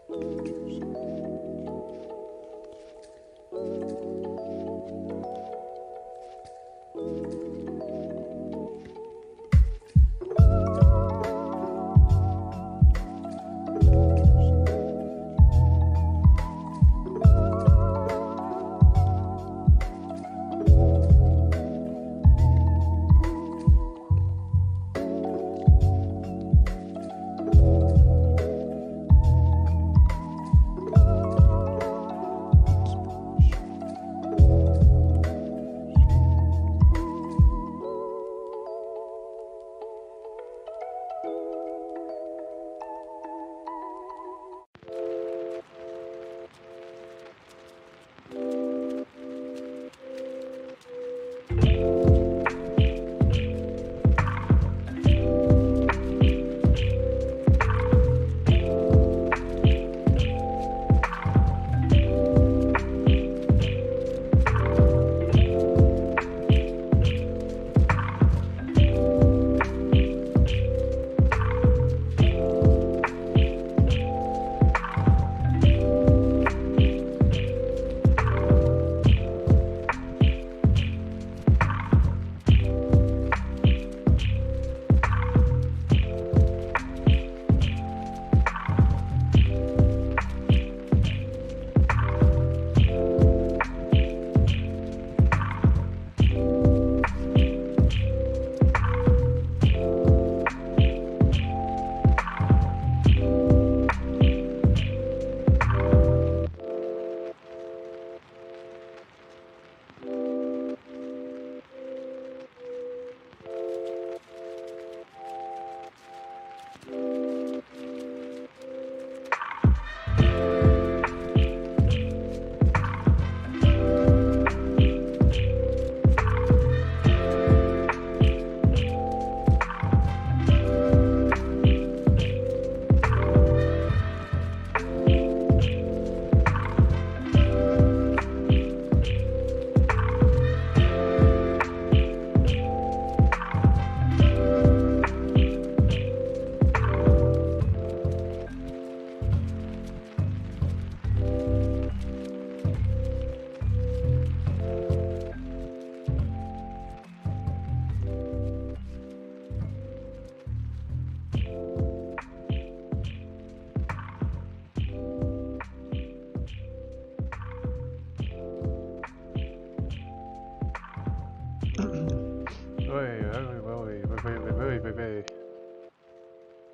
Wait.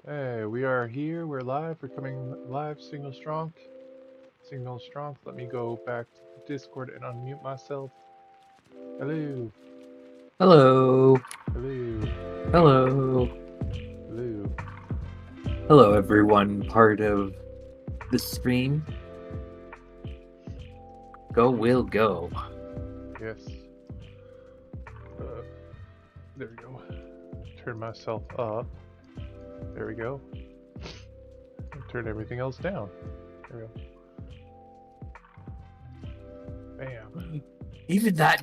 Hey, we are here. We're live. We're coming live. Signal strong. Signal strong. Let me go back to Discord and unmute myself. Hello. Hello. Hello. Hello. Hello. Hello, everyone. Part of the stream. Go will go. Yes. There we go. Turn myself up. There we go. Turn everything else down. There we go. Bam. Even that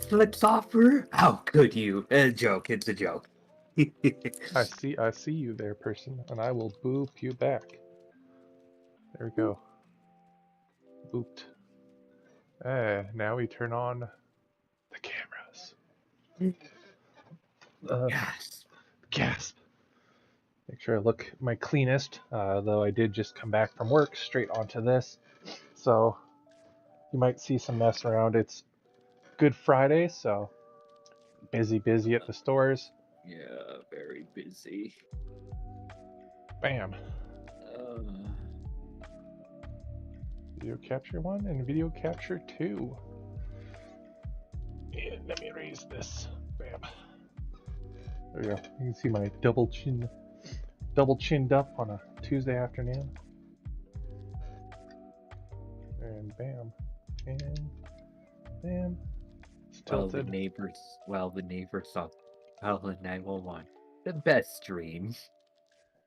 flips off her? How could you? A joke. It's a joke. I see you there, person, and I will boop you back. There we go. Booped. Now we turn on the cameras. Yes. Gasp. Make sure I look my cleanest, though I did just come back from work straight onto this. So you might see some mess around. It's Good Friday, so busy at the stores. Yeah, very busy. Bam. Video capture 1 and video capture 2. And let me raise this. Bam. There we go. You can see my double chinned up on a Tuesday afternoon. And bam. And bam. It's tilted. The neighbors saw the 911. The best stream.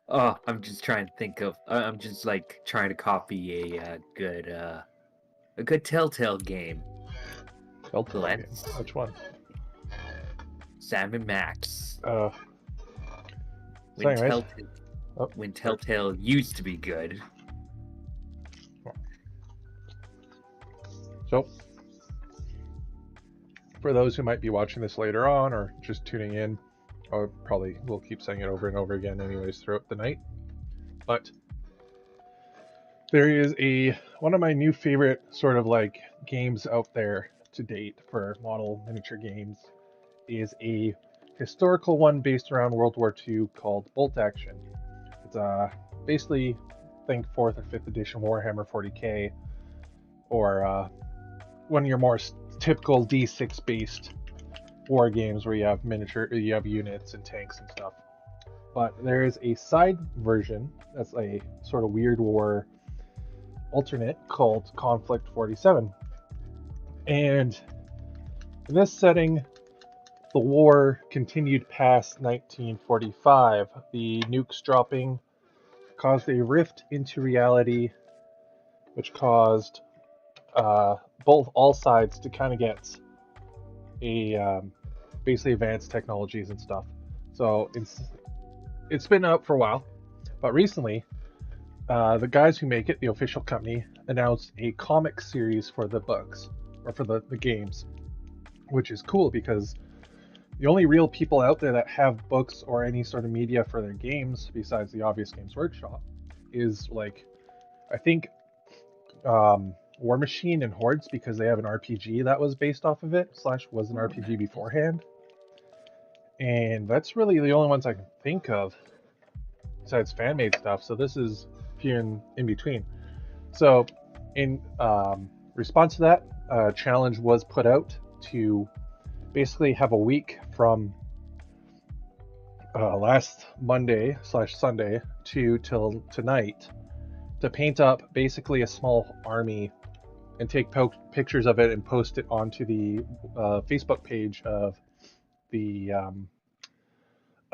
Oh, I'm just trying to think of. I'm just like trying to copy a good Telltale game. Telltale game. Which one? Sam and Max. When Telltale used to be good. So, for those who might be watching this later on or just tuning in, I probably will keep saying it over and over again, anyways, throughout the night. But there is a one of my new favorite sort of like games out there to date for model miniature games is a historical one based around World War II called Bolt Action. It's basically think fourth or fifth edition Warhammer 40k, or one of your more typical D6 based war games where you have you have units and tanks and stuff. But there is a side version that's a sort of weird war alternate called Konflikt 47. And in this setting, the war continued past 1945. The nukes dropping caused a rift into reality, which caused both all sides to kind of get a basically advanced technologies and stuff. So it's been out for a while, but recently the guys who make it, the official company, announced a comic series for the books or for the games, which is cool because the only real people out there that have books or any sort of media for their games, besides the obvious Games Workshop, is like I think War Machine and Hordes, because they have an RPG that was based off of it slash was an RPG beforehand, and that's really the only ones I can think of besides fan made stuff. So this is few in between. So in response to that, a challenge was put out to basically have a week from last Monday slash Sunday till tonight to paint up basically a small army and take pictures of it and post it onto the Facebook page of the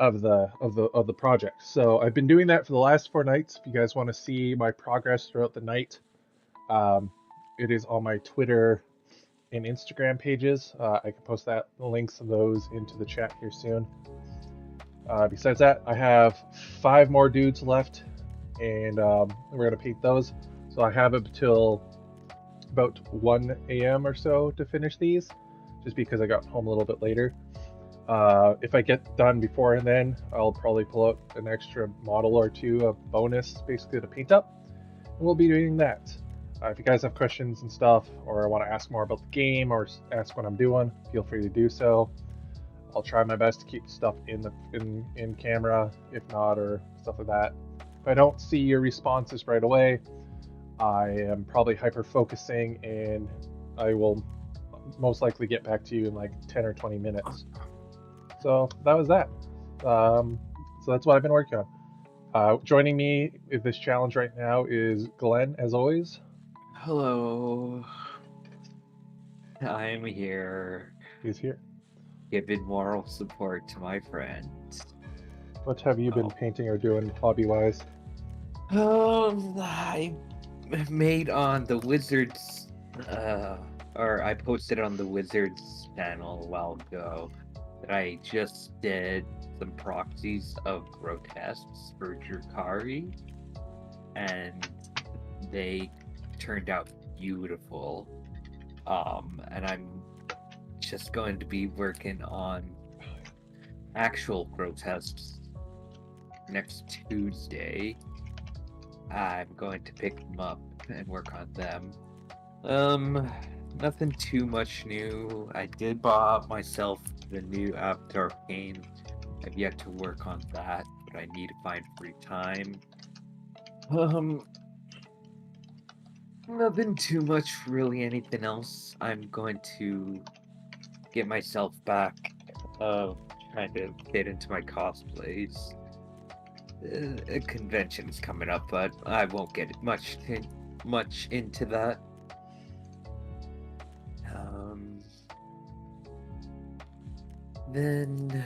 of the project. So I've been doing that for the last 4 nights. If you guys want to see my progress throughout the night, um, it is on my Twitter and Instagram pages. I can post the links of those into the chat here soon. Besides that, I have 5 more dudes left, and we're gonna paint those. So I have until about 1 a.m. or so to finish these, just because I got home a little bit later. If I get done before and then, I'll probably pull out an extra model or two of bonus, basically to paint up, and we'll be doing that. If you guys have questions and stuff, or want to ask more about the game, or ask what I'm doing, feel free to do so. I'll try my best to keep stuff in camera, if not, or stuff like that. If I don't see your responses right away, I am probably hyper focusing, and I will most likely get back to you in like 10 or 20 minutes. So that was that. So that's what I've been working on. Joining me in this challenge right now is Glenn, as always. Hello. I'm here. He's here. Giving moral support to my friends. What have you been painting or doing hobby-wise? I made on the Wizards, or I posted on the Wizards channel a while ago that I just did some proxies of grotesques for Drukari, and they turned out beautiful. And I'm just going to be working on actual grotesques next Tuesday. I'm going to pick them up and work on them. Nothing too much new. I did buy myself the new Avatar Arcane. I've yet to work on that, but I need to find free time. Nothing too much, really. Anything else? I'm going to get myself back, trying to get into my cosplays. A convention's coming up, but I won't get much into that. Then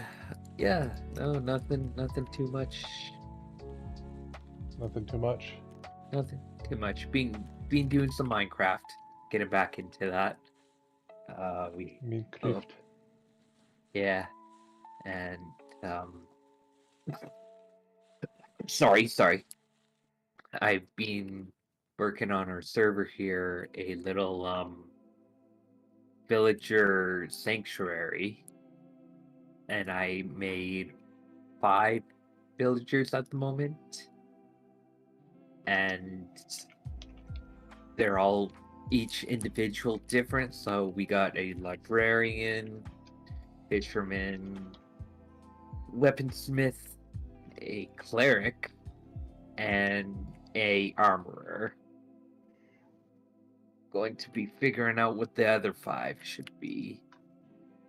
yeah, no, nothing too much. Nothing too much. Nothing too much. Been doing some Minecraft, getting back into that. Minecraft. Yeah, and sorry. I've been working on our server here a little villager sanctuary, and I made 5 villagers at the moment, and they're all each individual different. So we got a librarian, fisherman, weaponsmith, a cleric, and a armorer. Going to be figuring out what the other 5 should be.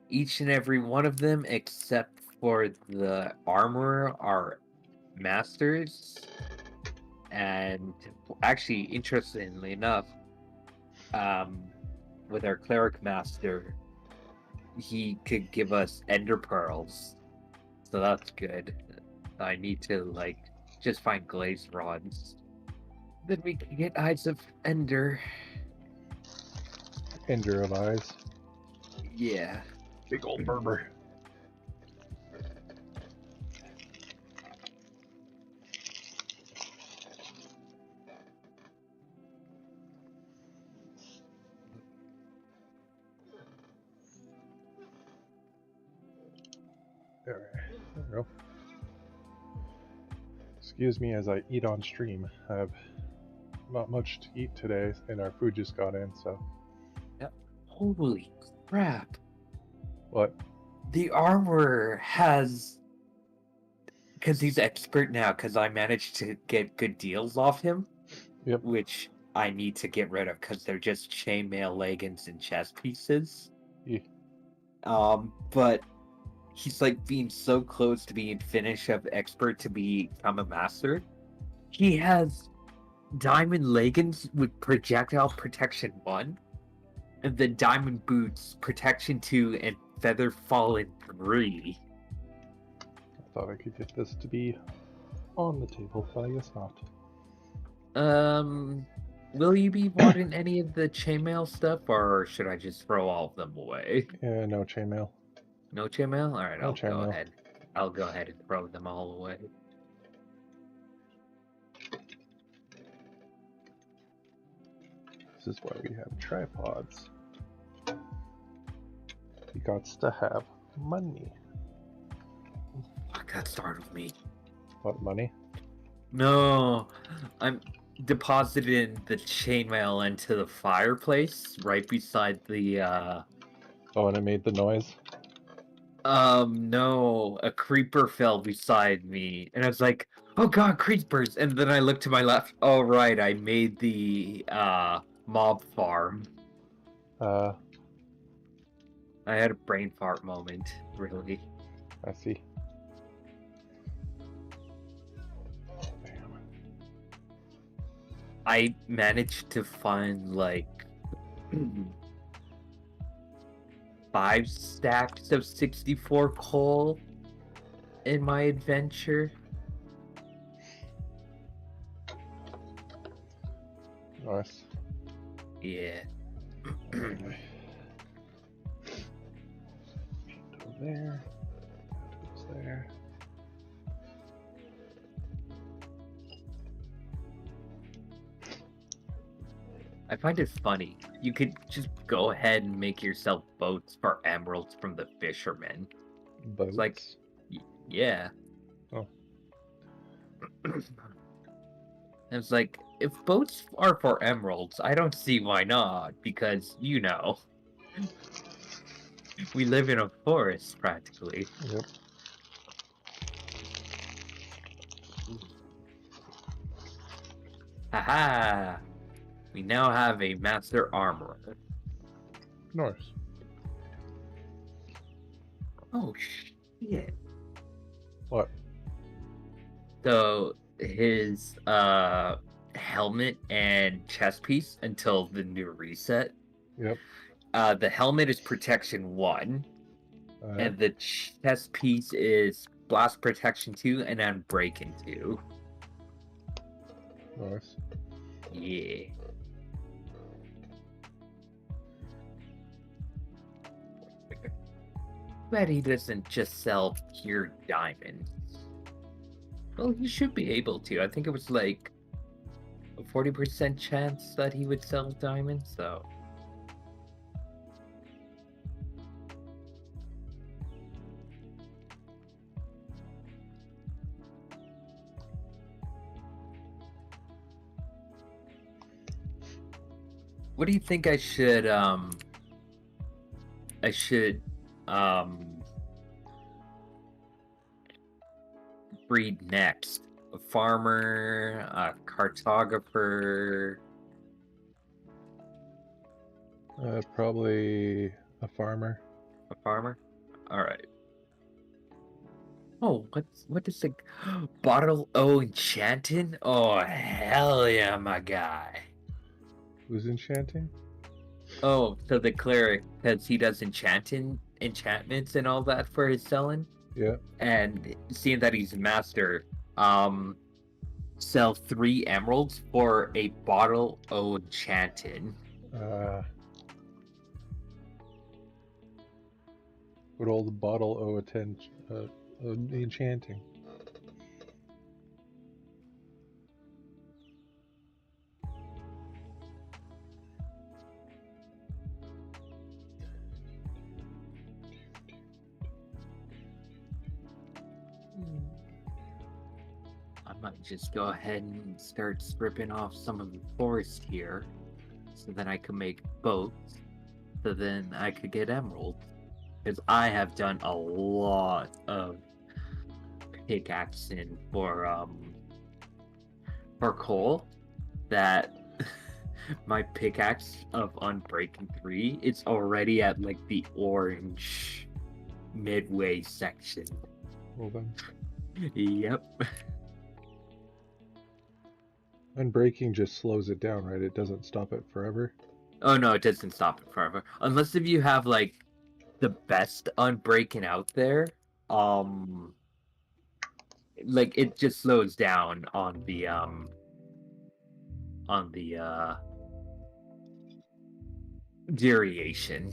Each and every one of them, except for the armorer, are masters. And actually, interestingly enough, with our cleric master, he could give us ender pearls, so that's good. I need to just find glazed rods, then we can get eyes of ender. Ender of eyes. Yeah. Big old Berber. There we go. Excuse me as I eat on stream. I have not much to eat today, and our food just got in, so. Yep. Holy crap. What? The armorer has... Because he's expert now, because I managed to get good deals off him. Yep. Which I need to get rid of, because they're just chainmail leggings and chest pieces. Yeah. But he's being so close to being finished of expert to become a master. He has diamond leggings with projectile protection 1, and then diamond boots protection 2 and feather fallen 3. I thought I could get this to be on the table, but I guess not. Will you be wanting any of the chainmail stuff, or should I just throw all of them away? Yeah, no chainmail. No chainmail? Alright, No I'll chainmail. go ahead. I'll go ahead and throw them all away. This is why we have tripods. You got to have money. Fuck, that startled me. What, money? No, I'm depositing the chainmail into the fireplace right beside the, Oh, and it made the noise? no, a creeper fell beside me, and I was like, oh god, creepers! And then I looked to my left, oh right, I made the, mob farm. Uh, I had a brain fart moment, really. I see. Damn. I managed to find, 5 stacks of 64 coal in my adventure. Nice. Yeah. Go there. Goes there. I find it funny. You could just go ahead and make yourself boats for emeralds from the fishermen. Boats? Yeah. Oh. It's if boats are for emeralds, I don't see why not, because, we live in a forest, practically. Yep. Haha! We now have a master armorer. Nice. Oh, shit. What? So, his, helmet and chest piece until the new reset. Yep. The helmet is protection 1, and the chest piece is blast protection 2 and unbreaking 2. Nice. Yeah. Bet he doesn't just sell pure diamonds. Well, he should be able to. I think it was a 40% chance that he would sell diamonds, so... What do you think I should um breed next? A farmer, a cartographer, Probably a farmer. a farmer? All right. Oh, what is the bottle O enchanting? Oh hell yeah, my guy. Who's enchanting? Oh, so the cleric, because he does enchantments and all that for his selling, Yeah. and seeing that he's a master, um, sell 3 emeralds for a bottle O enchanting. Uh, would old bottle owe attention? Enchanting. I might just go ahead and start stripping off some of the forest here, so then I can make boats, so then I could get emeralds. Because I have done a lot of pickaxing for coal that my pickaxe of Unbreaking 3 it's already at like the orange midway section. Well then, Yep. unbreaking just slows it down, right? It doesn't stop it forever. Oh no, it doesn't stop it forever. Unless if you have like the best Unbreaking out there, um like it just slows down on the duration.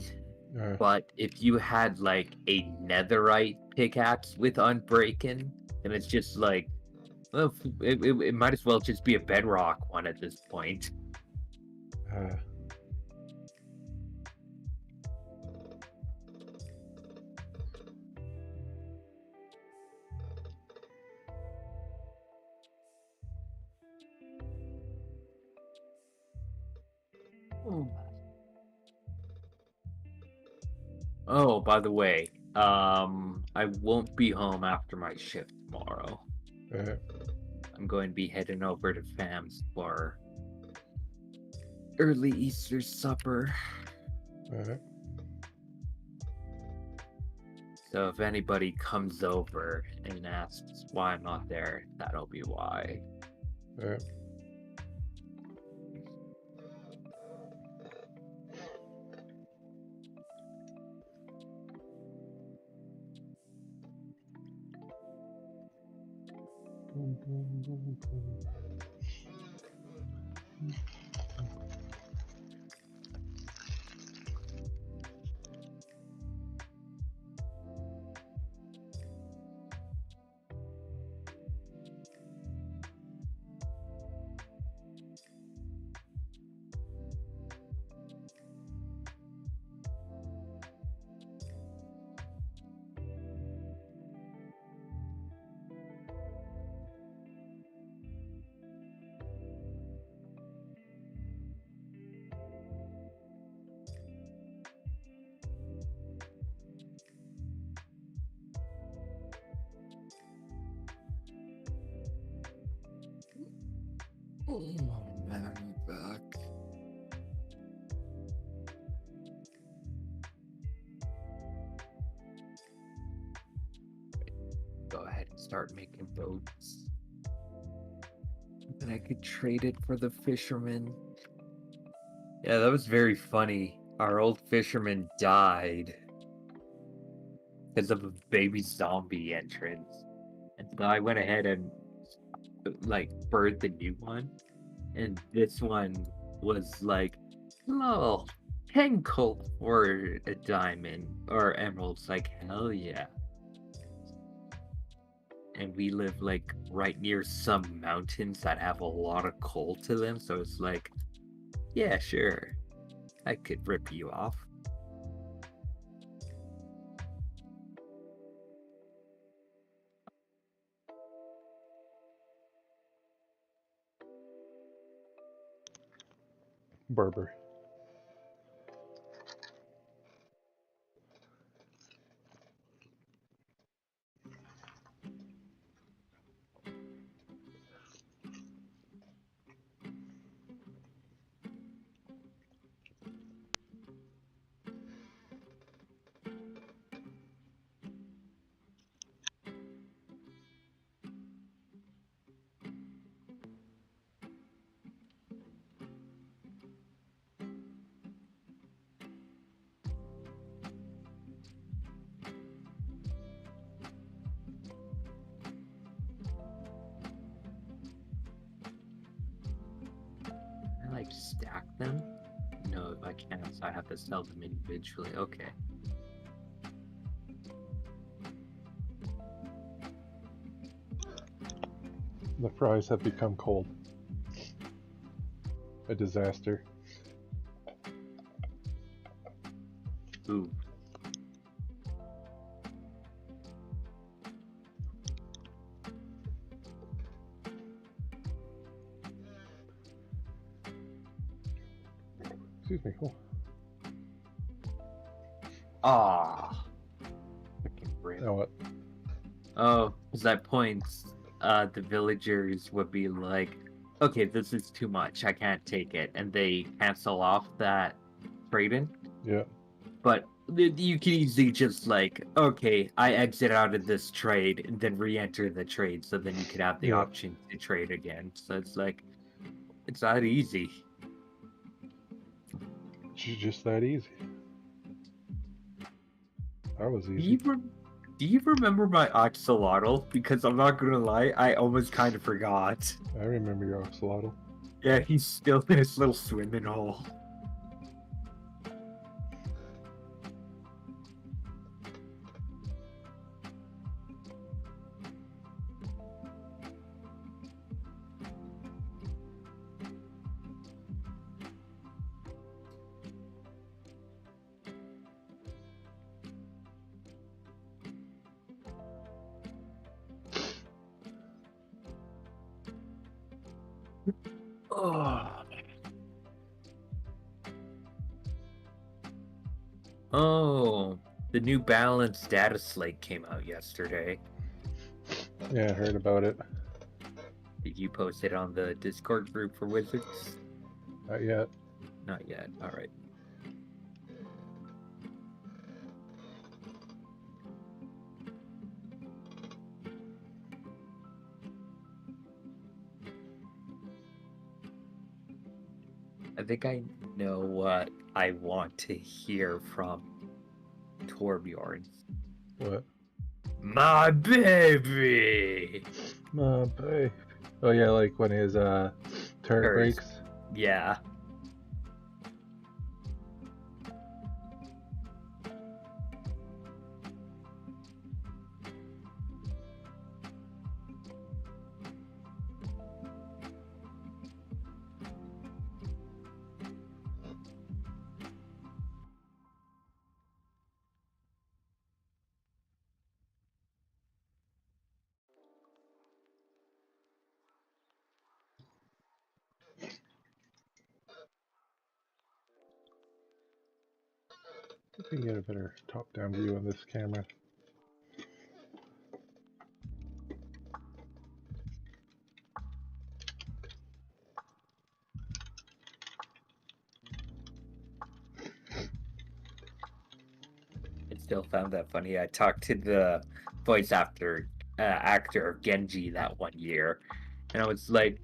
Uh, But if you had like a netherite pickaxe with Unbreaking, then it's just like, well, it might as well just be a bedrock one at this point. uh, Oh, by the way, I won't be home after my shift tomorrow. uh, I'm going to be heading over to Fam's for early Easter supper. uh, So if anybody comes over and asks why I'm not there, that'll be why. uh. Oh man, I'm back. Go ahead and start making boats. And I could trade it for the fisherman. Yeah, that was very funny. Our old fisherman died because of a baby zombie entrance. And so I went ahead and like birthed the new one. And this one was like, oh, 10 coal for a diamond or emeralds. Like, hell yeah. And we live like right near some mountains that have a lot of coal to them. So it's like, yeah, sure. I could rip you off. Barber. stack them? No, I can't. So I have to sell them individually. Okay. The fries have become cold. A disaster. Ooh. Excuse me. Oh. Ah. Now what? Oh, because at points, the villagers would be like, okay, this is too much. I can't take it. And they cancel off that trade-in. Yeah. But you can easily just like, okay, I exit out of this trade and then re-enter the trade. So then you could have the Yeah. option to trade again. So it's like, it's that easy. It's just that easy. That was Do easy. you remember my axolotl? Because I'm not gonna lie, I almost kind of forgot. I remember your axolotl. Yeah, he's still in his little swimming hole. Oh. Oh, the New Balance data slate came out yesterday. Yeah, I heard about it. Did you post it on the Discord group for Wizards? Not yet. Not yet. All right. I think I know what I want to hear from Torbjorn. What? My baby! My baby. Oh yeah, like when his turret Hers. breaks. Yeah. I think you get a better top-down view on this camera. I still found that funny. I talked to the voice actor of Genji that one year, and I was like,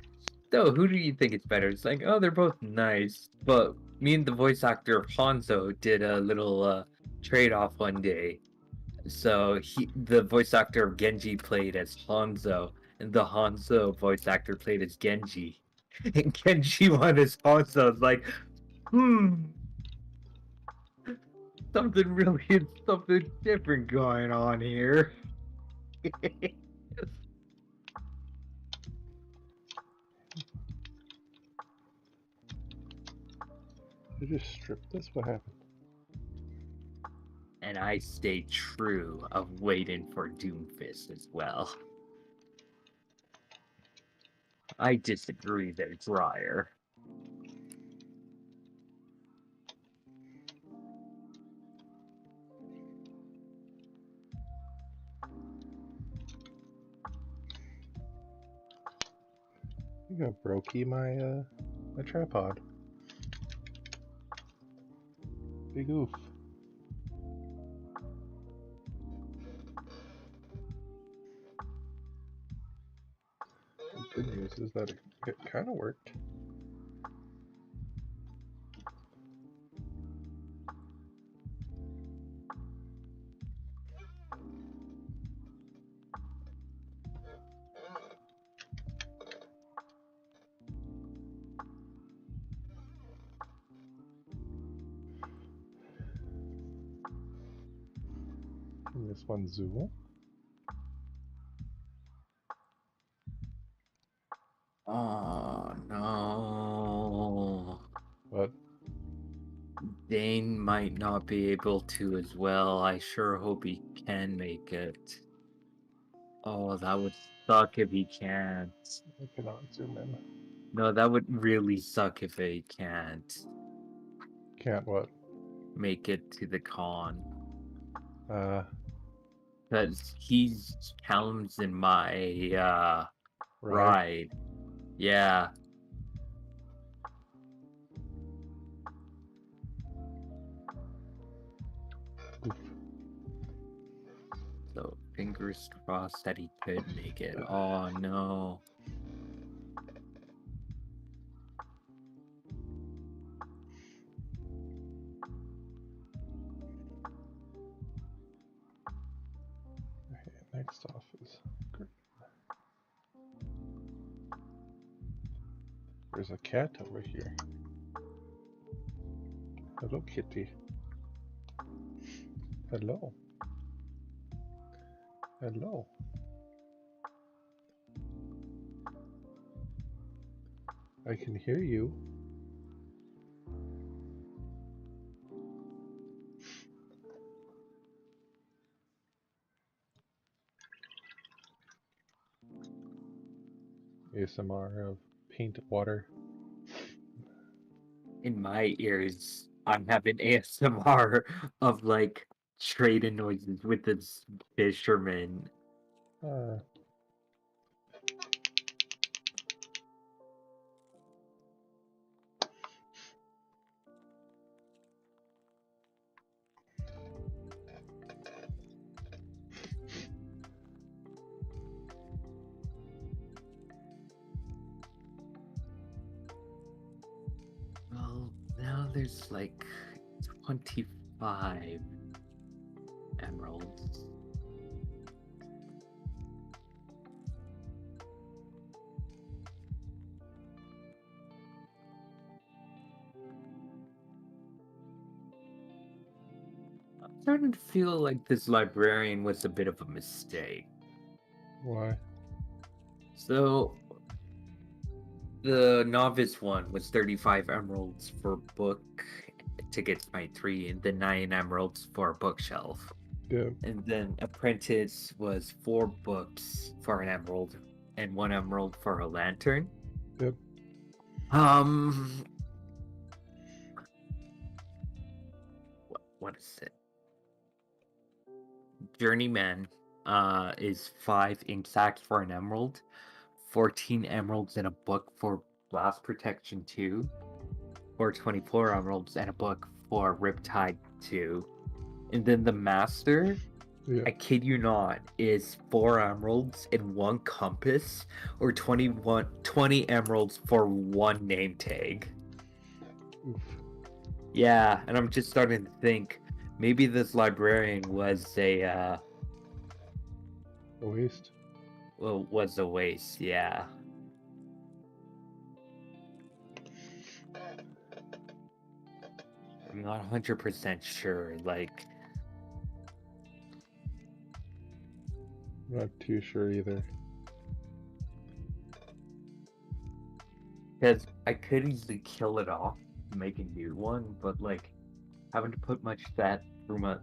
"So, who do you think is better?" It's like, "Oh, they're both nice," but me and the voice actor of Hanzo did a little trade-off one day. So the voice actor of Genji played as Hanzo, and the Hanzo voice actor played as Genji. And Genji won as Hanzo. It's like, something different going on here. I just stripped this? What happened? And I stay true of waiting for Doomfist as well. I disagree they're drier. I think I brokey my my tripod. Big oof. The good news is that it kind of worked. And this one's Zool. Oh no. But Dane might not be able to as well. I sure hope he can make it. Oh, that would suck if he can't. I cannot zoom in. No, that would really suck if he can't Can't what? make it to the con. Uh, Because he counts in my right. ride. Yeah. Oof. So fingers crossed that he could make it. Oh no. Okay, next off is green. There's a cat over here. Hello, kitty. Hello. Hello. I can hear you. ASMR of paint water. In my ears, I'm having ASMR of like trading noises with this fisherman. Uh, Well, now there's like 25 emeralds. I'm starting to feel like this librarian was a bit of a mistake. why? So, the novice one was 35 emeralds for book to get my 3, and then 9 emeralds for a bookshelf. Yeah. And then apprentice was 4 books for an emerald and 1 emerald for a lantern. Yep. What is it? Journeyman is 5 ink sacks for an emerald, 14 emeralds and a book for blast protection 2, or 24 emeralds and a book for Riptide 2. And then the master, Yeah. I kid you not, is 4 emeralds and 1 compass, or 20 emeralds for 1 name tag. Oof. Yeah, and I'm just starting to think maybe this librarian was a Waste. was a waste. Yeah, I'm not 100% sure. Like, Not too sure either. because I could easily kill it off, make a new one, but like having to put much that through my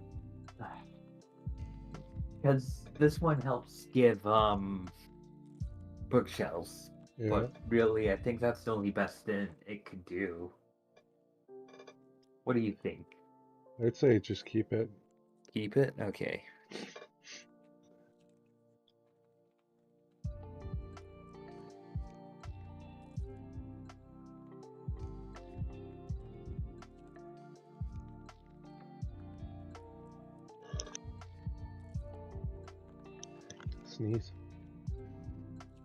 because this one helps give bookshelves, Yeah. but really I think that's the only best thing it could do. What do you think? I'd say just keep it. Keep it? Okay. Sneeze.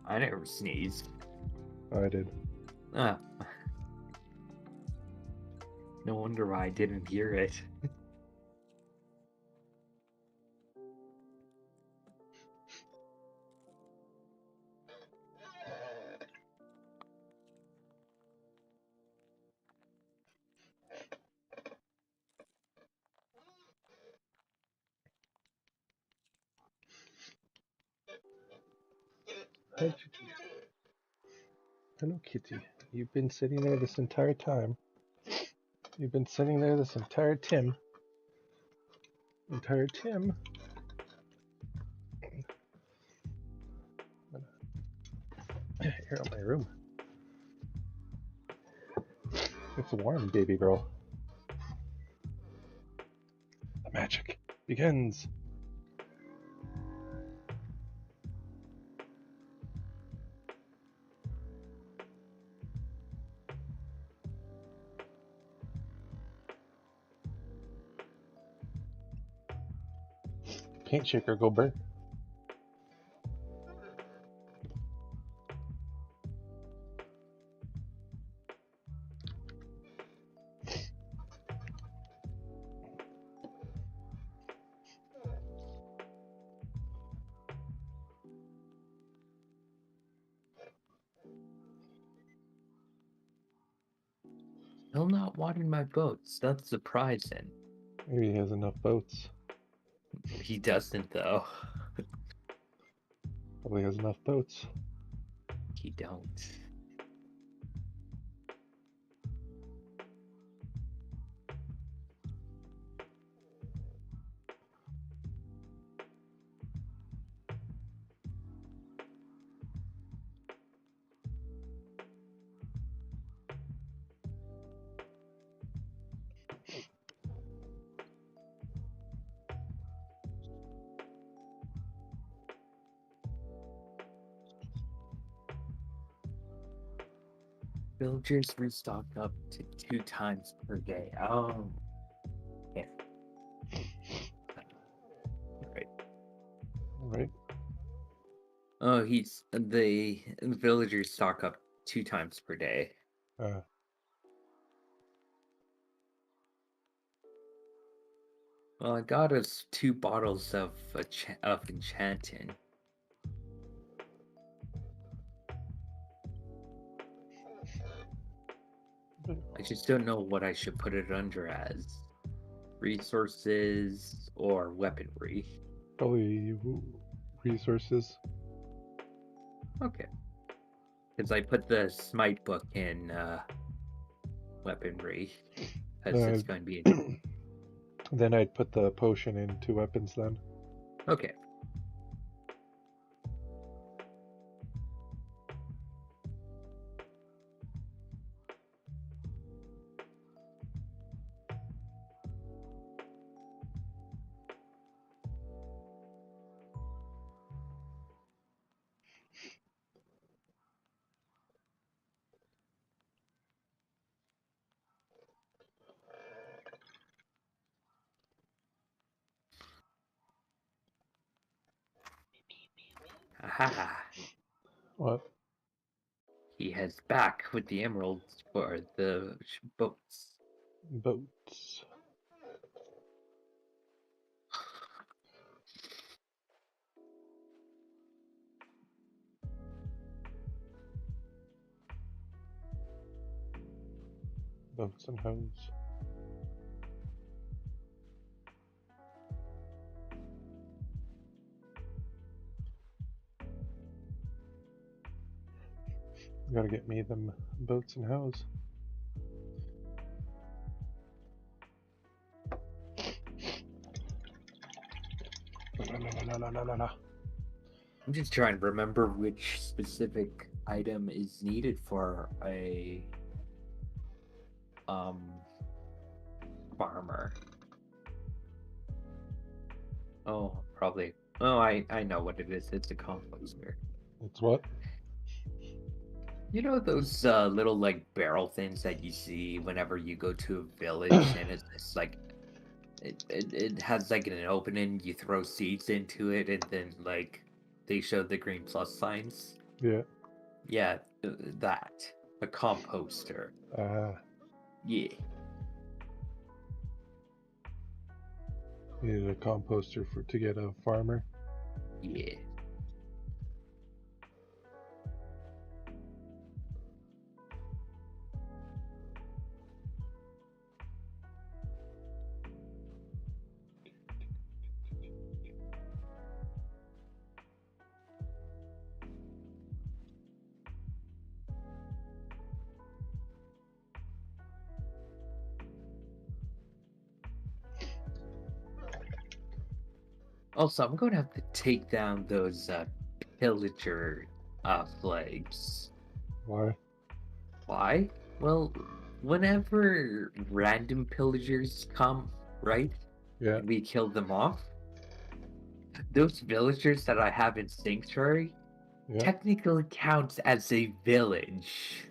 I never sneezed. I did. Ah, no wonder why I didn't hear it. Hello, Kitty. You've been sitting there this entire time. You've been sitting there this entire Tim. Here in my room. It's warm, baby girl. The magic begins. Paint shaker, go burn. Still not watering my boats. That's surprising. Maybe he has enough boats. He doesn't, though. Probably has enough boats. He don't. Villagers restock up to 2 times per day. Oh. Yeah. Right. Right? Oh, the villagers stock up 2 times per day. Well, I got us 2 bottles of enchanting. I just don't know what I should put it under as. Resources or weaponry. Probably resources. Okay. Because I put the smite book in weaponry. Because it's going to be... Then I'd put the potion into weapons then. Okay. Aha! What? He heads back with the emeralds for the boats. Boats. Boats and hoes. You gotta get me them boats and hoes. La. I'm just trying to remember which specific item is needed for a farmer. Oh, probably. Oh, I know what it is. It's a composter. It's what? You know those little like barrel things that you see whenever you go to a village, and it's like it has like an opening. You throw seeds into it, and then like they show the green plus signs. Yeah. Yeah, that a composter. Yeah. You needed a composter to get a farmer. Yeah. Also, I'm going to have to take down those pillager flags. Why? Why? Well, whenever random pillagers come, right, Yeah, and we kill them off, those villagers that I have in Sanctuary yeah. technically counts as a village.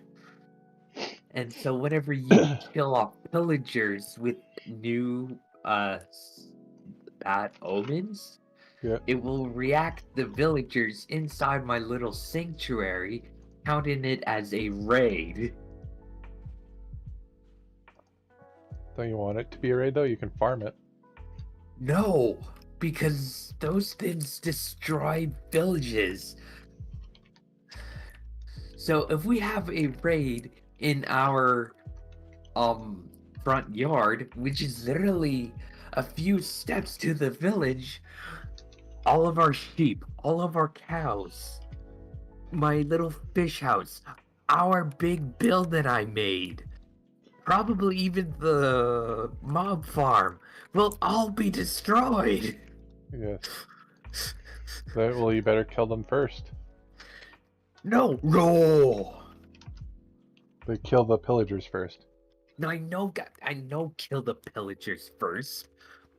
And so whenever you kill off pillagers with new bad omens, Yeah. it will react the villagers inside my little sanctuary, counting it as a raid. Don't you want it to be a raid though? You can farm it. No, because those things destroy villages. So if we have a raid in our front yard, which is literally a few steps to the village, all of our sheep, all of our cows, my little fish house, our big building I made, probably even the mob farm, will all be destroyed. Yes. Well, you better kill them first. No, no. They kill the pillagers first. Now I know, kill the pillagers first,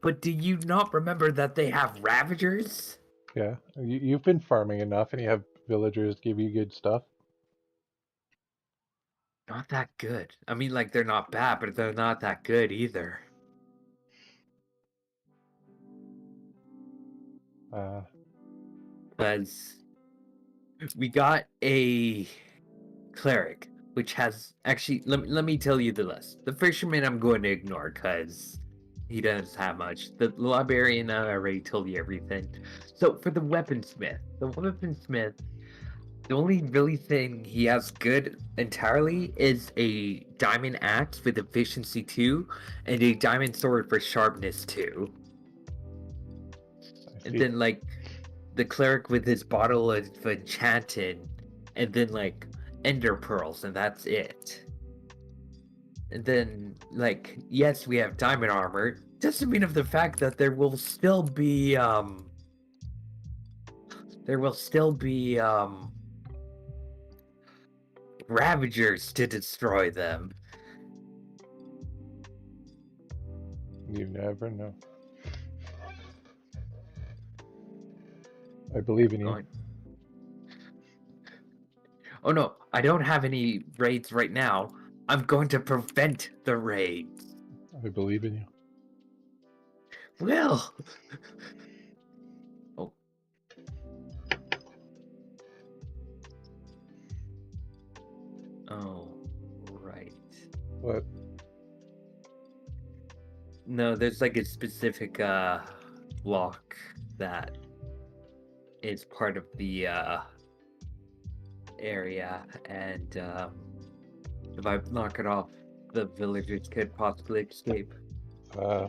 but do you not remember that they have ravagers? Yeah. You've been farming enough, and you have villagers give you good stuff. Not that good. I mean, like, they're not bad, but they're not that good either. Uh, Because we got a cleric, which has actually. Let me tell you the list. The fisherman I'm going to ignore because he doesn't have much. The librarian I already told you everything. So for the weaponsmith, the only really thing he has good entirely is a diamond axe with efficiency 2 and a diamond sword for sharpness 2. I And see. then like the cleric with his bottle of enchanting, and then like ender pearls, and that's it. And then like yes, we have diamond armor. Doesn't mean of the fact that there will still be ravagers to destroy them. You never know. I believe in you. Going, oh no, I don't have any raids right now. I'm going to prevent the raids. I believe in you. Well, oh, oh, right. What? No, there's like a specific block that is part of the area, and if I knock it off, the villagers could possibly escape. Uh,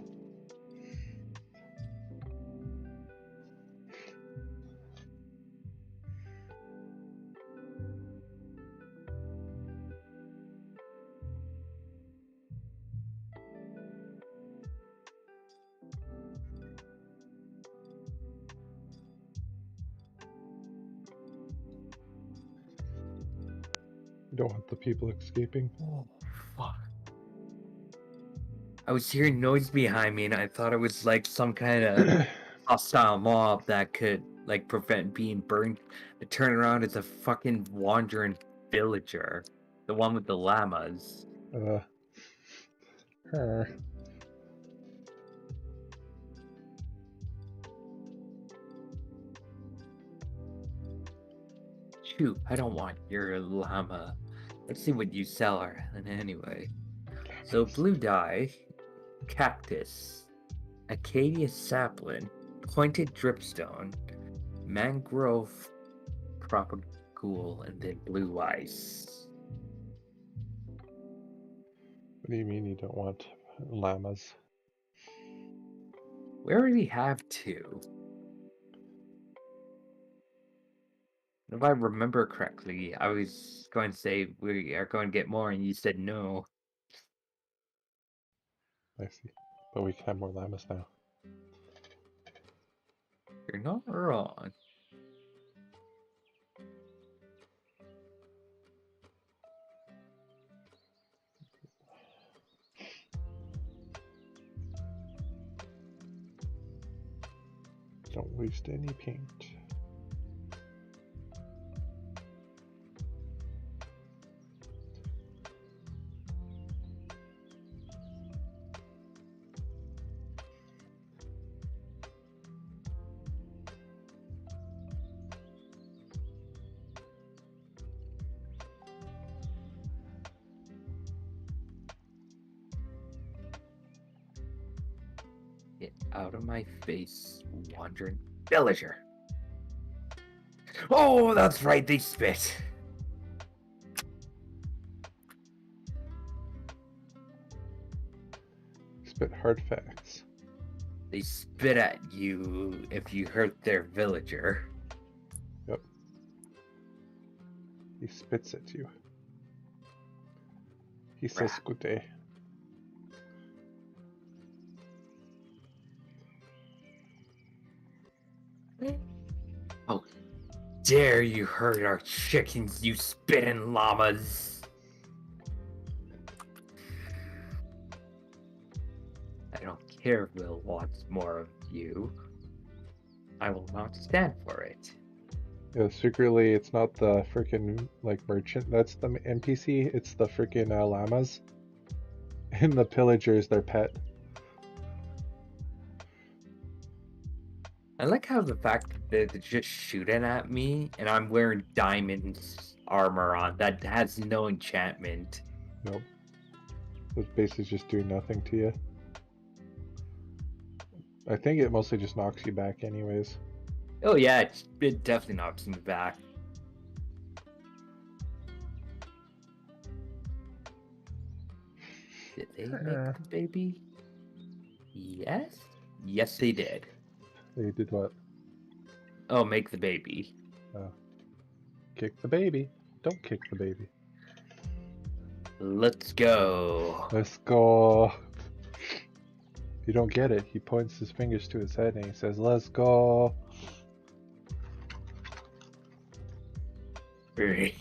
you don't want the people escaping. Oh, fuck. I was hearing noise behind me, and I thought it was like some kind of hostile mob that could like prevent being burned. To turn around as a fucking wandering villager, the one with the llamas. uh, her. Shoot, I don't want your llama. Let's see what you sell her. And anyway, so blue dye, cactus, acacia sapling, pointed dripstone, mangrove propagule, and then blue ice. What do you mean you don't want llamas? We already have 2. If I remember correctly, I was going to say we are going to get more, and you said no. I see. But we can have more llamas now. You're not wrong. Don't waste any paint. Get out of my face, wandering villager. Oh, that's right, they spit. Spit hard facts. They spit at you if you hurt their villager. Yep. He spits at you. He says Crap. good day. How dare you hurt our chickens, you spitting llamas! I don't care if Will wants more of you. I will not stand for it. Yeah, secretly, it's not the freaking like merchant that's the NPC. It's the freaking llamas, and the pillager's their pet. I like how the fact that they're just shooting at me and I'm wearing diamonds armor on that has no enchantment. Nope. Those basically just doing nothing to you. I think it mostly just knocks you back, anyways. Oh yeah, it definitely knocks me back. Did they make the baby? Yes? Yes, they did. They did what? Oh, make the baby. Kick the baby. Don't kick the baby. Let's go. Let's go. If you don't get it, he points his fingers to his head and he says, "Let's go." Okay,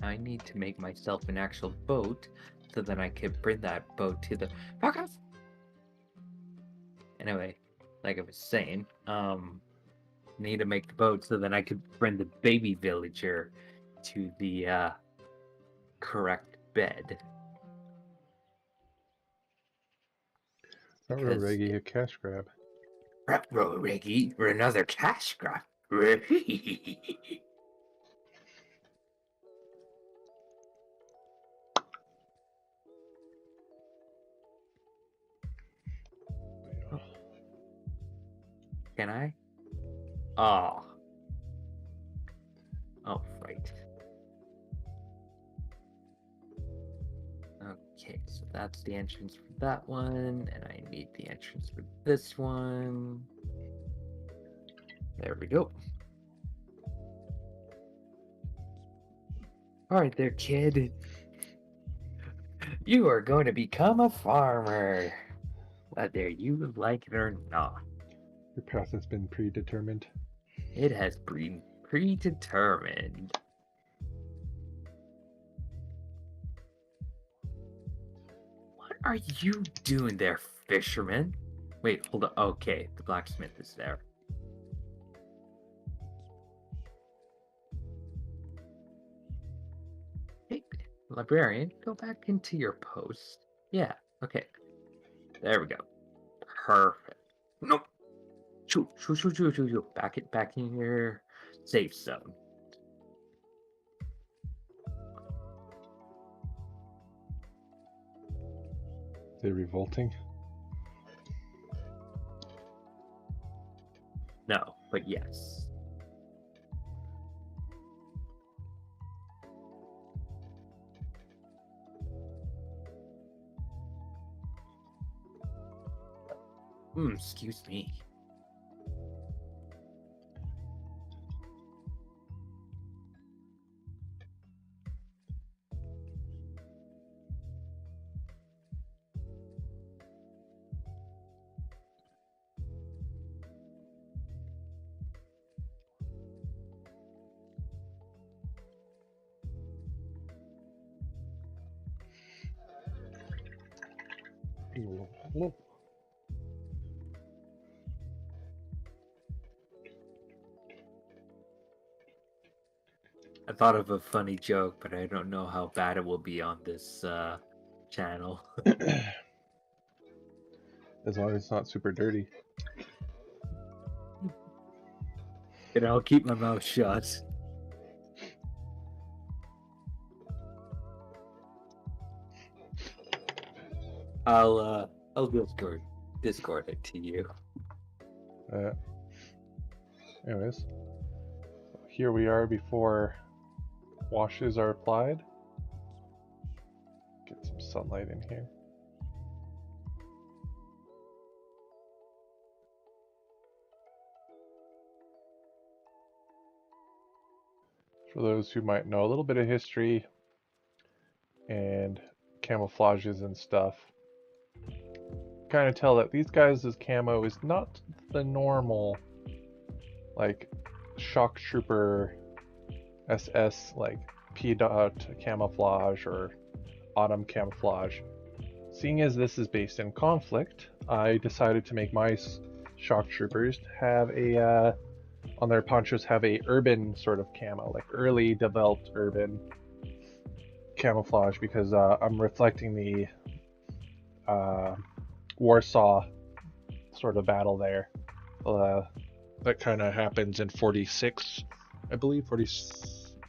I need to make myself an actual boat so that I can bring that boat to the fuck off. Anyway, like I was saying, need to make the boat so that I could bring the baby villager to the correct bed. Because Reggie, a cash grab. Retro Reggie or another cash grab. Can I? Oh. Oh, right. Okay, so that's the entrance for that one, and I need the entrance for this one. There we go. Alright there, kid. You are going to become a farmer. Whether you like it or not. Your path has been predetermined. It has been predetermined. What are you doing there, fisherman? Wait, hold on. Okay, the blacksmith is there. Hey, librarian, go back into your post. Yeah, okay. There we go. Perfect. Nope. Shoo, shoo, shoo, shoo, shoo, shoo. Back in your safe zone. They're revolting. No, but yes. Excuse me. I thought of a funny joke, but I don't know how bad it will be on this channel. As long as it's not super dirty. And I'll keep my mouth shut. I'll Discord it to you. Anyways, here we are before washes are applied. Get some sunlight in here. For those who might know a little bit of history and camouflages and stuff, kind of tell that these guys' camo is not the normal, like, shock trooper SS, like P dot camouflage or autumn camouflage. Seeing as this is based in Konflikt, I decided to make my shock troopers have a on their ponchos have a urban sort of camo, like early developed urban camouflage, because I'm reflecting the Warsaw sort of battle there. That kind of happens in 46, I believe, 40,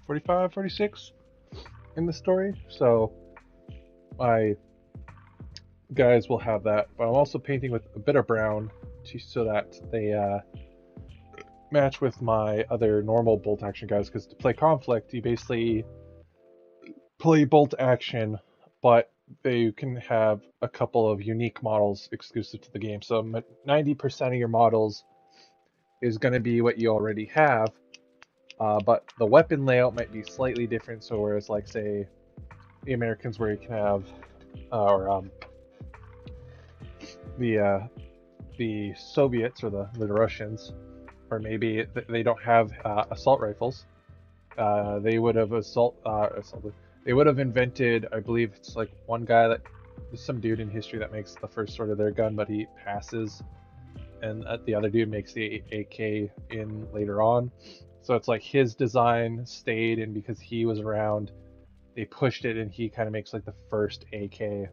45, 46 in the story. So my guys will have that, but I'm also painting with a bit of brown so that they match with my other normal bolt action guys, because to play Konflikt, you basically play bolt action, but they can have a couple of unique models exclusive to the game. So 90% of your models is going to be what you already have, but the weapon layout might be slightly different. So whereas, like, say, the Americans, where you can have, or the Soviets or the Russians, or maybe they don't have assault rifles. They would have assaulted. They would have invented, I believe it's like one guy that there's some dude in history that makes the first sort of their gun, but he passes, and the other dude makes the AK in later on. So it's like his design stayed, and because he was around, they pushed it, and he kind of makes like the first AK.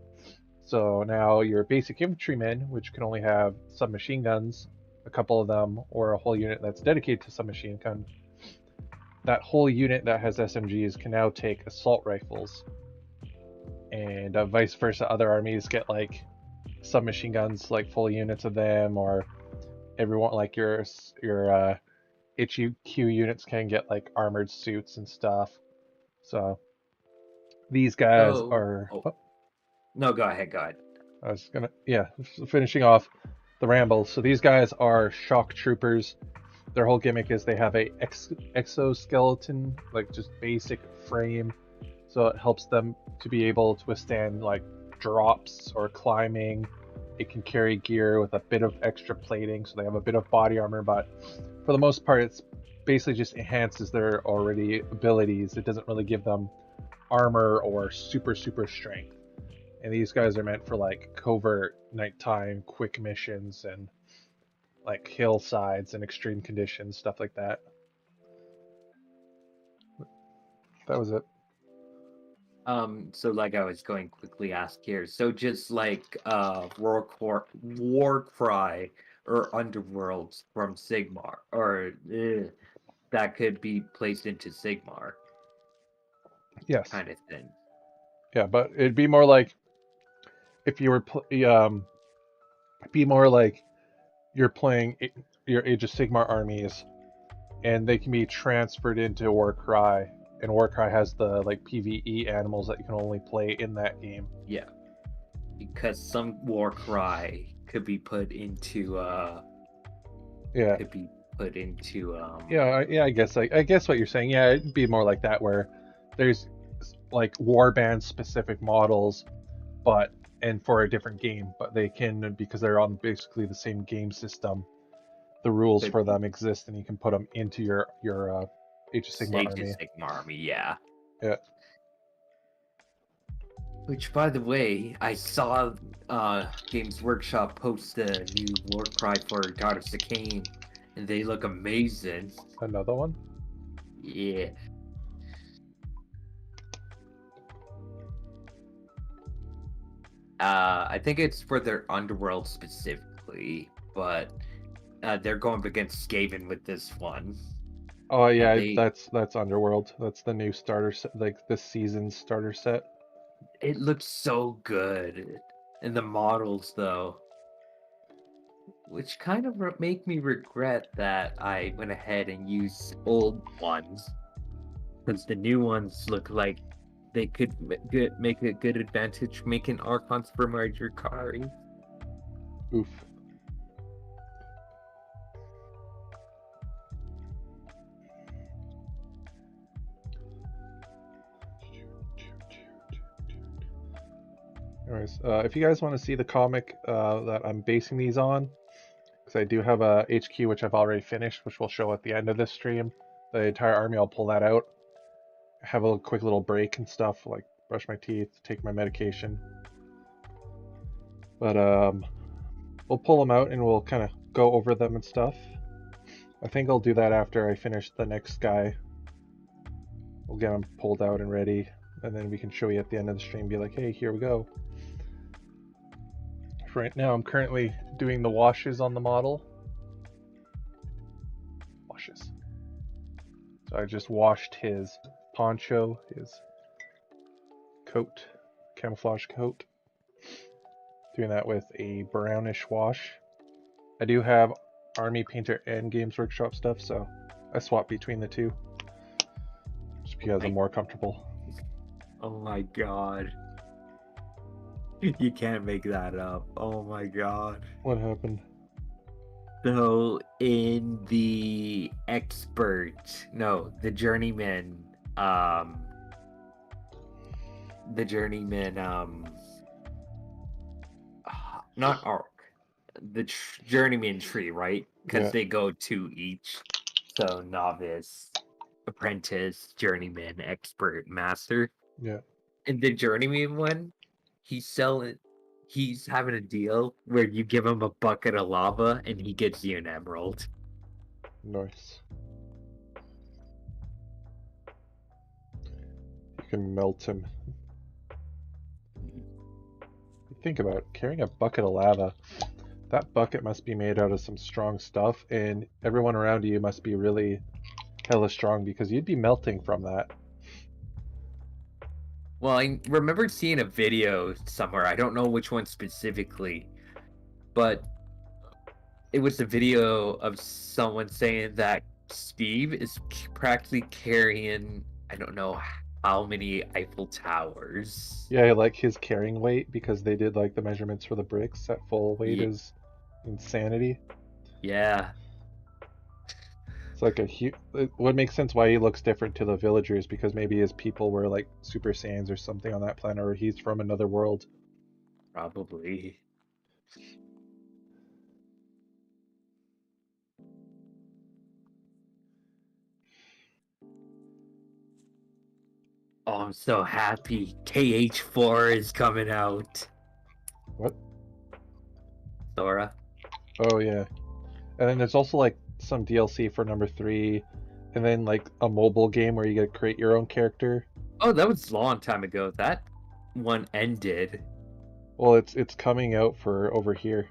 So now your basic infantrymen, which can only have submachine guns, a couple of them, or a whole unit that's dedicated to submachine gun, that whole unit that has SMGs can now take assault rifles, and vice versa. Other armies get like submachine guns, like full units of them, or everyone, like your HQ units can get like armored suits and stuff. So these guys are. Oh. No, go ahead. I was gonna, yeah, finishing off the ramble. So these guys are shock troopers. Their whole gimmick is they have a exoskeleton, like just basic frame, so it helps them to be able to withstand like drops or climbing. It can carry gear with a bit of extra plating, so they have a bit of body armor, but for the most part, it's basically just enhances their already abilities. It doesn't really give them armor or super strength. And these guys are meant for like covert nighttime quick missions and like hillsides and extreme conditions, stuff like that. That was it. So like I was going to quickly ask here. So just like War Cry or Underworlds from Sigmar, or that could be placed into Sigmar. Yes. Kind of thing. Yeah, but it'd be more like if you were be more like you're playing your Age of Sigmar armies, and they can be transferred into Warcry, and Warcry has the like PvE animals that you can only play in that game. Yeah, because some Warcry could be put into yeah, could be put into yeah. I guess what you're saying. Yeah, it'd be more like that, where there's like warband specific models, but and for a different game, but they can, because they're on basically the same game system, the rules for them exist, and you can put them into your Age of Sigmar army. Yeah. Yeah. Which, by the way, I saw Games Workshop post a new war cry for Goddess of Cain, and they look amazing. Another one? Yeah. I think it's for their underworld specifically, but they're going against Skaven with this one, Oh and yeah, that's Underworld. That's the new starter set, like this season's starter set. it looks so good. And the models, though, which kind of make me regret that I went ahead and used old ones, because the new ones look like they could make a good advantage making Archons for my Drakari. Oof. Anyways, if you guys want to see the comic that I'm basing these on, because I do have a HQ which I've already finished, which we'll show at the end of this stream. The entire army, I'll pull that out. Have a quick little break and stuff, like brush my teeth, take my medication. But we'll pull them out and we'll kind of go over them and stuff. I think I'll do that after I finish the next guy. We'll get them pulled out and ready, and then we can show you at the end of the stream, be like, hey, here we go. Right now, I'm currently doing the washes on the model. Washes. So I just washed his poncho, his coat, camouflage coat. Doing that with a brownish wash. I do have Army Painter and Games Workshop stuff, so I swap between the two. Just because I'm more comfortable. Oh my god. You can't make that up. Oh my god. What happened? So in the journeyman, not arc, the journeyman tree, right? Because Yeah. they go to each. So novice, apprentice, journeyman, expert, master. Yeah. In the journeyman one, he's having a deal where you give him a bucket of lava and he gets you an emerald. Nice. You can melt him. Think about it, carrying a bucket of lava. That bucket must be made out of some strong stuff, and everyone around you must be really hella strong because you'd be melting from that. Well, I remember seeing a video somewhere. I don't know which one specifically, but it was a video of someone saying that Steve is practically carrying, I don't know how many Eiffel Towers. Yeah, I like his carrying weight because they did like the measurements for the bricks. At full weight is insanity. Yeah. It's like a huge. What makes sense why he looks different to the villagers, because maybe his people were like Super Saiyans or something on that planet, or he's from another world. Probably. Oh, I'm so happy. KH4 is coming out. What? Sora. Oh yeah. And then there's also like some DLC for number 3, and then like a mobile game where you get to create your own character. Oh, that was a long time ago. That one ended. Well, it's coming out for over here.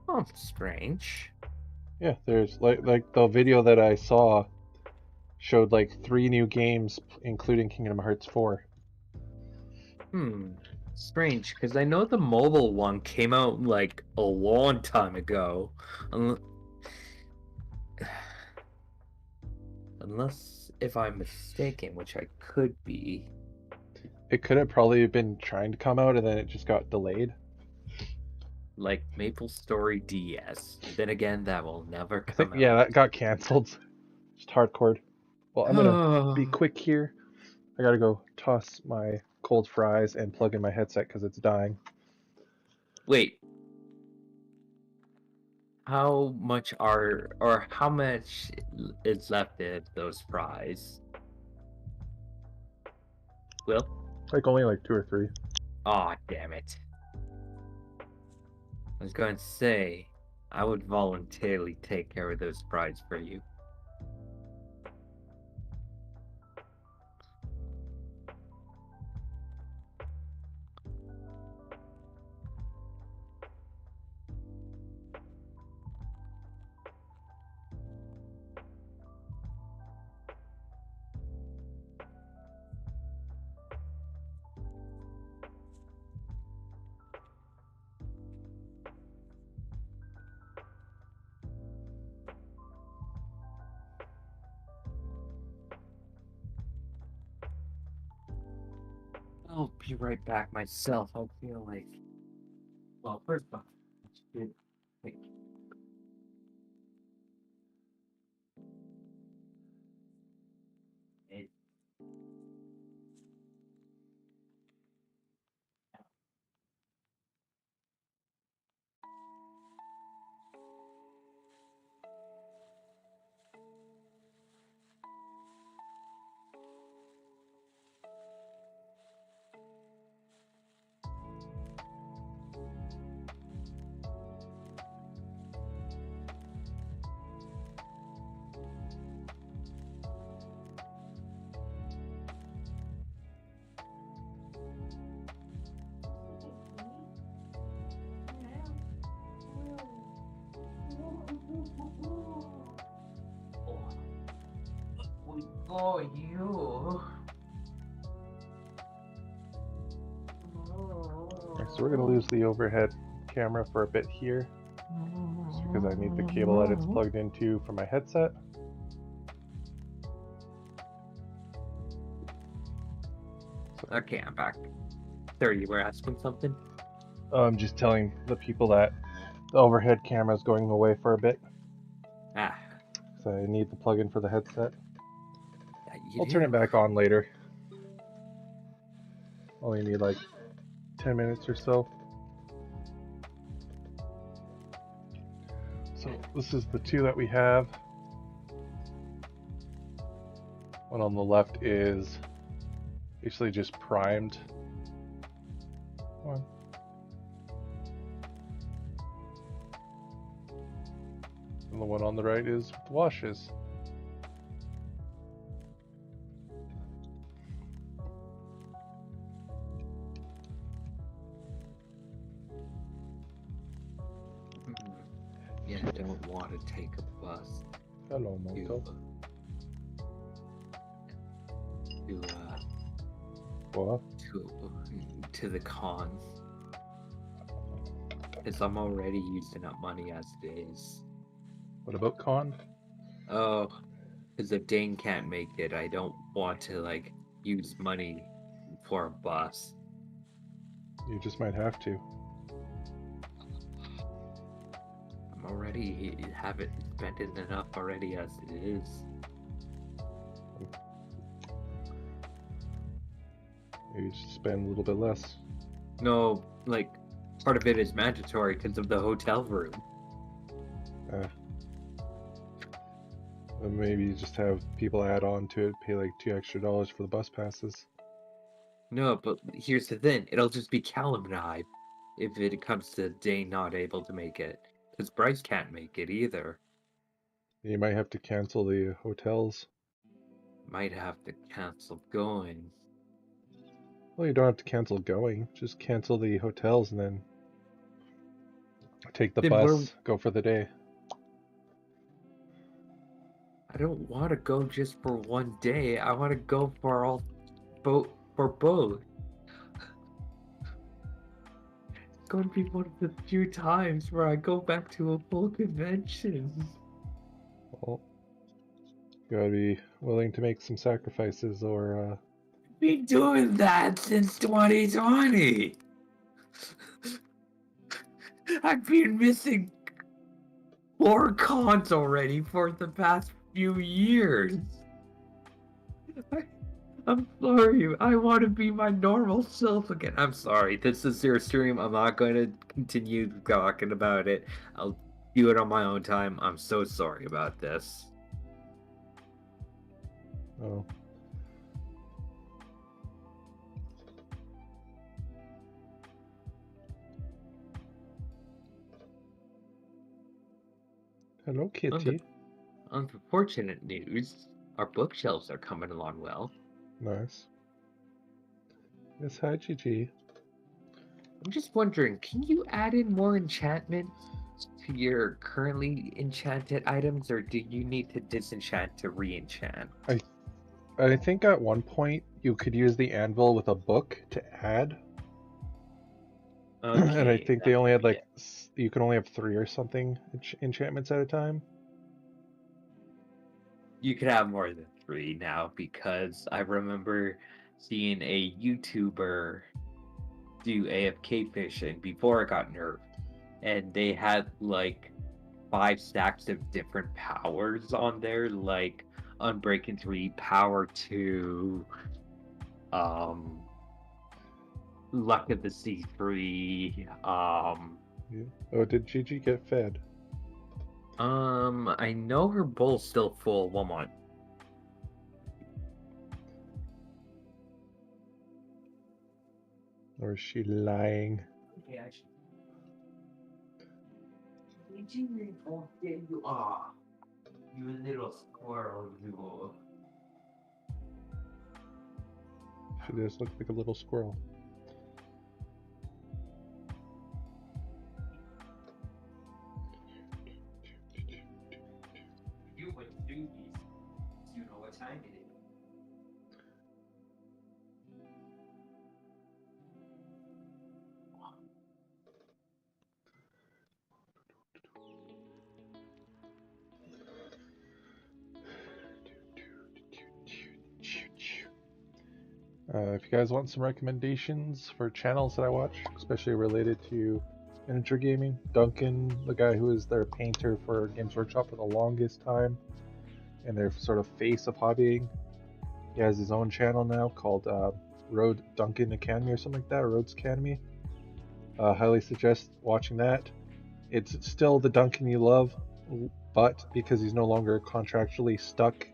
Oh, strange. Yeah, there's like the video that I saw showed like 3 new games, including Kingdom Hearts 4. Strange, because I know the mobile one came out like a long time ago. Unless if I'm mistaken, which I could be. It could have probably been trying to come out and then it just got delayed. Like Maple Story DS. Then again, that will never I come think, out. yeah, that got canceled. Just hardcore. Well, I'm gonna be quick here. I gotta go toss my cold fries and plug in my headset because it's dying. Wait. How much is left of those fries? Will? Like only like 2 or 3. Aw, damn it. I was going to say, I would voluntarily take care of those brides for you. I'll be right back myself. I feel like. Well, first off, like, it, oh, you. Alright, so we're gonna lose the overhead camera for a bit here, just because I need the cable that it's plugged into for my headset. Okay, I'm back. Sorry, you were asking something? I'm just telling the people that the overhead camera is going away for a bit, Ah, so I need the plug-in for the headset. you I'll turn it do. back on later. Only need like 10 minutes or so. So this is the two that we have. One on the left is basically just primed. One. And the one on the right is with washes. Yeah, I don't want to take a bus Hello, Moto. What? to the con. Because I'm already using up money as it is. What about con? Oh, because if Dane can't make it, I don't want to like use money for a bus. You just might have to. I'm already haven't spent it enough already as it is. Maybe just spend a little bit less. No, like part of it is mandatory because of the hotel room. Maybe you just have people add on to it, pay like $2 extra for the bus passes. No, but here's the thing. It'll just be Callum and I if it comes to Dane not able to make it. Because Bryce can't make it either. You might have to cancel the hotels. Might have to cancel going. Well, you don't have to cancel going. Just cancel the hotels and then take the Then bus, go for the day. I don't want to go just for one day. I want to go for both. It's going to be one of the few times where I go back to a full convention. Well, you gotta be willing to make some sacrifices, or Been doing that since 2020. I've been missing 4 cons already for the past few years. I'm sorry. I want to be my normal self again. I'm sorry. This is your stream. I'm not going to continue talking about it. I'll do it on my own time. I'm so sorry about this. oh. Hello, kitty. Unfortunate news. Our bookshelves are coming along well. Nice. Yes, hi, Gigi. I'm just wondering, can you add in more enchantments to your currently enchanted items, or do you need to disenchant to re-enchant? I I think at one point you could use the anvil with a book to add, and I Okay, think they that only might had be like it. you can only have three or something enchantments at a time. You could have more than three now because I remember seeing a YouTuber do AFK fishing before it got nerfed, and they had like five stacks of different powers on there, like Unbreaking 3, Power 2, um, Luck of the Sea 3, Yeah. Oh, did Gigi get fed? I know her bowl's still full. One moment. Or is she lying? Okay, actually. You are. You little squirrel, you. She does look like a little squirrel. You would do these. You know what time it is. If you guys want some recommendations for channels that I watch, especially related to miniature gaming, Duncan, the guy who is their painter for Games Workshop for the longest time, and their sort of face of hobbying, he has his own channel now called Road Duncan Academy or something like that, or Rhodes Academy. Highly suggest watching that. It's still the Duncan you love, but because he's no longer contractually stuck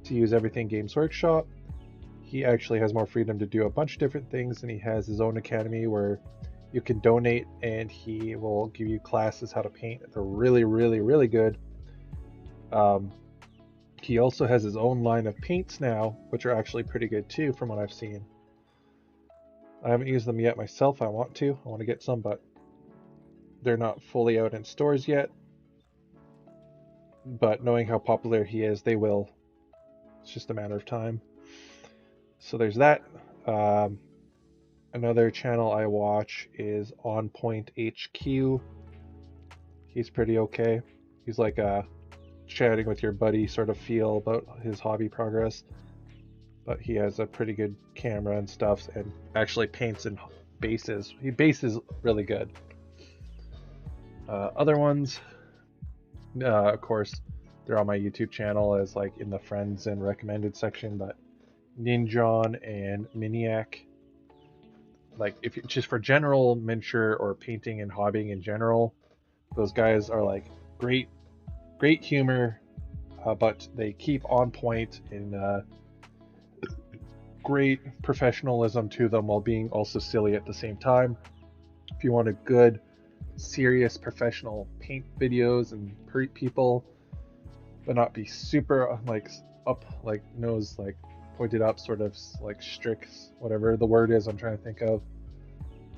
to use everything Games Workshop, he actually has more freedom to do a bunch of different things, and he has his own academy where you can donate and he will give you classes how to paint. They're really, really, really good. Um, he also has his own line of paints now, which are actually pretty good too, from what I've seen. I haven't used them yet myself. I want to. I want to get some, but they're not fully out in stores yet. But knowing how popular he is, they will. It's just a matter of time. So there's that. Um, Another channel I watch is On Point HQ. He's pretty okay. He's like a chatting with your buddy sort of feel about his hobby progress, but he has a pretty good camera and stuff, and actually paints and bases. He bases really good. Other ones, of course, they're on my YouTube channel as like in the friends and recommended section, but Ninjon and Miniac, like if you, just for general miniature or painting and hobbying in general, those guys are like great, great humor, but they keep on point in great professionalism to them while being also silly at the same time. If you want a good, serious, professional paint videos and people, but not be super like up, like nose like pointed up, sort of like strict, whatever the word is I'm trying to think of,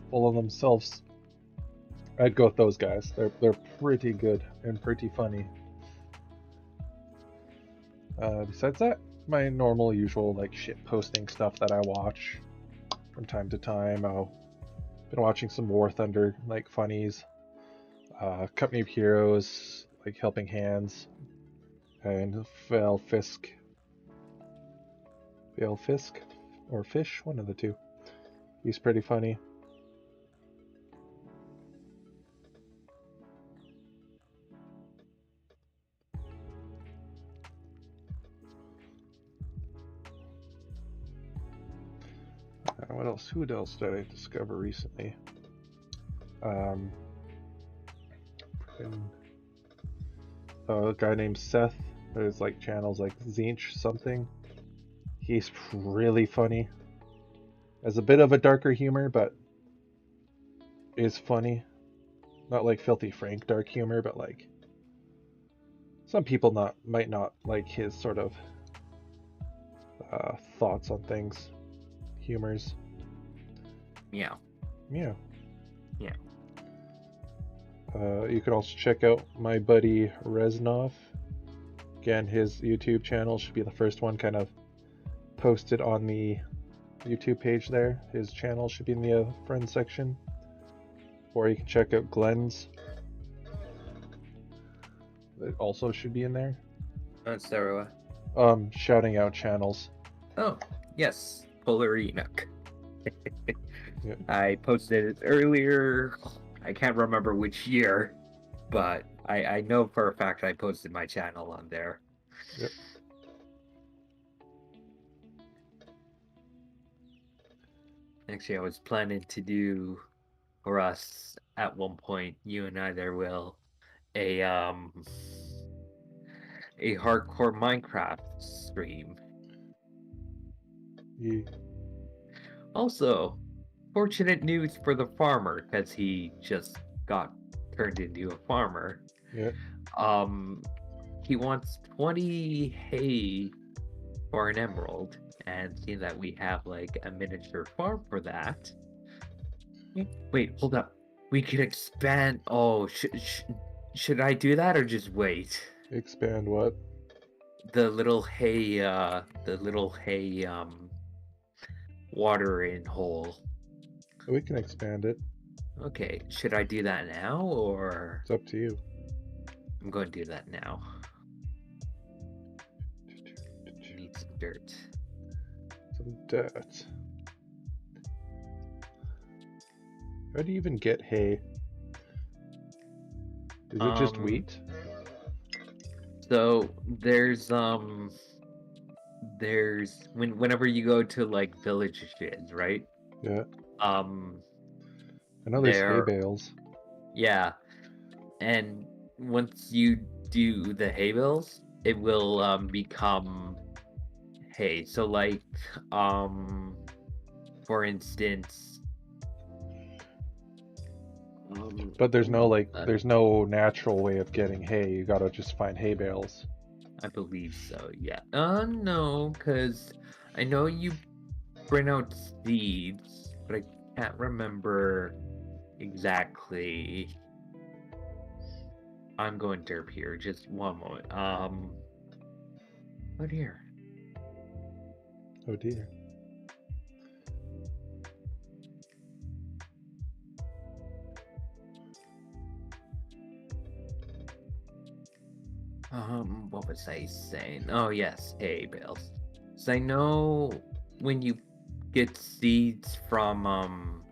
full of themselves, I'd go with those guys. They're pretty good and pretty funny. Besides that, my normal, usual like shit posting stuff that I watch from time to time. I've been watching some War Thunder like funnies, Company of Heroes like Helping Hands, and Vale Fisk, or Fish, one of the two. He's pretty funny. What else? Who else did I discover recently? Um, a guy named Seth. There's like channels like Zinch something. He's really funny. Has a bit of a darker humor, but is funny. Not like Filthy Frank dark humor, but like some people might not like his sort of thoughts on things, humors. Yeah. Yeah. Yeah. You can also check out my buddy Reznov. Again, his YouTube channel should be the first one kind of posted on the YouTube page there. His channel should be in the friends section. Or you can check out Glenn's. It also should be in there. Sarah. Shouting out channels. Oh, yes. Polar Enoch. Yeah. I posted it earlier. I can't remember which year, but I know for a fact I posted my channel on there. Yep. Actually, I was planning to do for us at one point, you and I there will, a hardcore Minecraft stream. Yeah. Also, fortunate news for the farmer, because he just got turned into a farmer. Yeah. He wants 20 hay for an emerald, and seeing that we have like a miniature farm for that. Wait, hold up. We could expand. Oh, should I do that or just wait? Expand what? The little hay, watering hole. We can expand it. Okay, should I do that now or? It's up to you. I'm going to do that now. Need some dirt. Some dirt. How do you even get hay? Is it just wheat? So there's whenever you go to like villages, right? Yeah. I know there's hay bales. Yeah. And once you do the hay bales, it will become hay. So like for instance, but there's no natural way of getting hay. You gotta just find hay bales. I believe so, yeah. No, because I know you bring out seeds, but I can't remember exactly. I'm going derp here, just one moment. Oh dear. Oh dear. What was I saying? Oh yes, hay bales. So I know when you get seeds from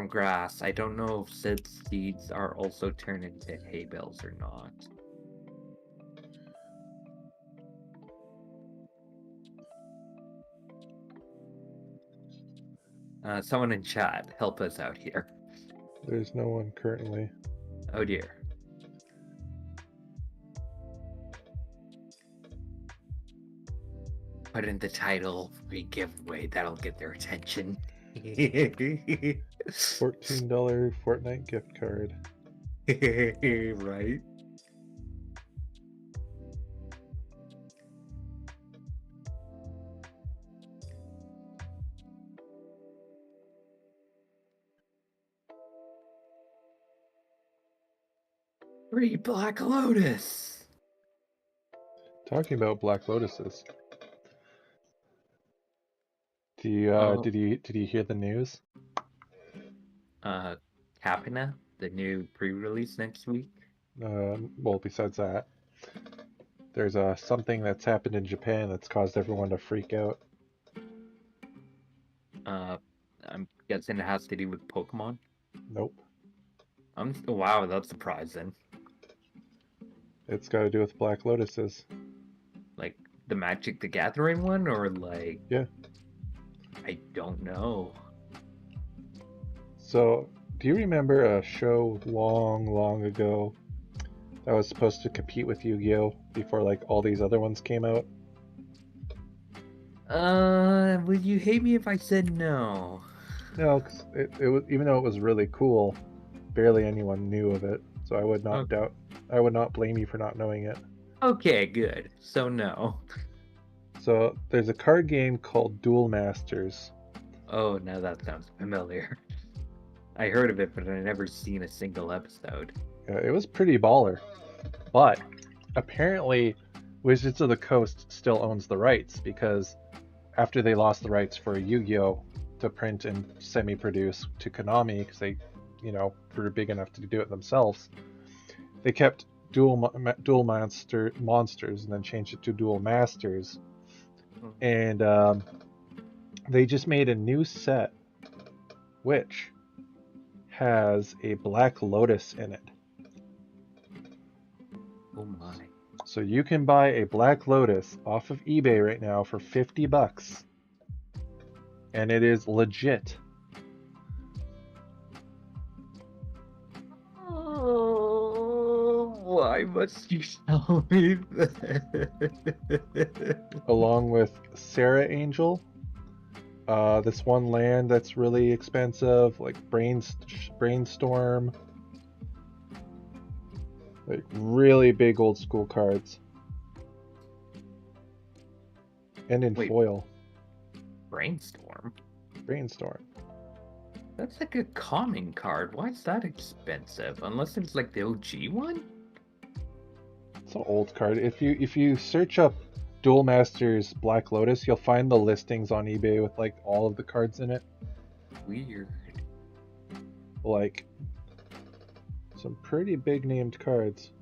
grass, I don't know if said seeds are also turned into hay bales or not. Someone in chat, help us out here. There's no one currently. Oh dear. Put in the title, free giveaway, that'll get their attention. $14 Fortnite gift card. Right? Free Black Lotus! Talking about Black Lotuses. Do you did you hear the news? Capina, the new pre-release next week. Well, besides that, there's something that's happened in Japan that's caused everyone to freak out. I'm guessing it has to do with Pokemon. Nope. Wow, that's surprising. It's got to do with Black Lotuses. Like the Magic the Gathering one, or like? Yeah. I don't know. So, do you remember a show long ago that was supposed to compete with Yu-Gi-Oh! Before like all these other ones came out? Would you hate me if I said no? No, because it was, even though it was really cool, barely anyone knew of it. so I would not Okay. I would not blame you for not knowing it. Okay, good. So no. So there's a card game called Duel Masters. Oh, now that sounds familiar. I heard of it, but I never seen a single episode. It was pretty baller, but apparently Wizards of the Coast still owns the rights because after they lost the rights for Yu-Gi-Oh to print and semi-produce to Konami because they, were big enough to do it themselves, they kept Duel Monsters and then changed it to Duel Masters, and they just made a new set which has a Black Lotus in it. Oh my. So you can buy a Black Lotus off of eBay right now for $50, and it is legit. Oh, why must you tell me that? Along with Sarah Angel, this one land that's really expensive, like Brainstorm, like really big old school cards, and in Wait. foil. Brainstorm? Brainstorm. That's like a common card. Why is that expensive? Unless it's like the OG one? It's an old card. If you search up Duel Masters Black Lotus, you'll find the listings on eBay with like all of the cards in it. Weird. Like some pretty big named cards.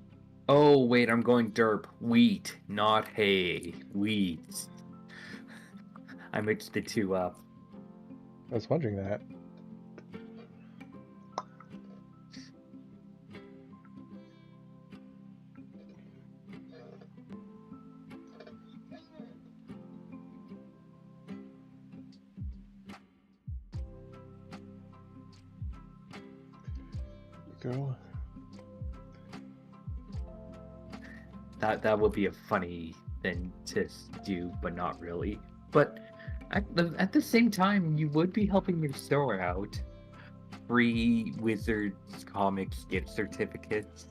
Oh, wait, I'm going derp. Wheat, not hay. Wheat. I mixed the two up. I was wondering that. Go. That would be a funny thing to do, but not really. But at the same time, you would be helping your store out. Free Wizards comics gift certificates.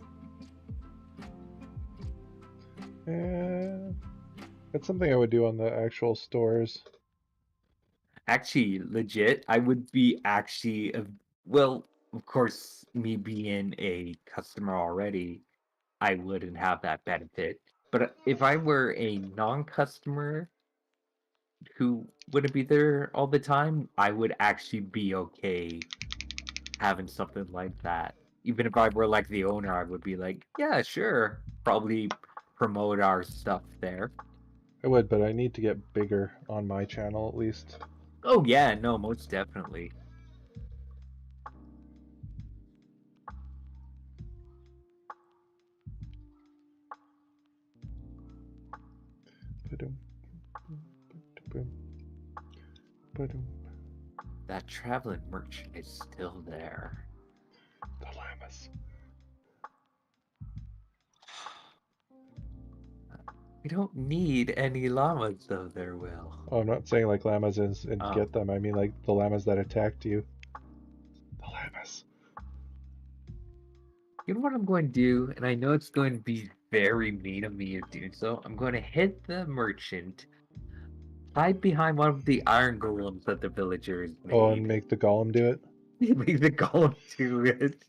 That's something I would do on the actual stores. Actually, legit, I would be actually, well, of course, me being a customer already, I wouldn't have that benefit. But if I were a non-customer who wouldn't be there all the time, I would actually be okay having something like that. Even if I were like the owner, I would be like, yeah, sure, probably promote our stuff there. I would, but I need to get bigger on my channel at least. Oh yeah, no, most definitely. That traveling merchant is still there. The llamas. We don't need any llamas, though, there, Will. Oh, I'm not saying like llamas and Oh. get them. I mean like the llamas that attacked you. The llamas. You know what I'm going to do? And I know it's going to be very mean of me to do so. I'm going to hit the merchant, hide behind one of the iron golems that the villagers made. Oh, and make the golem do it? Make the golem do it.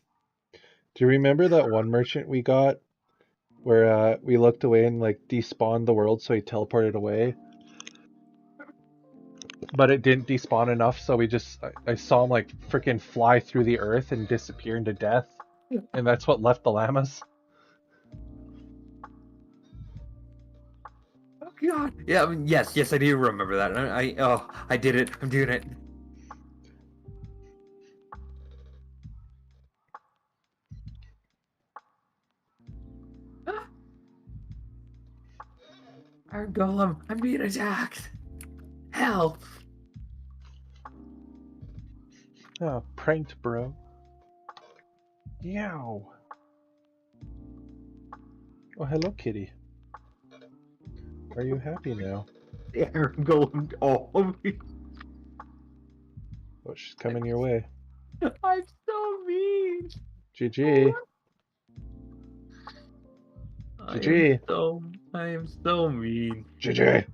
Do you remember that one merchant we got where we looked away and like despawned the world so he teleported away? But it didn't despawn enough, so I saw him like freaking fly through the earth and disappear into death. And that's what left the llamas. Oh God! Yeah, I mean, yes, I do remember that. I did it. I'm doing it. Our golem, I'm being attacked. Help! Oh, pranked, bro. Yow. Oh, hello, kitty. Are you happy now? The iron golem. Oh, Oh, she's coming your way. I'm so mean. GG. GG. I am so mean. GG.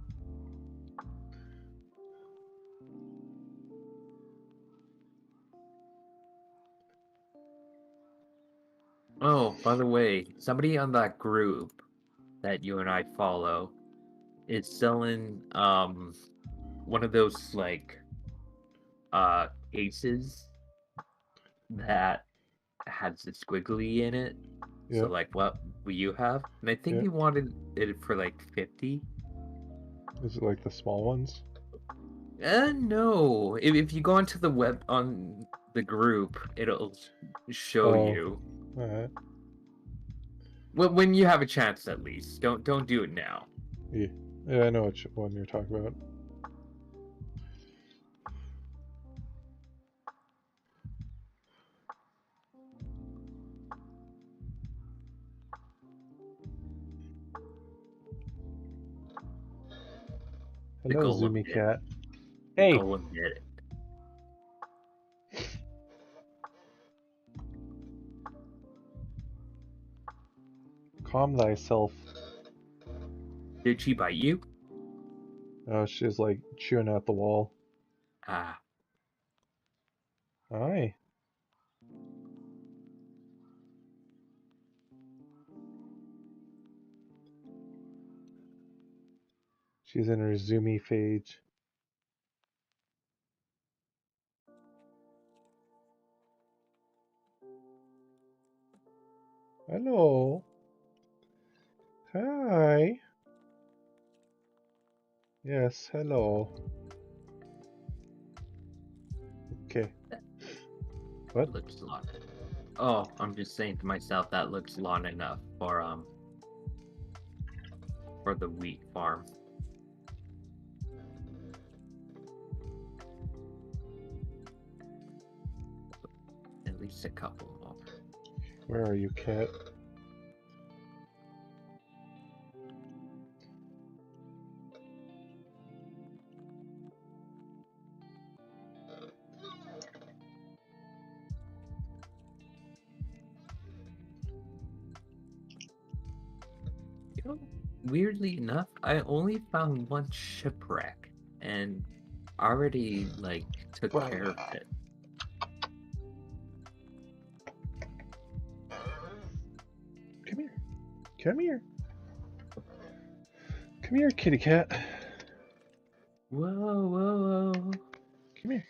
Oh, by the way, somebody on that group that you and I follow is selling one of those like cases that has the squiggly in it. So Yep. like what you have, and I think Yep. he wanted it for like 50. Is it like the small ones? No. If you go onto the web on the group, it'll show Oh. you. Alright. When you have a chance, at least. Don't do it now. Yeah. Yeah, I know which one you're talking about. The Hello, golem Zoomy did it. Cat. The Hey! golem did it. Calm thyself. Did she bite you? Oh, she's like chewing out the wall. Ah, Hi. She's in her zoomy phase. Hello. Hi. Yes, hello. Okay. What? that looks long. Oh, I'm just saying to myself that looks long enough for the wheat farm. At least a couple more. Where are you, cat? You know, weirdly enough, I only found one shipwreck and already like took Well, care of it. come here. Come here. Come here, kitty cat. Whoa, whoa, whoa. Come here.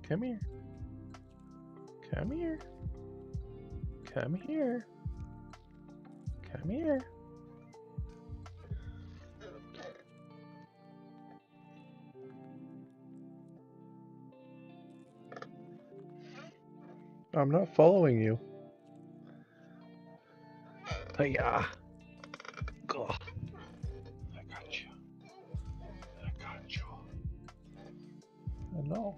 Come here. Come here. Come here. Come here. I'm not following you. Hiya. Go. I got you. I got you. Hello.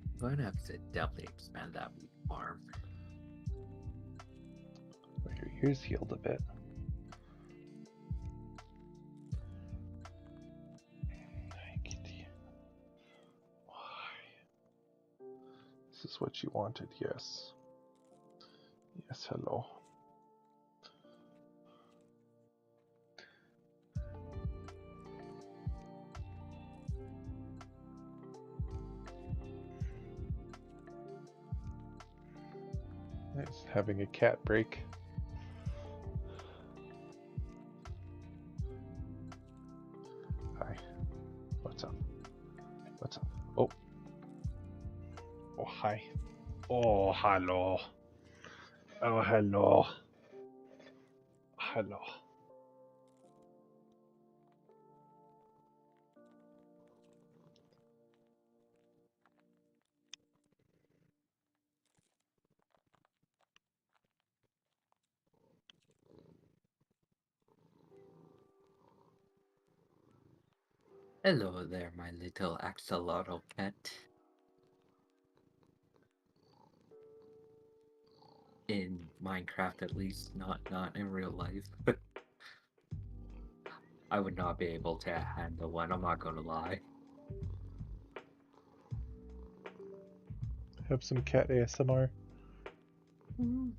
I'm going to have to definitely expand that wheat farm. Your ears healed a bit. Hi, kitty. Why? This is what you wanted, yes. Yes, hello. Nice having a cat break. Hi. What's up? What's up? Oh. Oh, hi. Oh, hello. Oh, hello. Hello. Hello there, my little axolotl pet. In Minecraft, at least, not in real life. I would not be able to handle one. I'm not gonna lie. Have some cat ASMR. Mm.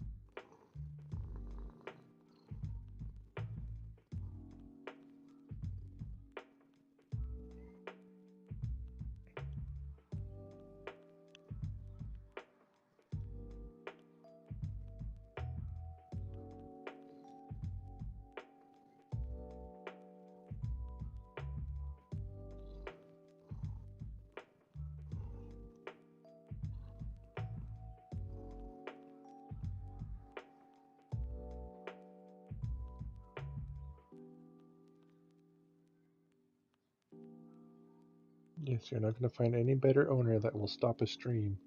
Yes, you're not going to find any better owner that will stop a stream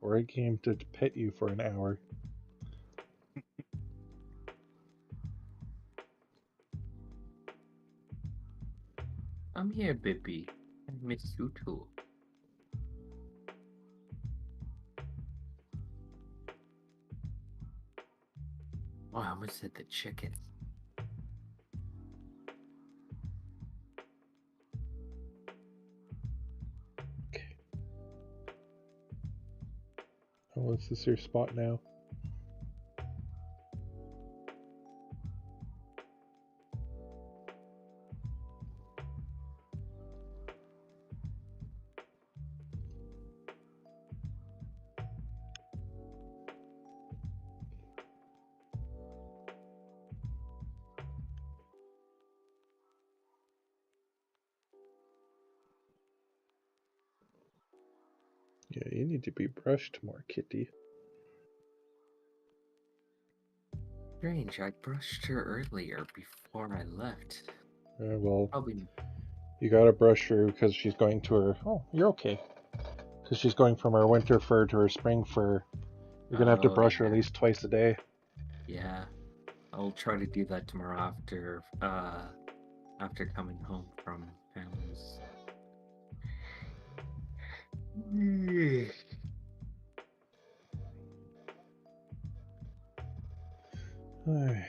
or a game to pet you for an hour. I'm here, baby. I miss you too. Oh, I almost said the chicken. Okay. Oh, is this your spot now? Yeah, you need to be brushed more, kitty. Strange, I brushed her earlier before I left. Well, Probably. you gotta brush her because she's going to her. Oh, you're okay. Because she's going from her winter fur to her spring fur. You're gonna have to Oh, brush her at yeah. least twice a day. Yeah. I'll try to do that tomorrow after coming home from family's. Ay, ay.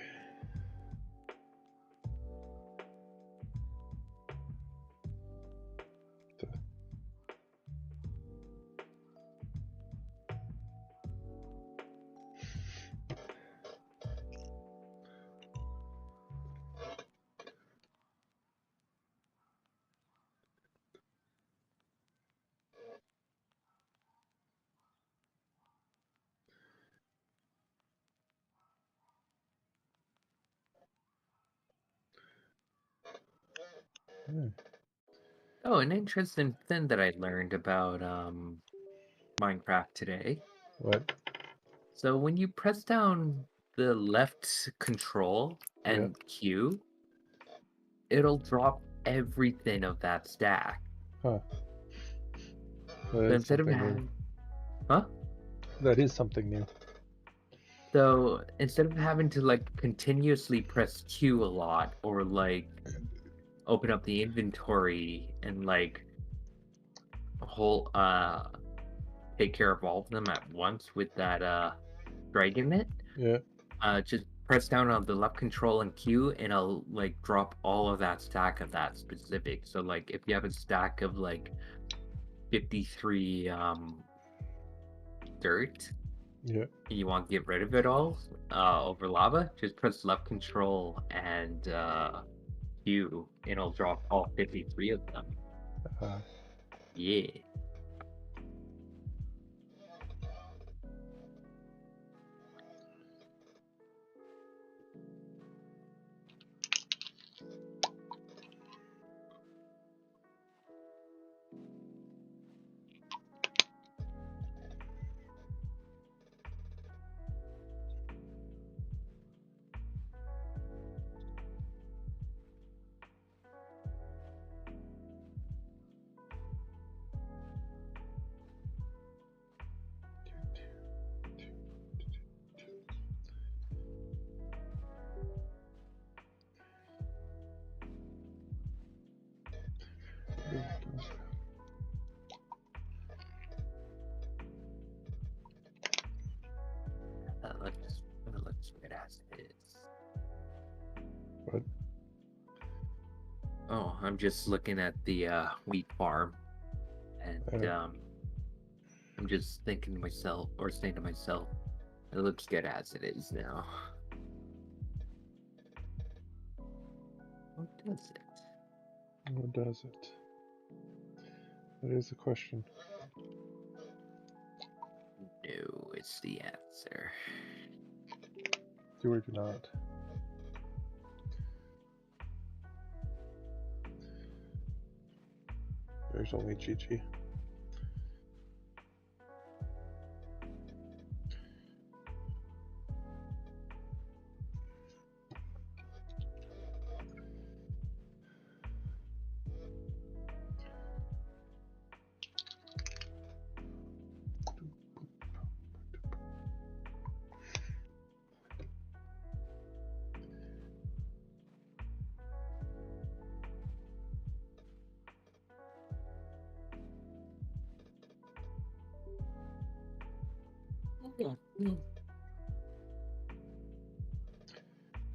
Oh, an interesting thing that I learned about Minecraft today. What? So when you press down the left control Yeah. and Q, it'll drop everything of that stack. Huh. That So is instead of something new. having, huh? That is something new. So instead of having to like continuously press Q a lot or like open up the inventory and like whole take care of all of them at once with that dragon it, Yeah. just press down on the left control and Q and it'll like drop all of that stack of that specific. So like if you have a stack of like 53 dirt Yeah. and you want to get rid of it all over lava, just press left control and Q and it'll drop all 53 of them. Uh, Yeah. Oh, I'm just looking at the wheat farm, and I'm just thinking to myself, or saying to myself, it looks good as it is now. What does it? What does it? That is the question. No, it's the answer. Do or do not. There's only Gigi.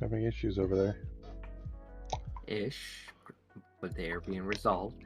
Having issues over there. Ish, but they are being resolved.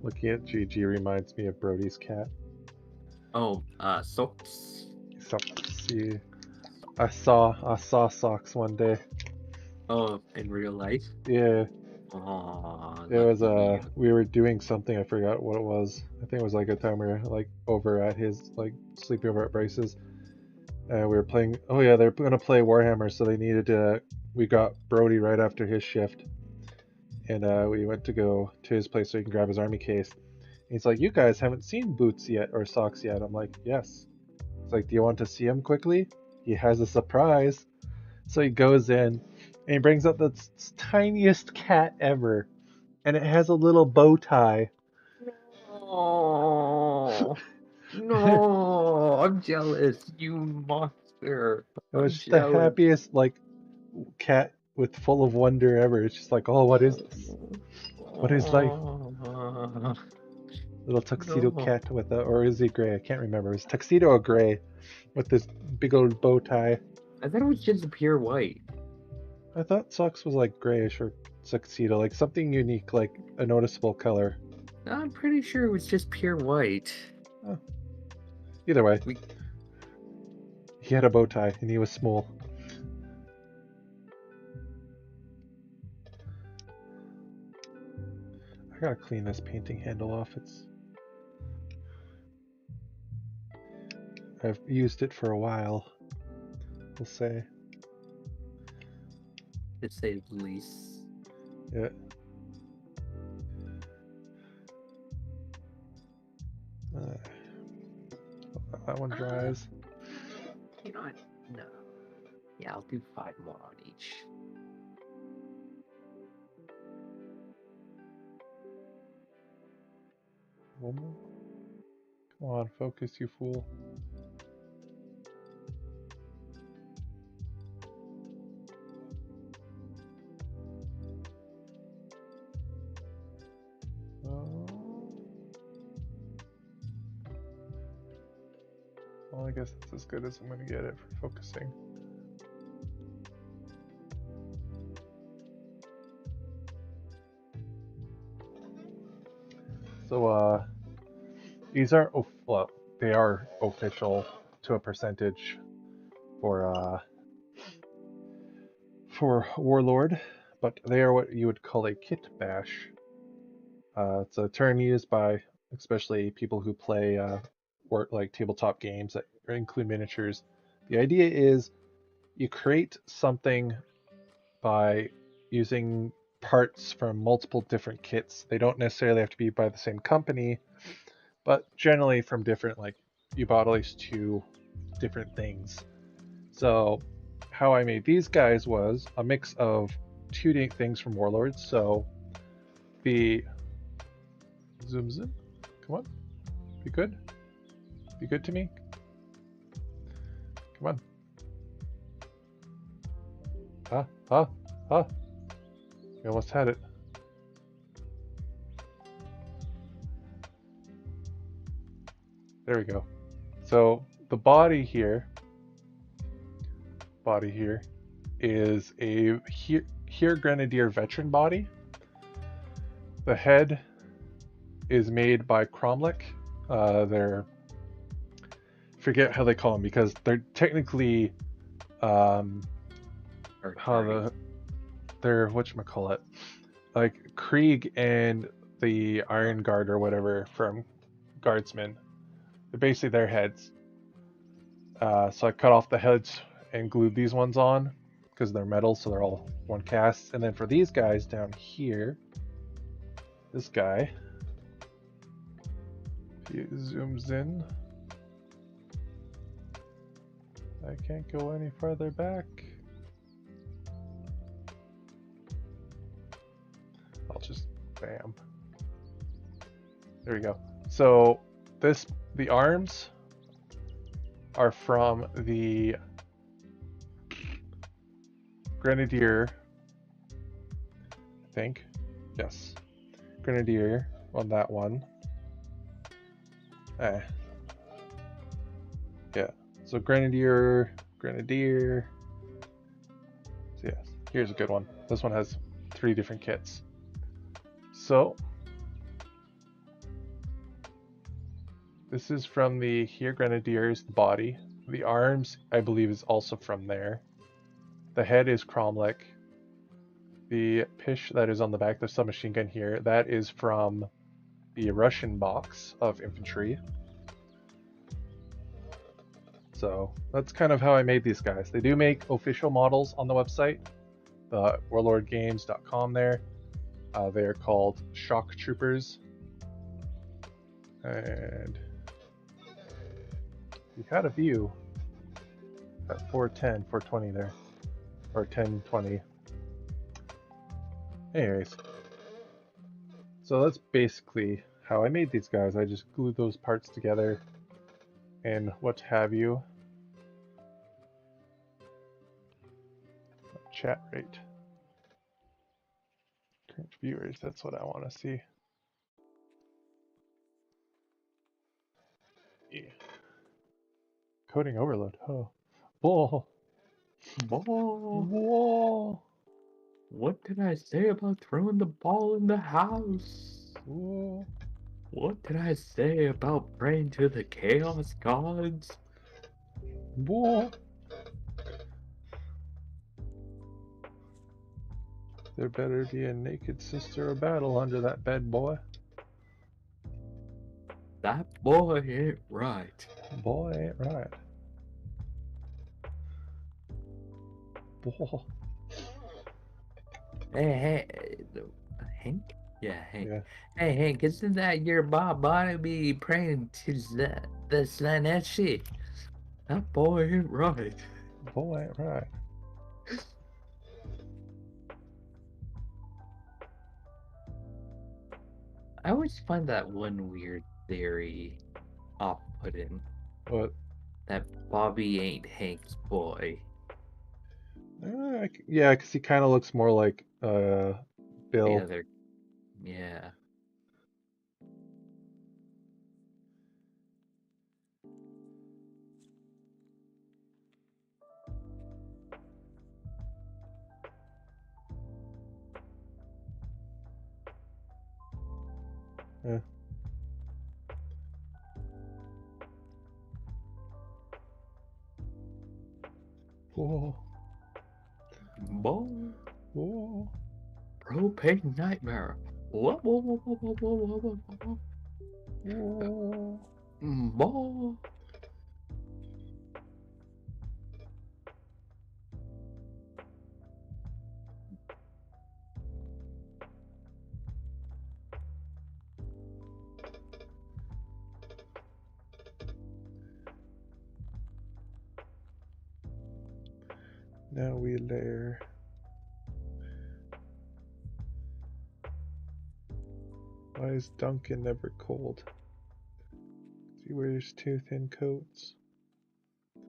Looking at Gigi reminds me of Brody's cat. Oh, socks. See, I saw Socks one day. Oh, in real life? Yeah, Oh, it was lucky you. we were doing something, I forgot what it was. I think it was like a time we were like over at his, like sleeping over at Bryce's. And we were playing, oh yeah, they're gonna play Warhammer, so they needed to, we got Brody right after his shift. And we went to go to his place so he can grab his army case. And he's like, "You guys haven't seen Boots yet or Socks yet." I'm like, "Yes." It's like, "Do you want to see him quickly? He has a surprise." So he goes in and he brings up the tiniest cat ever, and it has a little bow tie. No, It no, I'm jealous, you monster. was I'm just the jealous. happiest like cat with full of wonder ever. It's just like, "Oh, what is this? What is life?" Oh, Little tuxedo no. cat with a, or is he gray? I can't remember. It was tuxedo or gray with this big old bow tie. I thought it was just pure white. I thought Socks was like grayish or tuxedo, like something unique, like a noticeable color. I'm pretty sure it was just pure white. Oh, either way, We he had a bow tie and he was small. I gotta clean this painting handle off. I've used it for a while, we'll say. to say the least. Yeah. That one Uh, dries. you know what? No. Yeah, I'll do 5 more on each. One more. Come on, focus, you fool. Oh. Well, I guess that's as good as I'm gonna get it for focusing. So, these aren't, well, they are official to a percentage for Warlord, but they are what you would call a kit bash. It's a term used by especially people who play like tabletop games that include miniatures. The idea is you create something by using parts from multiple different kits. They don't necessarily have to be by the same company, but generally from different, like, you bought at least 2 different things. So how I made these guys was a mix of 2 things from Warlords. So the zooms in. Come on, be good. Be good to me. Come on. Ah. We almost had it. There we go. So the body here is a here Grenadier veteran body. The head is made by Cromlech. They're, forget how they call them because they're technically they're whatchamacallit, like Krieg and the Iron Guard or whatever from Guardsmen. They're basically their heads. So I cut off the heads and glued these ones on because they're metal, so they're all one cast. And then for these guys down here, this guy, if he zooms in, I can't go any farther back. I'll just bam. There we go. So the arms are from the Grenadier, I think. Yes. Grenadier on that one. Yeah. So Grenadier. So yes, here's a good one. This one has 3 different kits. So this is from the Here Grenadiers, the body. The arms, I believe, is also from there. The head is Cromlech. The pish that is on the back, the submachine gun here, that is from the Russian box of infantry. So that's kind of how I made these guys. They do make official models on the website, the warlordgames.com there. They are called Shock Troopers. And we had a view at 410, 420 there, or 1020. Anyways, so that's basically how I made these guys. I just glued those parts together and what have you. Chat rate. Current viewers, that's what I want to see. Yeah. Coding overload. Oh. Whoa. Whoa. What did I say about throwing the ball in the house? Whoa. What did I say about praying to the chaos gods? Whoa. There better be a naked sister of battle under that bed, boy. That boy ain't right. Boy ain't right. Boy. Hey, Hank? Yeah, Hank. Yeah. Hey, Hank, isn't that your body be praying to the Slaneshi? That boy ain't right. Boy ain't right. I always find that one weird theory off-putting. What? That Bobby ain't Hank's boy. Yeah, because he kind of looks more like Bill. Yeah, yeah. Yeah. Whoa. Boy. Whoa. Propane nightmare. Whoa, whoa, whoa, whoa, whoa, whoa, whoa, whoa, whoa. Whoa. Boy. Now we layer. Why is Duncan never cold? He wears 2 thin coats. I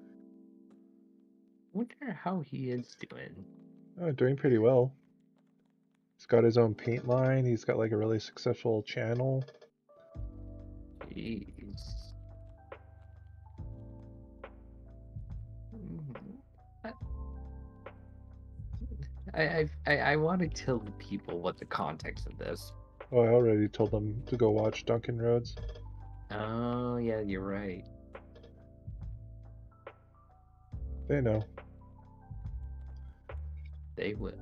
wonder how he is doing. Oh, doing pretty well. He's got his own paint line. He's got like a really successful channel. Jeez. Mhm. I want to tell the people what the context of this. Oh, I already told them to go watch Duncan Rhodes. Oh, yeah, you're right. They know. They will.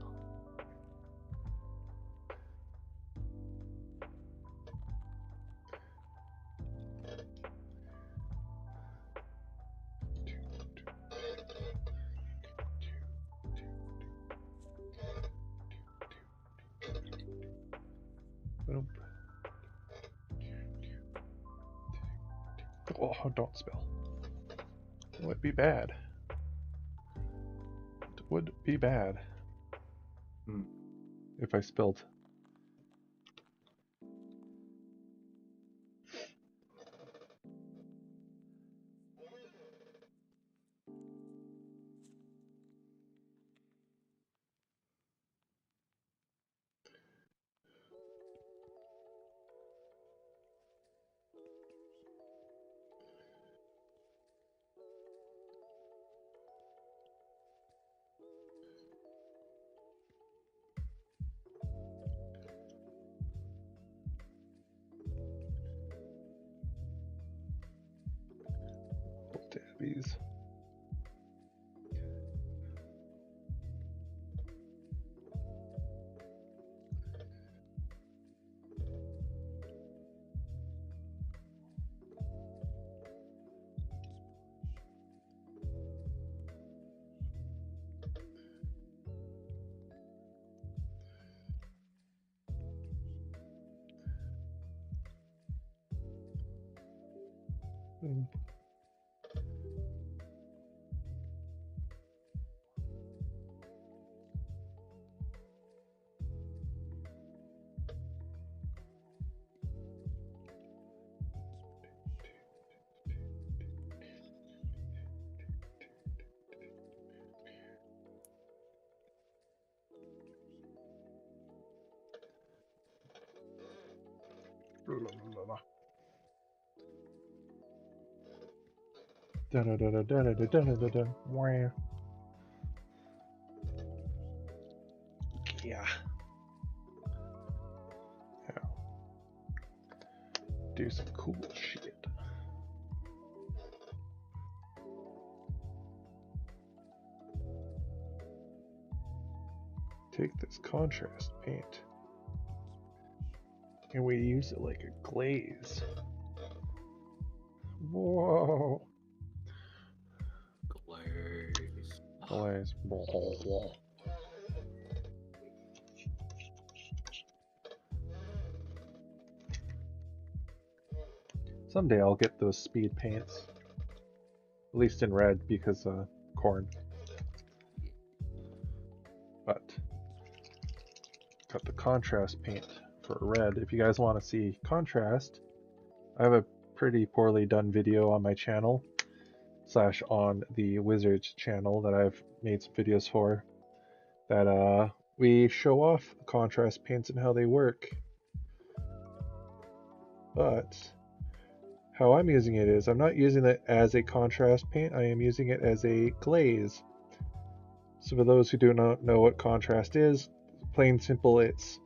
Oh, don't spill. It would be bad. It would be bad if I spilled. Dabbies. Da da da da da da da da da da. Wow. Yeah. Yeah. Do some cool shit. Take this contrast paint and we use it like a glaze. Whoa. Glaze. Glaze. Someday I'll get those speed paints. At least in red because corn. But got the contrast paint for red. If you guys want to see contrast, I have a pretty poorly done video on my channel / on the Wizards channel that I've made some videos for that we show off the contrast paints and how they work. But how I'm using it is I'm not using it as a contrast paint, I am using it as a glaze. So for those who do not know what contrast is, plain simple, it's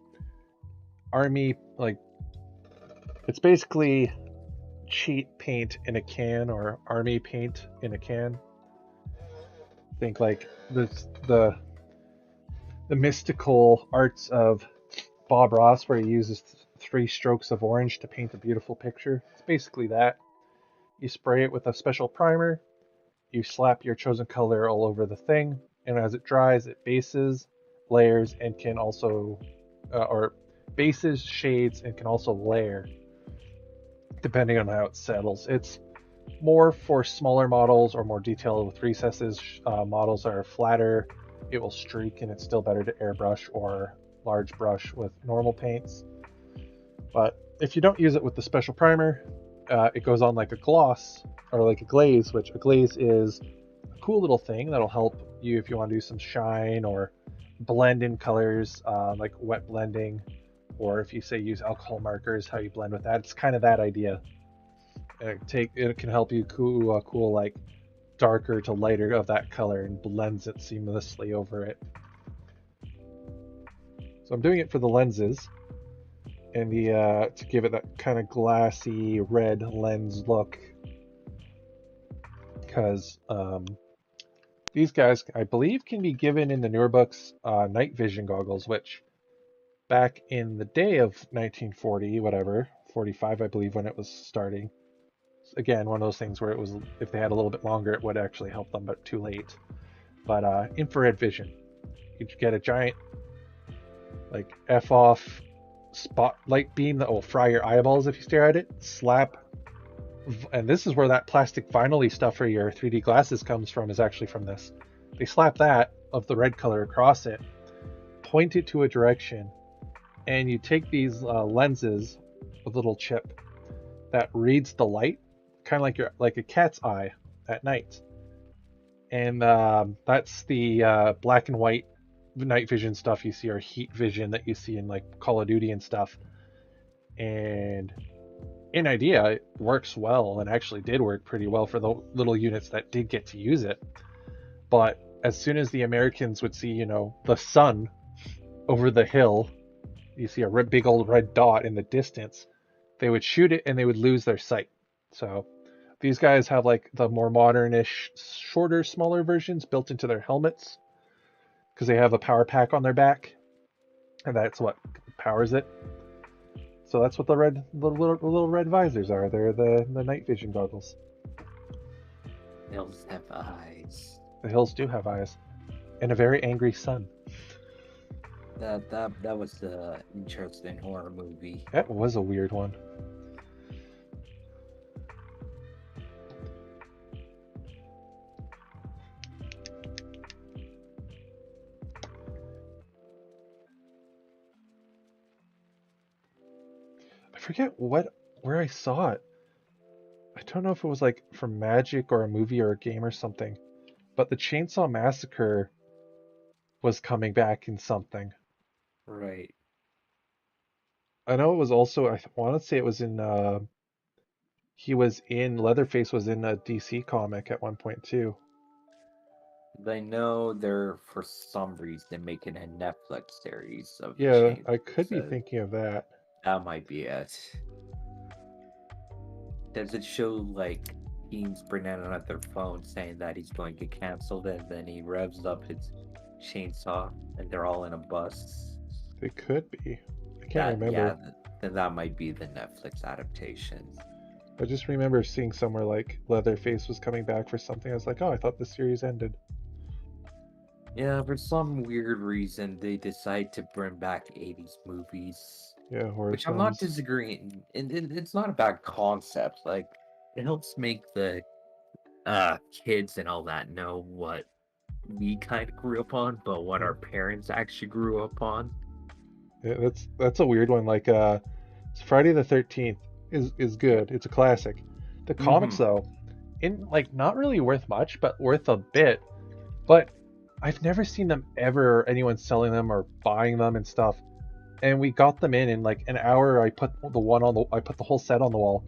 army, like, it's basically cheat paint in a can or army paint in a can. Think like the mystical arts of Bob Ross where he uses 3 strokes of orange to paint a beautiful picture. It's basically that. You spray it with a special primer, you slap your chosen color all over the thing, and as it dries, it bases, layers, and can also, or bases, shades, and can also layer, depending on how it settles. It's more for smaller models or more detailed with recesses. Models are flatter, it will streak, and it's still better to airbrush or large brush with normal paints. But if you don't use it with the special primer, it goes on like a gloss or like a glaze, which a glaze is a cool little thing that'll help you if you want to do some shine or blend in colors, like wet blending, or if you say use alcohol markers, how you blend with that. It's kind of that idea. It can help you cool like darker to lighter of that color and blends it seamlessly over it. So I'm doing it for the lenses and the to give it that kind of glassy red lens look, because these guys, I believe, can be given in the newer books night vision goggles, which back in the day of 1940, whatever, 45, I believe, when it was starting. Again, one of those things where it was, if they had a little bit longer, it would actually help them, but too late. But infrared vision, you get a giant, like f-off spotlight beam that will fry your eyeballs if you stare at it. Slap, and this is where that plastic vinyl-y stuff for your 3D glasses comes from, is actually from this. They slap that of the red color across it, point it to a direction, and you take these lenses with a little chip that reads the light, kind of like a cat's eye at night. And that's the black and white night vision stuff you see, or heat vision that you see in like Call of Duty and stuff. And in idea, it works well, and actually did work pretty well for the little units that did get to use it. But as soon as the Americans would see, the sun over the hill, you see a big old red dot in the distance, they would shoot it and they would lose their sight. So these guys have like the more modernish, shorter, smaller versions built into their helmets, because they have a power pack on their back, and that's what powers it. So that's what the little red visors are. They're the night vision goggles. Hills have eyes. The hills do have eyes, and a very angry sun. That was an interesting horror movie. That was a weird one. I forget where I saw it. I don't know if it was like from Magic or a movie or a game or something, but the Chainsaw Massacre was coming back in something. Right. I know it was also, I want to say it was in Leatherface was in a DC comic at one point too. They know they're, for some reason, making a Netflix series of Yeah, Chains. I could be So thinking of that. that might be it. Does it show like teens bringing out their phone saying that he's going to get canceled, and then he revs up his chainsaw and they're all in a bus? It could be. I can't remember. Yeah, then that might be the Netflix adaptation. I just remember seeing somewhere like Leatherface was coming back for something. I was like, oh, I thought the series ended. Yeah, for some weird reason, they decide to bring back 80s movies. Yeah, horror Which films. I'm not disagreeing. It's not a bad concept. Like, it helps make the kids and all that know what we kind of grew up on, but what our parents actually grew up on. Yeah, that's a weird one. Like Friday the 13th is good. It's a classic. The comics though, in like not really worth much, but worth a bit. But I've never seen them ever, anyone selling them or buying them and stuff. And we got them in like an hour. I put the whole set on the wall.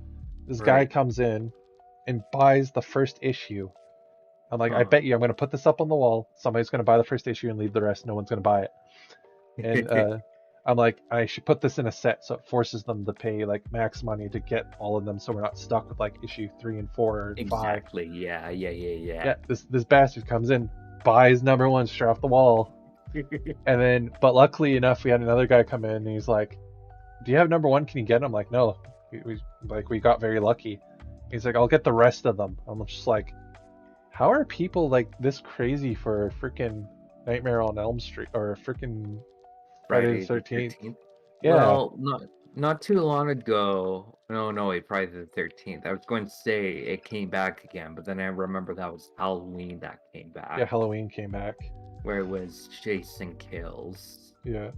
This guy comes in and buys the first issue. I'm like, I bet you I'm going to put this up on the wall. Somebody's going to buy the first issue and leave the rest. No one's going to buy it. And I'm like, I should put this in a set so it forces them to pay like max money to get all of them, so we're not stuck with like issue 3 and 4 or 5. Exactly. Yeah. Yeah. This bastard comes in, buys number 1 straight off the wall, and then, but luckily enough, we had another guy come in and he's like, "Do you have number 1? Can you get it?" I'm like, "No." We got very lucky. He's like, "I'll get the rest of them." I'm just like, how are people like this crazy for freaking Nightmare on Elm Street or freaking Friday the 13th? Yeah. Well, not too long ago. No, wait, Friday the 13th. I was going to say it came back again, but then I remember that was Halloween that came Yeah, back, Halloween came back. where it was Jason Kills. Yeah.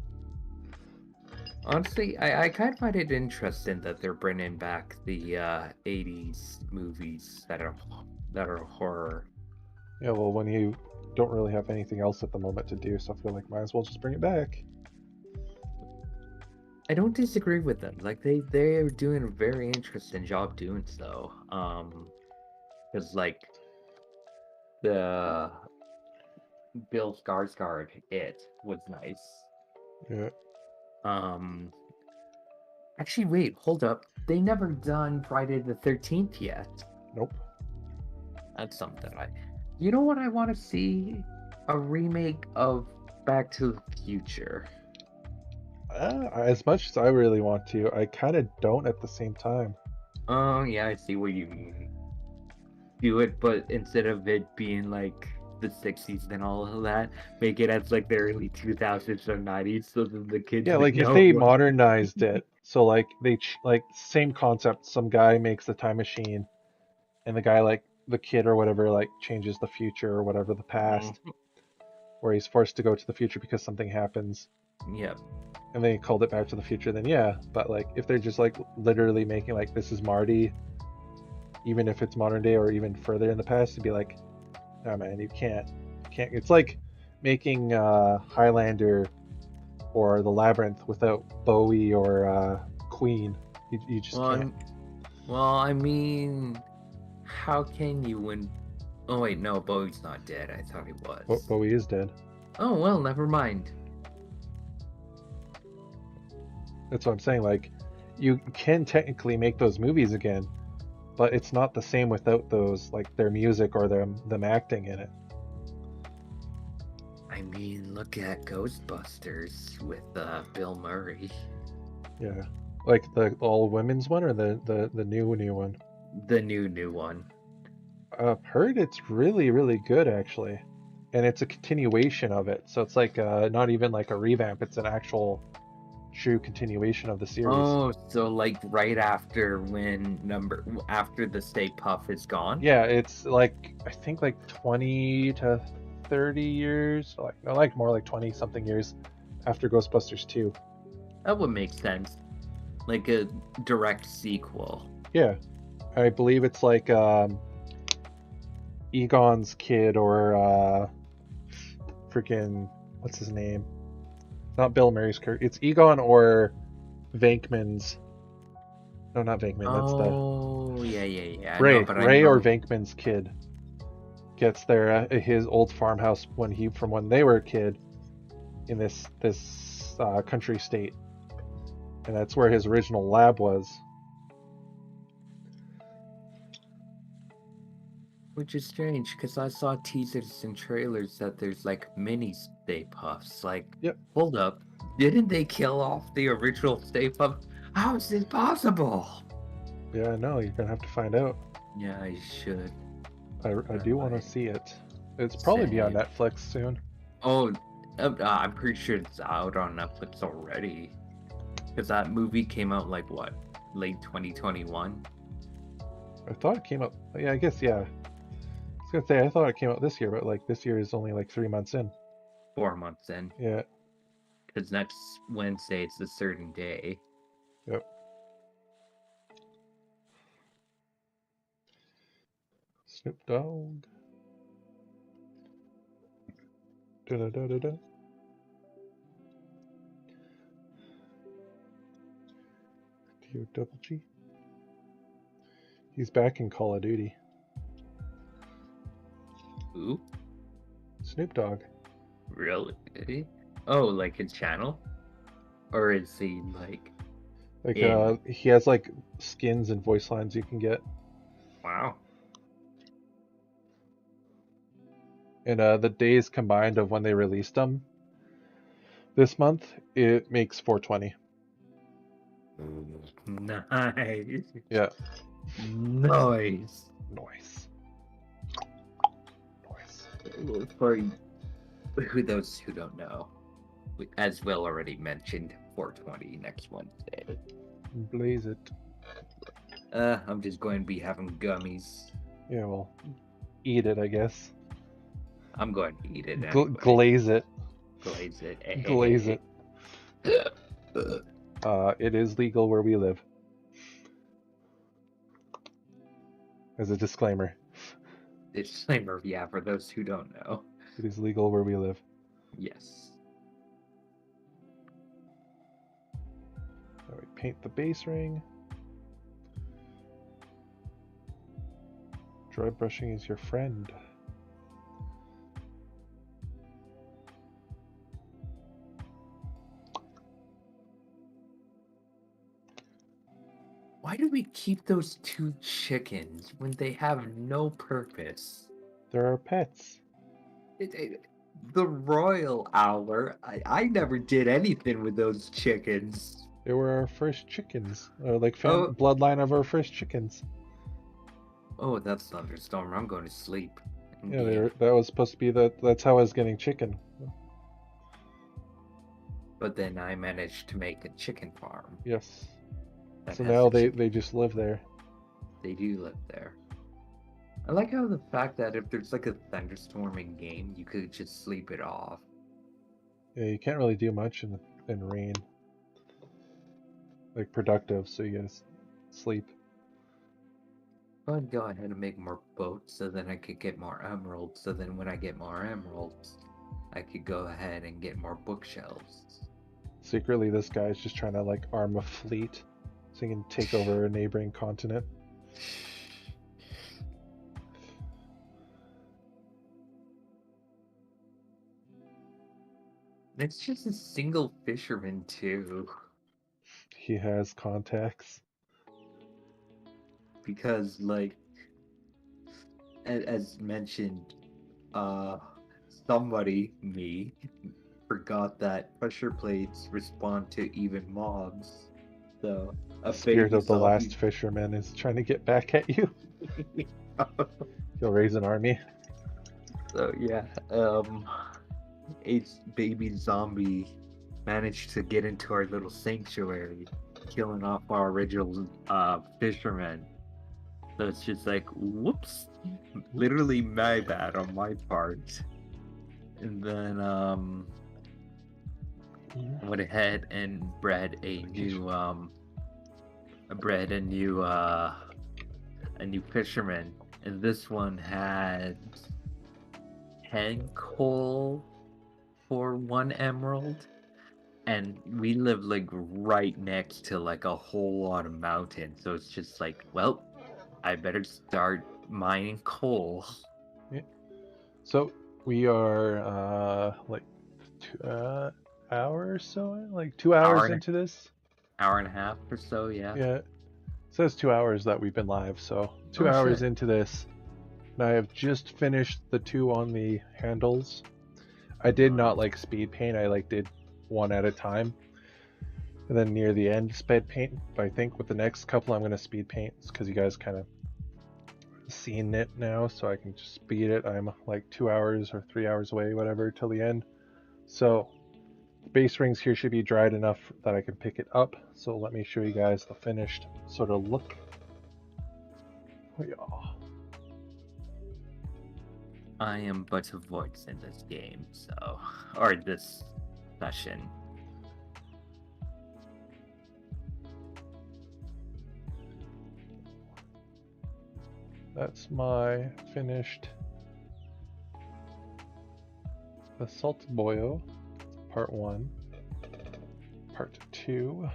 Honestly, I kind of find it interesting that they're bringing back the 80s movies that are horror. Yeah, well, when you don't really have anything else at the moment to do, so I feel like might as well just bring it back. I don't disagree with them. Like they're doing a very interesting job doing so. Because like the Bill Skarsgård, it was nice. Yeah. Um, actually, wait, hold up. They never done Friday the 13th yet. Nope. That's something I. You know what I want to see? A remake of Back to the Future. As much as I really want to, I kind of don't at the same time. Oh yeah, I see what you mean. Do it, but instead of it being like the 60s and all of that, make it as like the early 2000s or 90s so that the kids Yeah, would like if know they what. modernized it, so like like same concept. Some guy makes the time machine, and the guy like the kid or whatever like changes the future or whatever the past, Mhm. where he's forced to go to the future because something happens, Yep. and they called it Back to the Future. Then yeah, but like if they're just like literally making like this is Marty, even if it's modern day or even further in the past, to be like, no man, you can't. It's like making Highlander or the Labyrinth without Bowie or Queen. You just Well, can't. I mean, how can you when? Oh wait, no, Bowie's not dead. I thought he was. Bowie is dead. Oh well, never mind. That's what I'm saying. Like, you can technically make those movies again, but it's not the same without those, like their music or them acting in it. I mean, look at Ghostbusters with Bill Murray. Yeah, like the all women's one or the new one. The new one. I've heard it's really good actually, and it's a continuation of it. So it's like not even like a revamp. It's an actual true continuation of the series. Oh, so like right after after the Stay Puff is gone? Yeah, it's like I think like 20 to 30 years, like no, like more like 20 something years after Ghostbusters 2. That would make sense. Like a direct sequel. Yeah, I believe it's like Egon's kid or freaking what's his name? Not Bill Murray's character. It's Egon or Venkman's. No, not Venkman. That's the Oh, yeah. No, Ray. but I Ray or know. Venkman's kid gets their his old farmhouse when they were a kid in this country state, and that's where his original lab was. Which is strange, because I saw teasers and trailers that there's like mini Stay Puffs. Like, Yep. hold up. Didn't they kill off the original Stay Puff? How is this possible? Yeah, no, you're gonna have to find out. Yeah, I should. I I do want to might. see it. It's probably be on Same. Netflix soon. Oh, I'm pretty sure it's out on Netflix already. Because that movie came out like what? Late 2021? I thought it came out. Yeah, I guess yeah. I was gonna say I thought it came out this year, but like this year is only like 3 months in. 4 months in. Yeah. Because next Wednesday it's a certain day. Yep. Snoop Dogg. Da da da da da. Double G. He's back in Call of Duty. Ooh, Snoop Dogg. really? Oh, like his channel? Or is he like Like in? he has like skins and voice lines you can get. Wow. And the days combined of when they released them this month, it makes 420. Nice. Yeah. Nice. Nice. Nice. For those who don't know, as Will already mentioned, 420 next Wednesday. Blaze it. I'm just going to be having gummies. Yeah, well, eat it, I guess. I'm going to eat it anyway. Glaze it. Glaze it. Glaze it. It is legal where we live. As a disclaimer. Disclaimer, yeah, for those who don't know. It is legal where we live. Yes. Now we paint the base ring. Dry brushing is your friend. Why do we keep those 2 chickens when they have no purpose? There are pets. The royal hour, I never did anything with those chickens. They were our first chickens. Or like Oh. bloodline of our first chickens. Oh, that's thunderstorm. I'm going to sleep. Yeah, that was supposed to be that's how I was getting chicken. But then I managed to make a chicken farm. Yes. that So has now a they chicken. just live there. They do live there. I like how the fact that if there's like a thunderstorm in game, you could just sleep it off. Yeah, you can't really do much in rain. Like productive, so you guys sleep. I'd go ahead and make more boats so then I could get more emeralds. So then when I get more emeralds, I could go ahead and get more bookshelves. Secretly, this guy's just trying to like arm a fleet so he can take over a neighboring continent. It's just a single fisherman too. He has contacts. Because like as mentioned, me, forgot that pressure plates respond to even mobs. So a The spirit baby of the zombie. last fisherman is trying to get back at you. He'll raise an army. So yeah, a baby zombie managed to get into our little sanctuary, killing off our original fishermen. So it's just like, whoops, literally my bad on my part. And then went ahead and bred a new fisherman, and this one had 10 coal for 1 emerald, and we live like right next to like a whole lot of mountains, so it's just like, well, I better start mining coal. Yeah. So we are like 2 hours so, like 2 hours into this. Hour and a half or so, yeah. Yeah. It says 2 hours that we've been live, so 2 Oh, hours shit. into this. And I have just finished the 2 on the handles. I did not like speed paint. I like did one at a time. And then near the end speed paint. But I think with the next couple I'm gonna speed paint because you guys kind of seen it now, so I can just speed it. I'm like 2 hours or 3 hours away, whatever, till the end. So the base rings here should be dried enough that I can pick it up. So let me show you guys the finished sort of look. Oh, yeah. I am but a voice in this game, so, or this session. That's my finished Assault Boyo, part 1, part 2.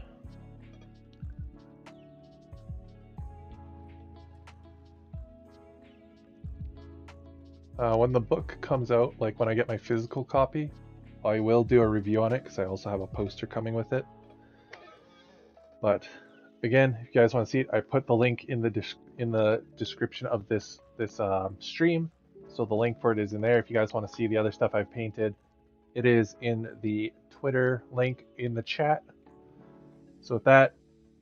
When the book comes out, like when I get my physical copy, I will do a review on it because I also have a poster coming with it. But again, if you guys want to see it, I put the link in the description of this stream. So the link for it is in there. If you guys want to see the other stuff I've painted, it is in the Twitter link in the chat. So with that,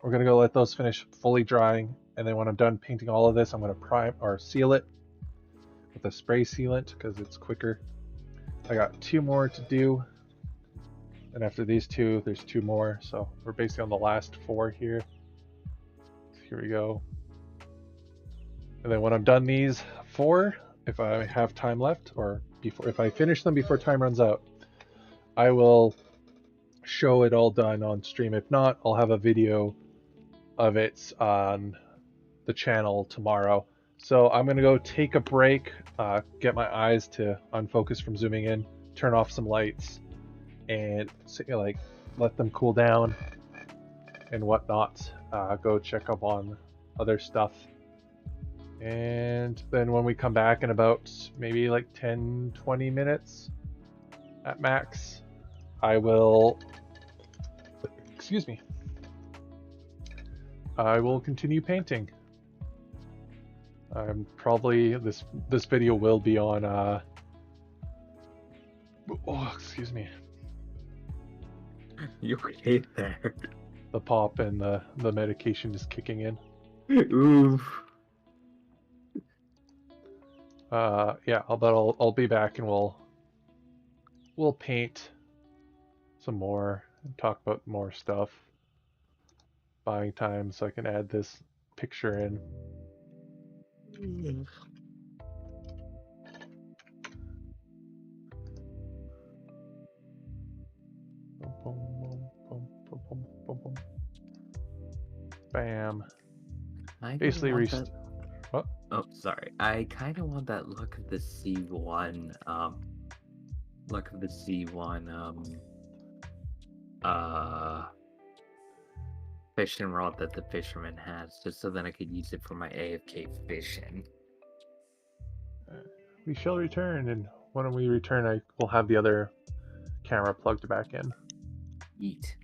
we're gonna go let those finish fully drying, and then when I'm done painting all of this, I'm gonna prime or seal it with a spray sealant because it's quicker. I got 2 more to do, and after these 2, there's 2 more. So we're basically on the last 4 here. here we go. And then when I'm done these 4, if I have time left, or if I finish them before time runs out, I will show it all done on stream. If not, I'll have a video of it on the channel tomorrow. So I'm gonna go take a break, get my eyes to unfocus from zooming in, turn off some lights, and like let them cool down and whatnot. Go check up on other stuff. And then when we come back in about maybe like 10-20 minutes at max, I will, excuse me, I will continue painting. I'm probably, this video will be on oh, excuse me, You okay there? the pop and the medication is kicking in. Ooh. Yeah, but I'll be back and we'll paint some more and talk about more stuff. Buying time so I can add this picture in. Bam. Basically what? Oh, sorry. I kind of want that look of the C1, fishing rod that the fisherman has, just so then I could use it for my AFK fishing. We shall return, and when we return, I will have the other camera plugged back in. Eat.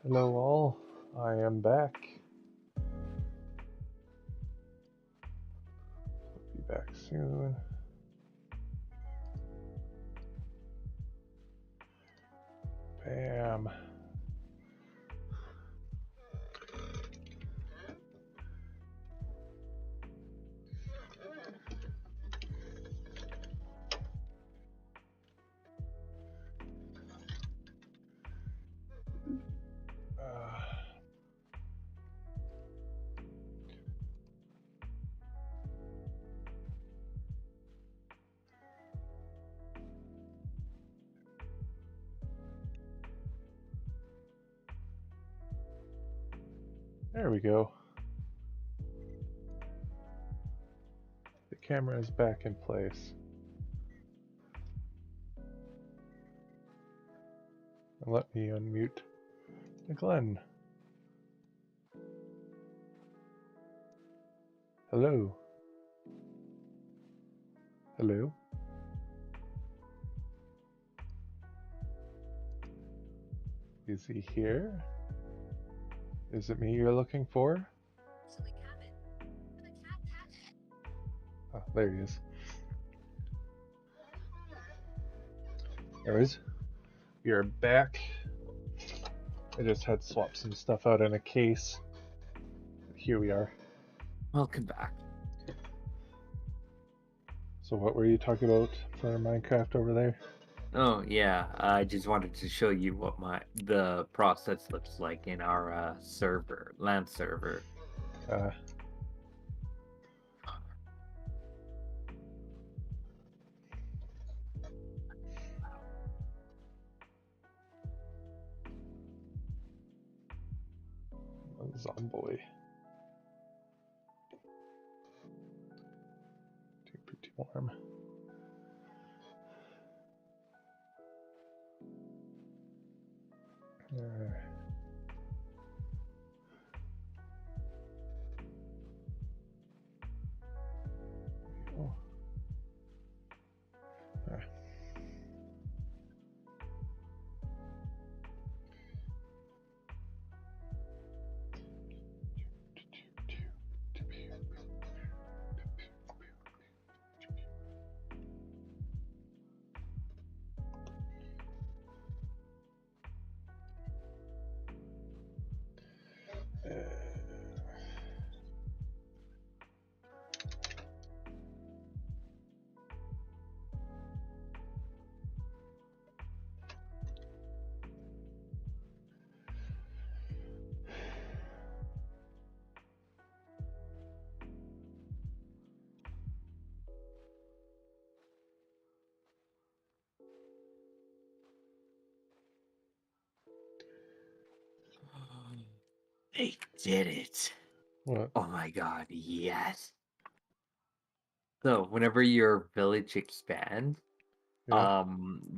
Hello, all. I am back. Be back soon. Bam. There we go. The camera is back in place. And let me unmute Glenn. Hello. Hello. Is he here? Is it me you're looking for? Oh, there he is. There he is. We are back. I just had swapped some stuff out in a case. Here we are. Welcome back. So what were you talking about for Minecraft over there? Oh yeah, I just wanted to show you what the process looks like in our LAN server. Uh, Zomboy. Pretty warm. Oh. They did it! What? Oh my god, yes! So whenever your village expands, Yeah.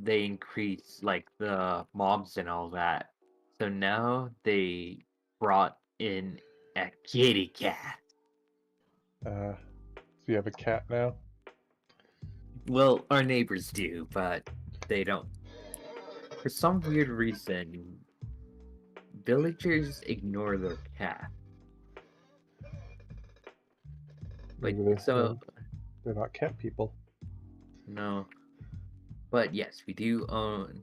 they increase like the mobs and all that. So now they brought in a kitty cat. So you have a cat now? Well, our neighbors do, but they don't. For some weird reason, villagers ignore their cat. But Maybe so they're not cat people. no. But yes, we do own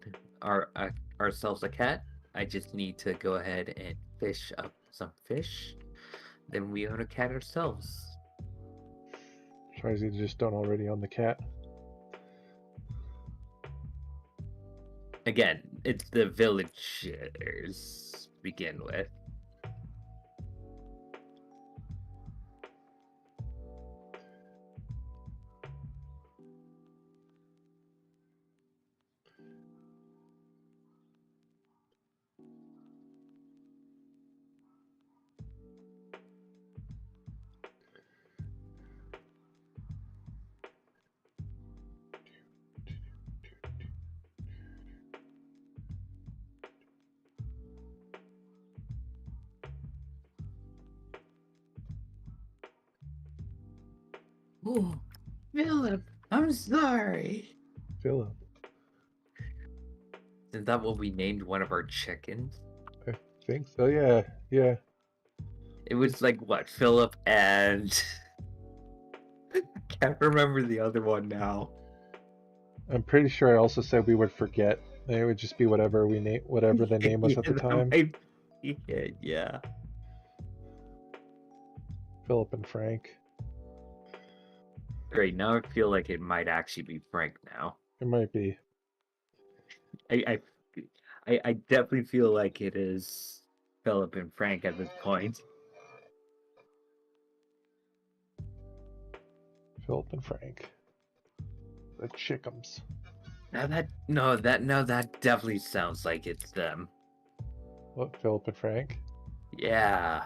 ourselves a cat. I just need to go ahead and fish up some fish. Then we own a cat ourselves. Tries you just don't already own the cat. Again, it's the villagers to begin with. Oh, Philip, I'm sorry. Philip. Isn't that what we named one of our chickens? think so. Yeah, yeah. It was like what, Philip and I can't remember the other one now. I'm pretty sure I also said we would forget. And it would just be whatever we name, whatever the name was Yeah, at the that time. might be it, yeah. Philip and Frank. Great, now I feel like it might actually be Frank now. It might be. I I definitely feel like it is Philip and Frank at this point. Philip and Frank. The Chickums. That definitely sounds like it's them. What? Philip and Frank? Yeah.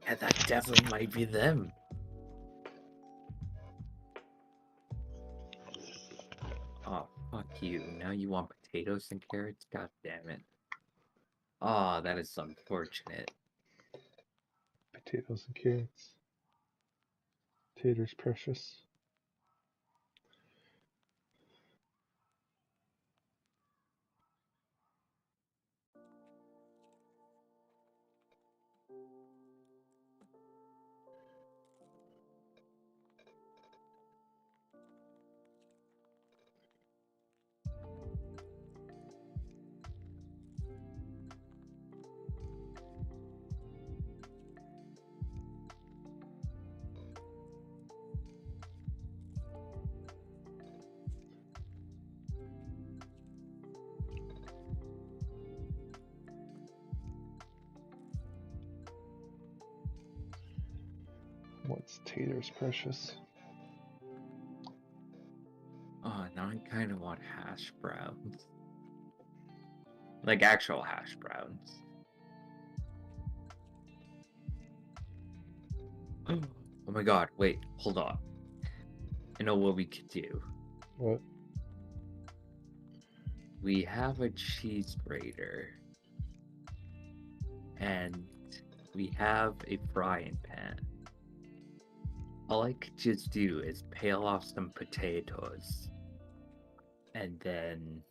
Yeah, that definitely might be them. Oh, fuck you. Now you want potatoes and carrots? God damn it. Oh, that is unfortunate. Potatoes and carrots. Taters precious. What's taters precious? Oh, now I kind of want hash browns. Like actual hash browns. Oh my god, wait, hold on. I know what we could do. What? We have a cheese grater. And we have a frying pan. All I could just do is peel off some potatoes. And then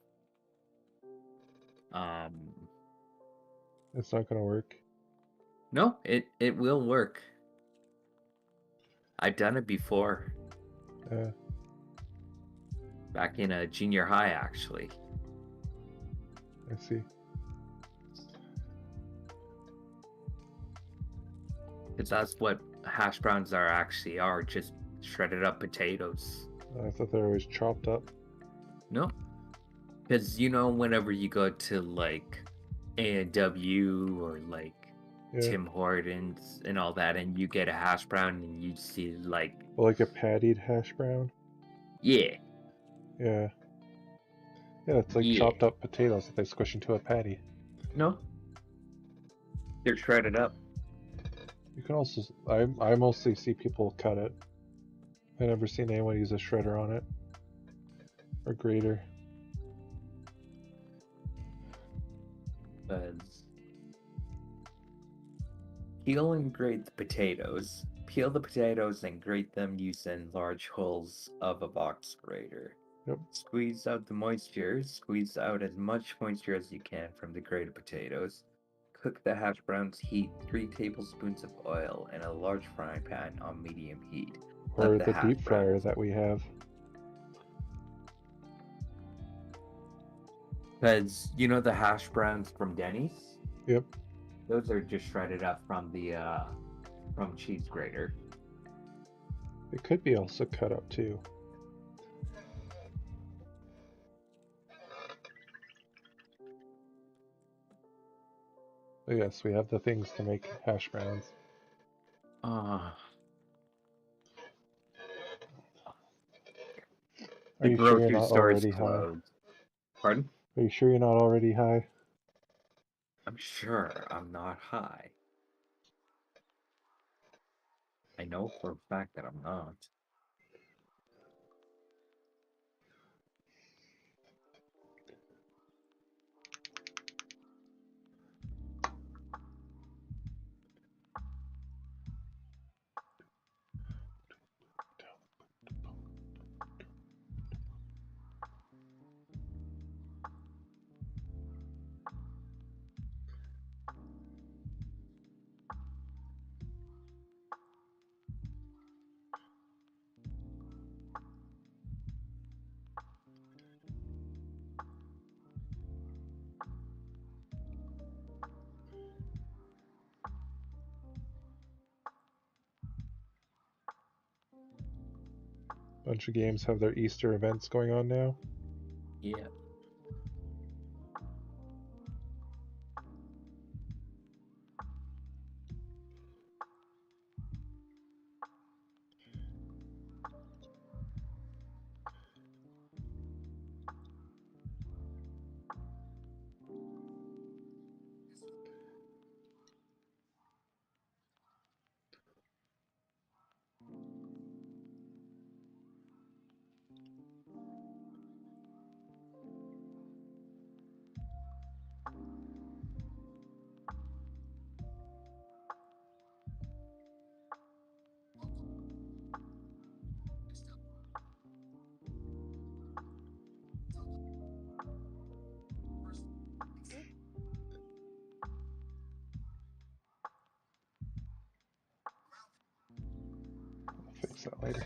It's not gonna work. no, it will work. I've done it before. Yeah. Back in a junior high, actually. I see. Because that's what hash browns are just shredded up potatoes. I thought they were always chopped up. No. Because, you know, whenever you go to, like, A&W or, like, Yeah. Tim Hortons and all that, and you get a hash brown and you see, like... Like a pattied hash brown? Yeah. Yeah. Yeah, it's like Yeah. chopped up potatoes that they squish into a patty. No. They're shredded up. You can also, I mostly see people cut it. I never seen anyone use a shredder on it. Or grater. Because peel and grate the potatoes. Peel the potatoes and grate them using large holes of a box grater. Yep. Squeeze out the moisture. Squeeze out as much moisture as you can from the grated potatoes. Cook the hash browns. Heat 3 tablespoons of oil in a large frying pan on medium heat. Or the deep fryer that we have. Because you know the hash browns from Denny's? Yep. Those are just shredded up from the from cheese grater. It could be also cut up too. But yes, we have the things to make hash browns. The Are you sure you're grocery not store is already high? closed. Pardon? Are you sure you're not already high? I'm sure I'm not high. I know for a fact that I'm not. Bunch of games have their Easter events going on now. Yeah. I'll fix that later.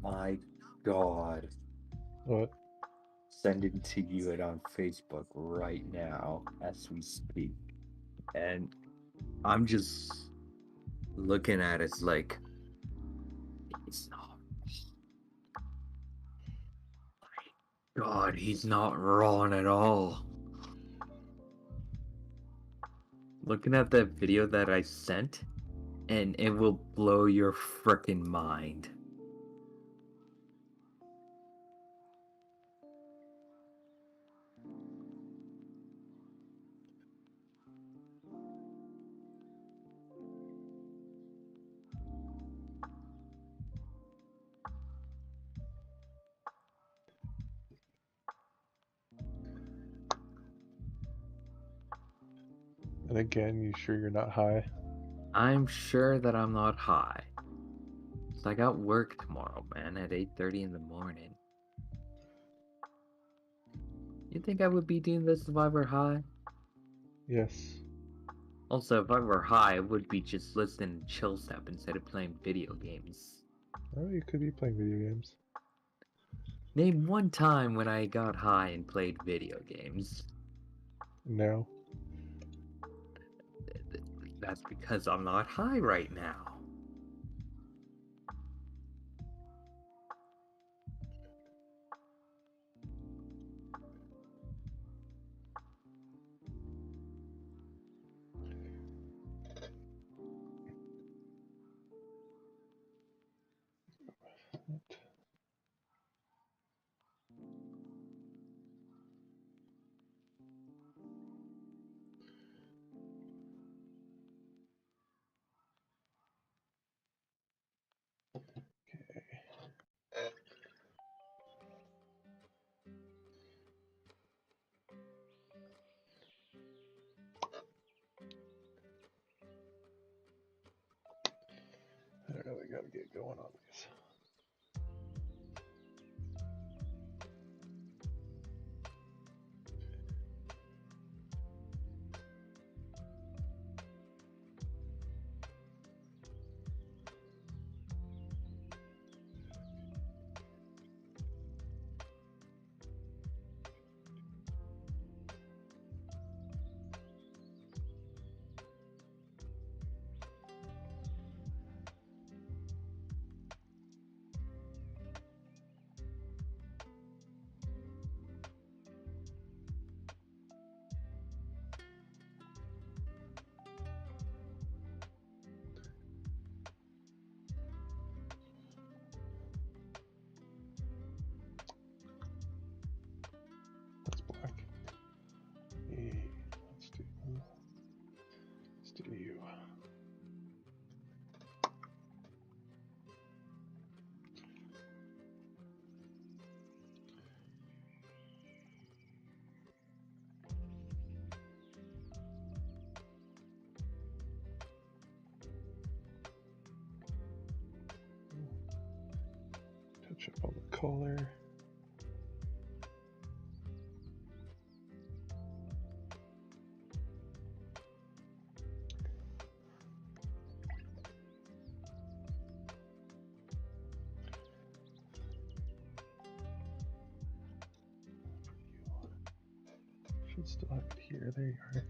My God. What? Sending to you it on Facebook right now as we speak. And I'm just looking at it like it's not. My God, he's not wrong at all. Looking at that video that I sent, and it will blow your frickin' mind. And again, you sure you're not high? I'm sure that I'm not high. So I got work tomorrow, man, at 8:30 in the morning. You think I would be doing this if I were high? Yes. Also, if I were high, I would be just listening to chill step instead of playing video games. Oh, you could be playing video games. Name one time when I got high and played video games. No. That's because I'm not high right now. I really gotta get going on these. Kohler. Should still have it here. There you are.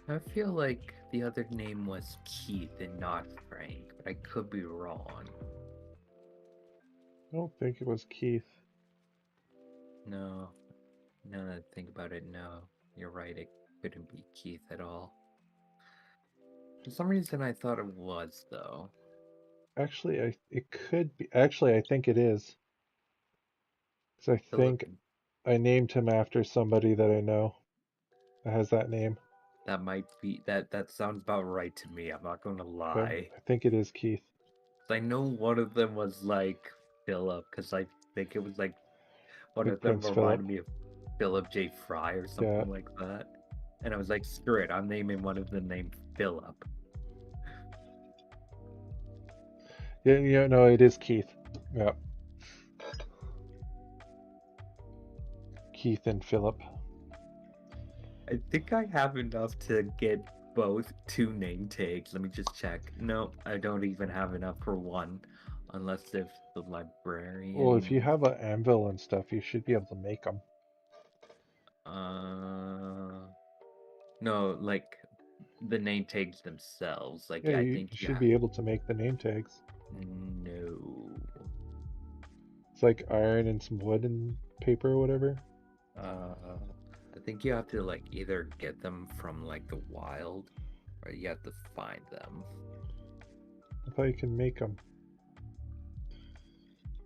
I feel like the other name was Keith and not Frank, but I could be wrong. I don't think it was Keith. No, now that I think about it, no. You're right, it couldn't be Keith at all. For some reason, I thought it was, though. Actually, it could be. Actually, I think it is. Because I Philip, think I named him after somebody that I know that has that name. that might be that sounds about right to me. I'm not going to Okay, lie. I think it is Keith. I know one of them was like Philip, because I think it was like one Like of them Prince Philip. reminded me of Philip J. Fry or Yeah. something like that. And I was like, screw it, I'm naming one of them named Philip. Yeah, no, it is Keith. Yeah. Keith and Philip. I think I have enough to get both 2 name tags. Let me just check. No, I don't even have enough for one. Unless if the Well, if you librarian... have an anvil and stuff, you should be able to make them. No, like the name tags themselves. Like, Yeah, I you think should be able to make the name tags. No. It's like iron and some wood and paper or whatever. I think you have to like either get them from like the wild or you have to find them. I thought you can make them.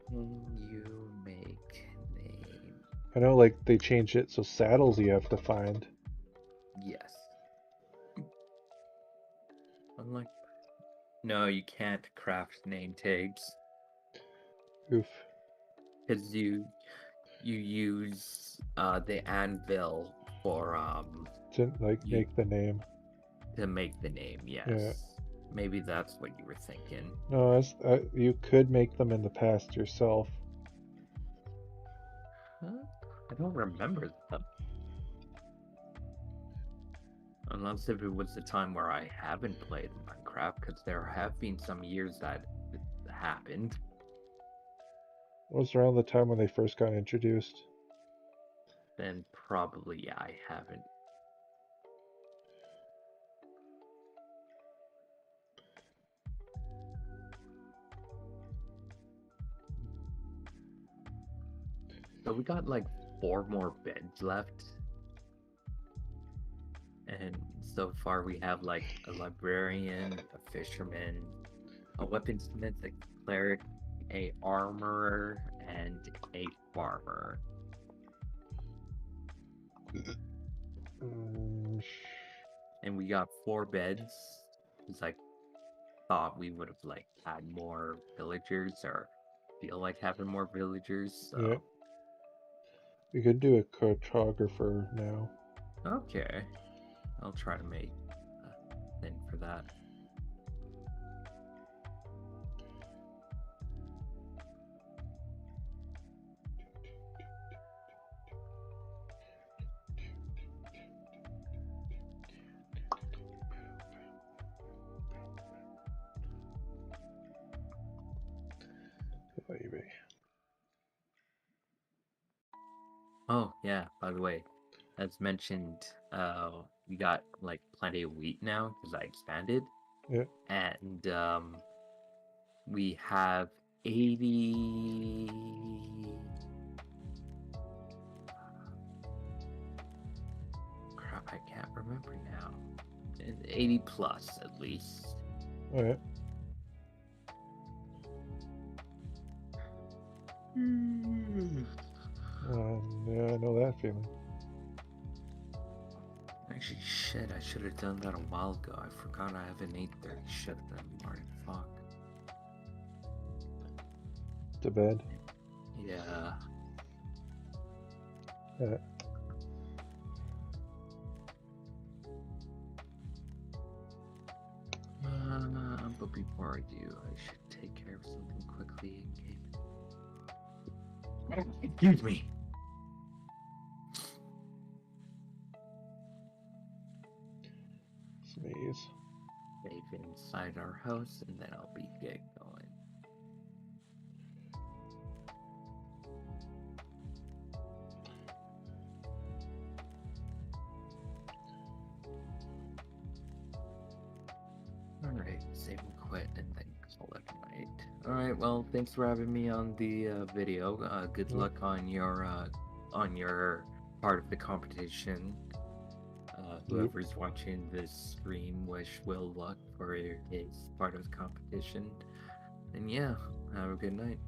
Can you make name? I know, like, they changed it so saddles you have to find. Yes. Unlike no, you can't craft name tags Oof. because you use the anvil for To, like, you make the name. to make the name. Yeah. Yes. Maybe that's what you were thinking. No, you could make them in the past yourself. Huh? I don't remember them. Unless if it was the time where I haven't played Minecraft, because there have been some years that it happened. It was around the time when they first got introduced. Then probably yeah, I haven't. So we got like 4 more beds left. And so far we have like a librarian, a fisherman, a weaponsmith, a cleric, a armorer, and a farmer. Mm, And we got 4 beds. It's like thought we would have like had more villagers or feel like having more villagers. yeah. So We could do a cartographer now. okay, I'll try to make a thing for that. Maybe. Oh yeah, by the way, as mentioned, we got like plenty of wheat now because I expanded, Yeah. and we have 80. Crap, I can't remember now. 80 plus at least. Alright. Yeah, I know that feeling. Actually, shit, I should have done that a while ago. I forgot I have an 8:30 shift in the morning. Fuck. To bed. Yeah. Yeah. But before I do, I should take care of something quickly in game. Excuse me. Sneeze. Save inside our house, and then I'll be get going. Alright, save and quit, and then call it a night. Alright, well, thanks for having me on the video. Good Yeah. luck on your part of the competition. Yep. Whoever's watching this stream, wish Will luck for his part of the competition. And yeah, have a good night.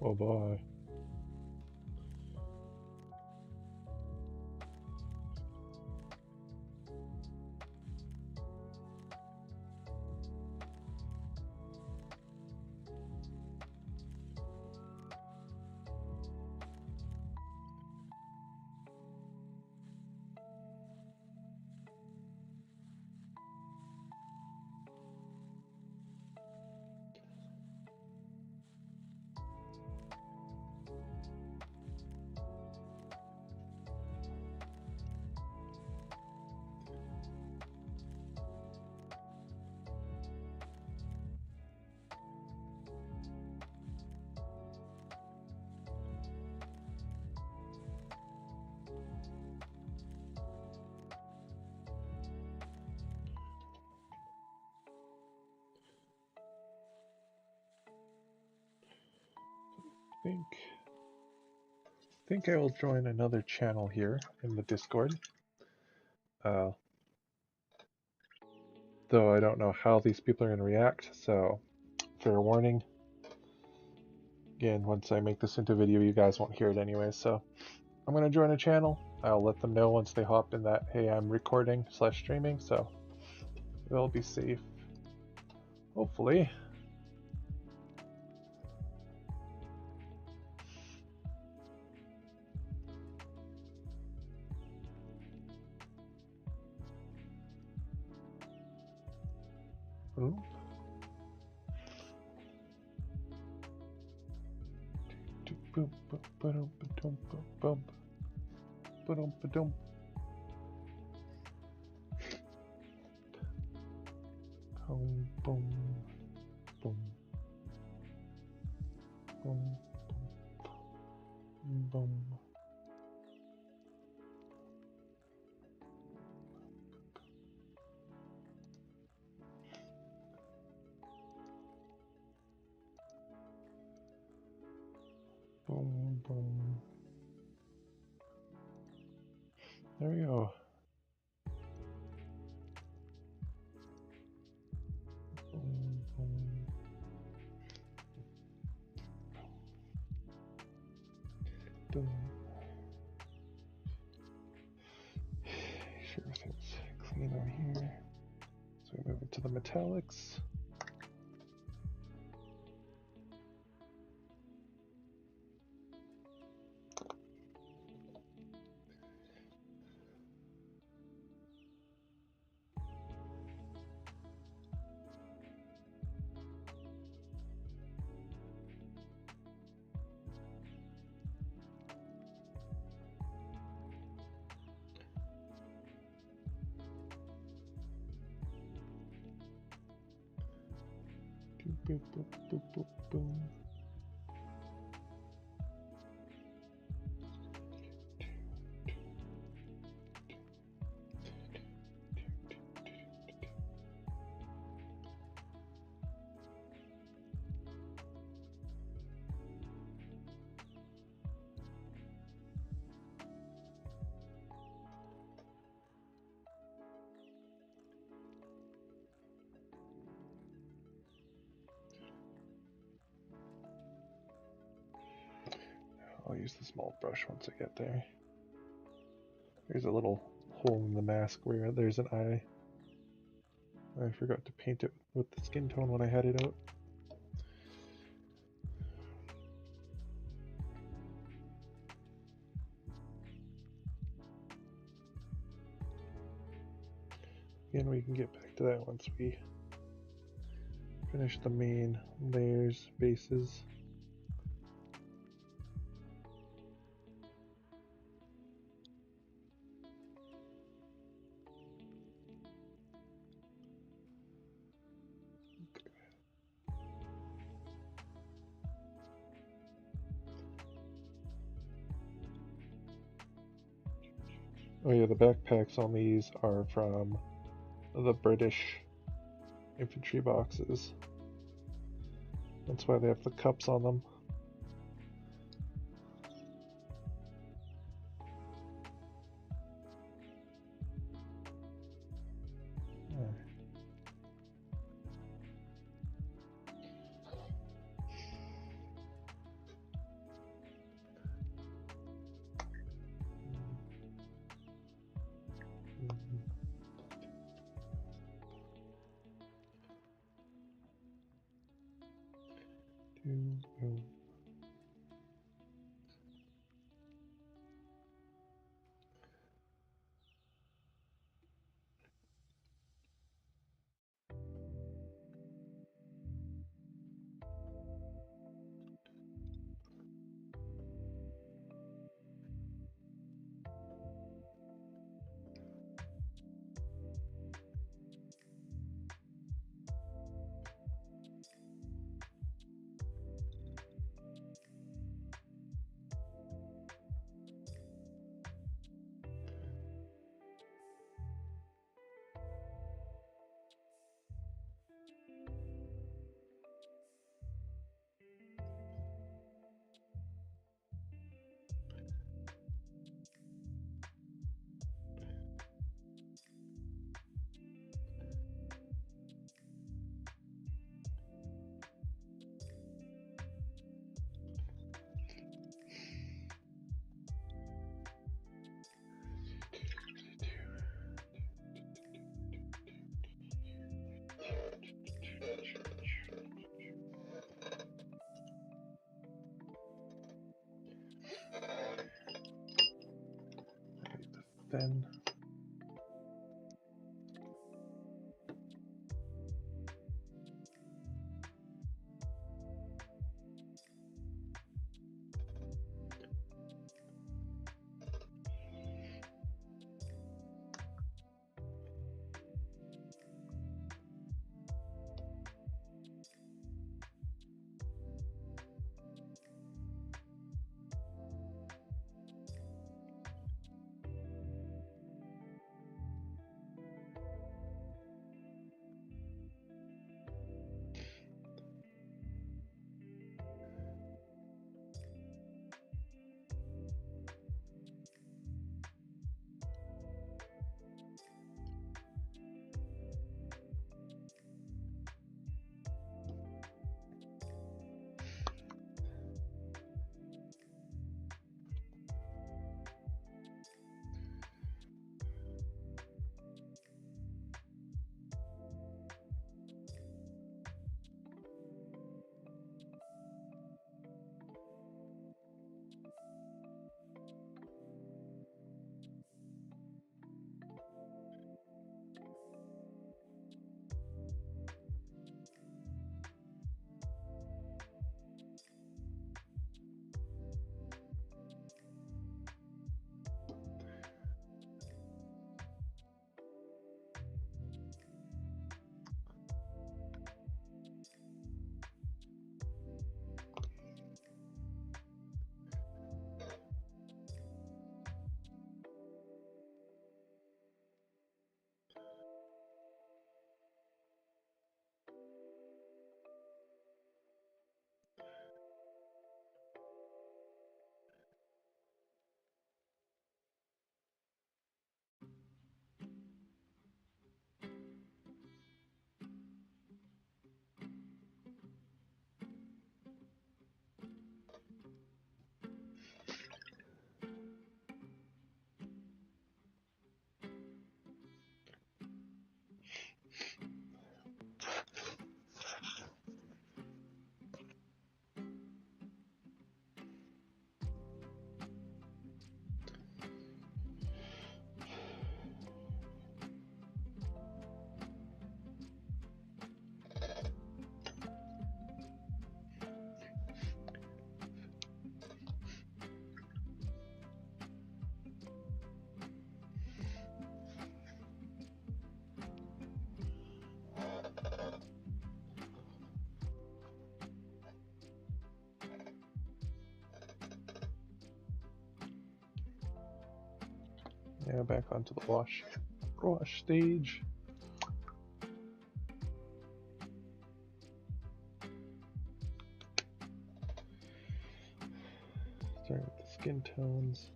Well, bye. think I will join another channel here in the Discord. Though I don't know how these people are going to react, so fair warning. Again, once I make this into video, you guys won't hear it anyway, so I'm going to join a channel. I'll let them know once they hop in that, hey, I'm recording / streaming, so they'll be safe. Hopefully. Ooh. Boom, boom, boom, boom, boom, boom. Boom, boom, boom, boom, boom. Boom, boom. There we go. Boom, boom. Boom. Make sure everything's clean on here. So we move into the metallics. Boop, boop, boop, boop, boom. I'll use the small brush once I get there. There's a little hole in the mask where there's an eye. I forgot to paint it with the skin tone when I had it out. Again, we can get back to that once we finish the main layers, bases. Oh yeah, the backpacks on these are from the British infantry boxes. That's why they have the cups on them. then. Yeah, back onto the wash stage. Starting with the skin tones.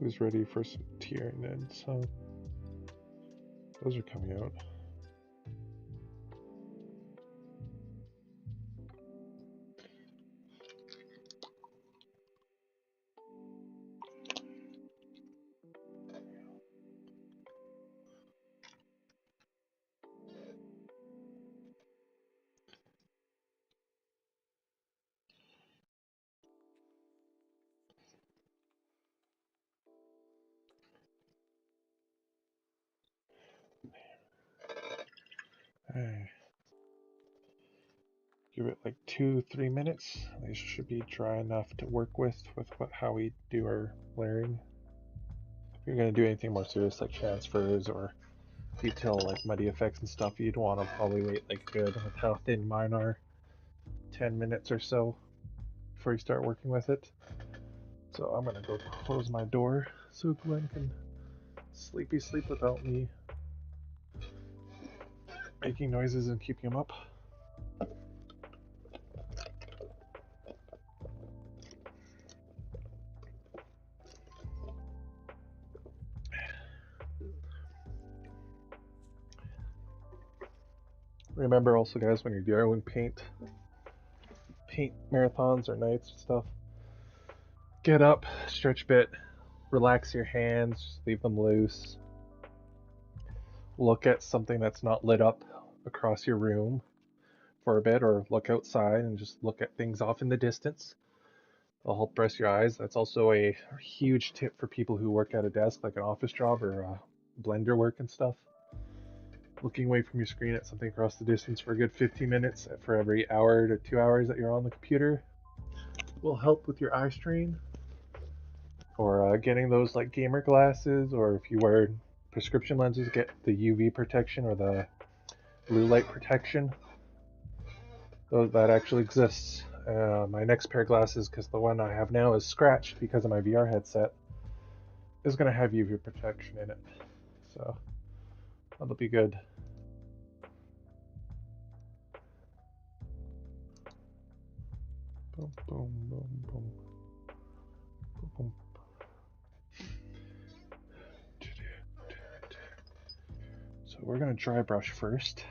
Who's ready for some Tyranid? So those are coming out. Give it like 2-3 minutes. These should be dry enough to work with how we do our layering. If you're going to do anything more serious like transfers or detail like muddy effects and stuff, you'd want to probably wait like good with how thin mine are, 10 minutes or so before you start working with it. So I'm going to go close my door so Glenn can sleep without me making noises and keeping him up. Remember also, guys, when you're doing paint marathons or nights and stuff, get up, stretch a bit, relax your hands, leave them loose. Look at something that's not lit up across your room for a bit, or look outside and just look at things off in the distance. It'll help rest your eyes. That's also a huge tip for people who work at a desk, like an office job or blender work and stuff. Looking away from your screen at something across the distance for a good 15 minutes for every hour to 2 hours that you're on the computer will help with your eye strain. Or getting those like gamer glasses, or if you wear prescription lenses, get the UV protection or the blue light protection. That actually exists. My next pair of glasses, because the one I have now is scratched because of my VR headset, is going to have UV protection in it. So that'll be good. Boom, boom, boom, boom. Boom, boom. So we're going to dry brush first.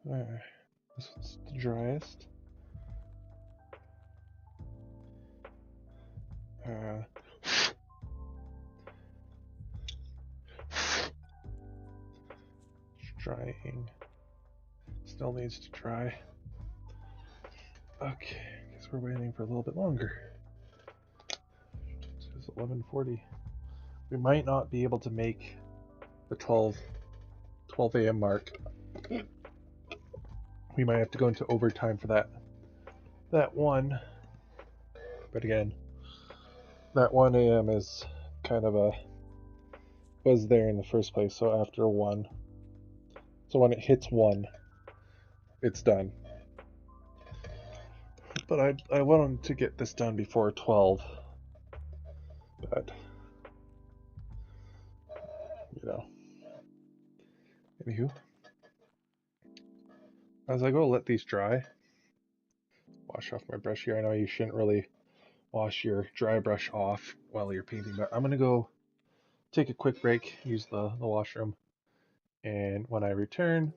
There. This one's the driest. Drying. Still needs to dry. Okay, guess we're waiting for a little bit longer. It's 11:40. We might not be able to make the 12 a.m. mark. We might have to go into overtime for that one. But again, that 1 a.m. is kind of was there in the first place. So after 1, so when it hits 1, it's done. But I wanted to get this done before 12. But anywho, as I go let these dry, wash off my brush here. I know you shouldn't really wash your dry brush off while you're painting, but I'm gonna go take a quick break, use the washroom, and when I return,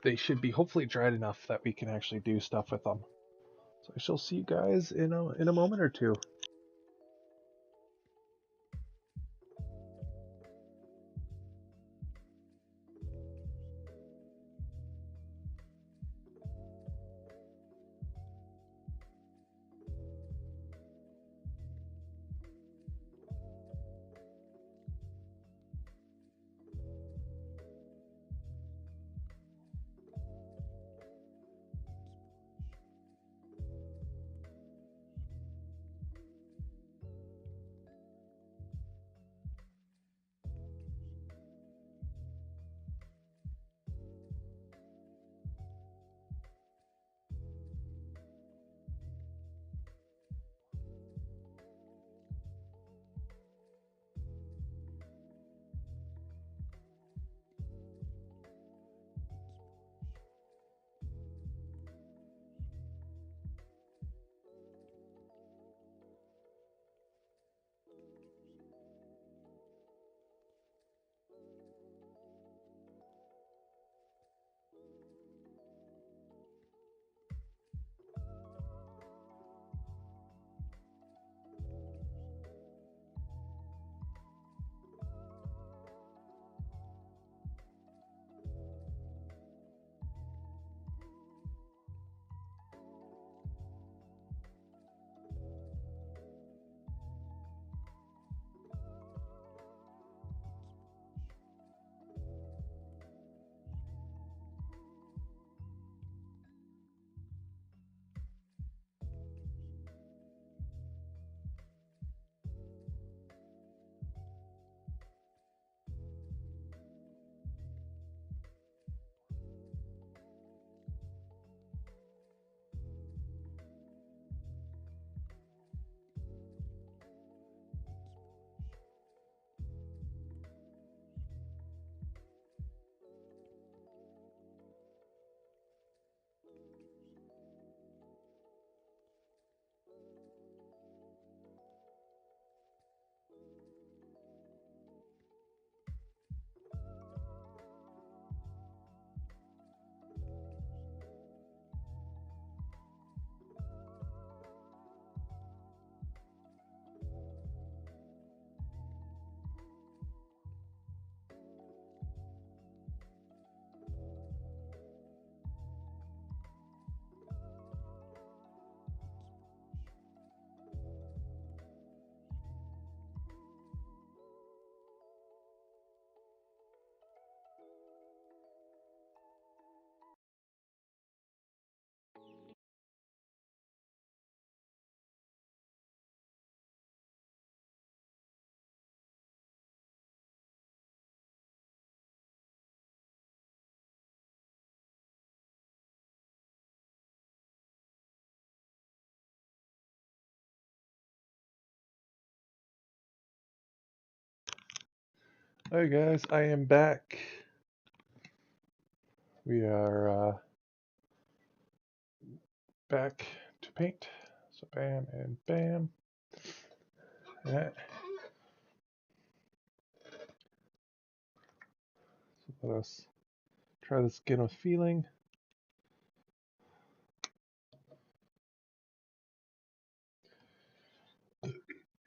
they should be hopefully dried enough that we can actually do stuff with them. So I shall see you guys in a moment or two. Hi guys, I am back. We are back to paint. So bam and bam. Yeah. So let us try this again with feeling.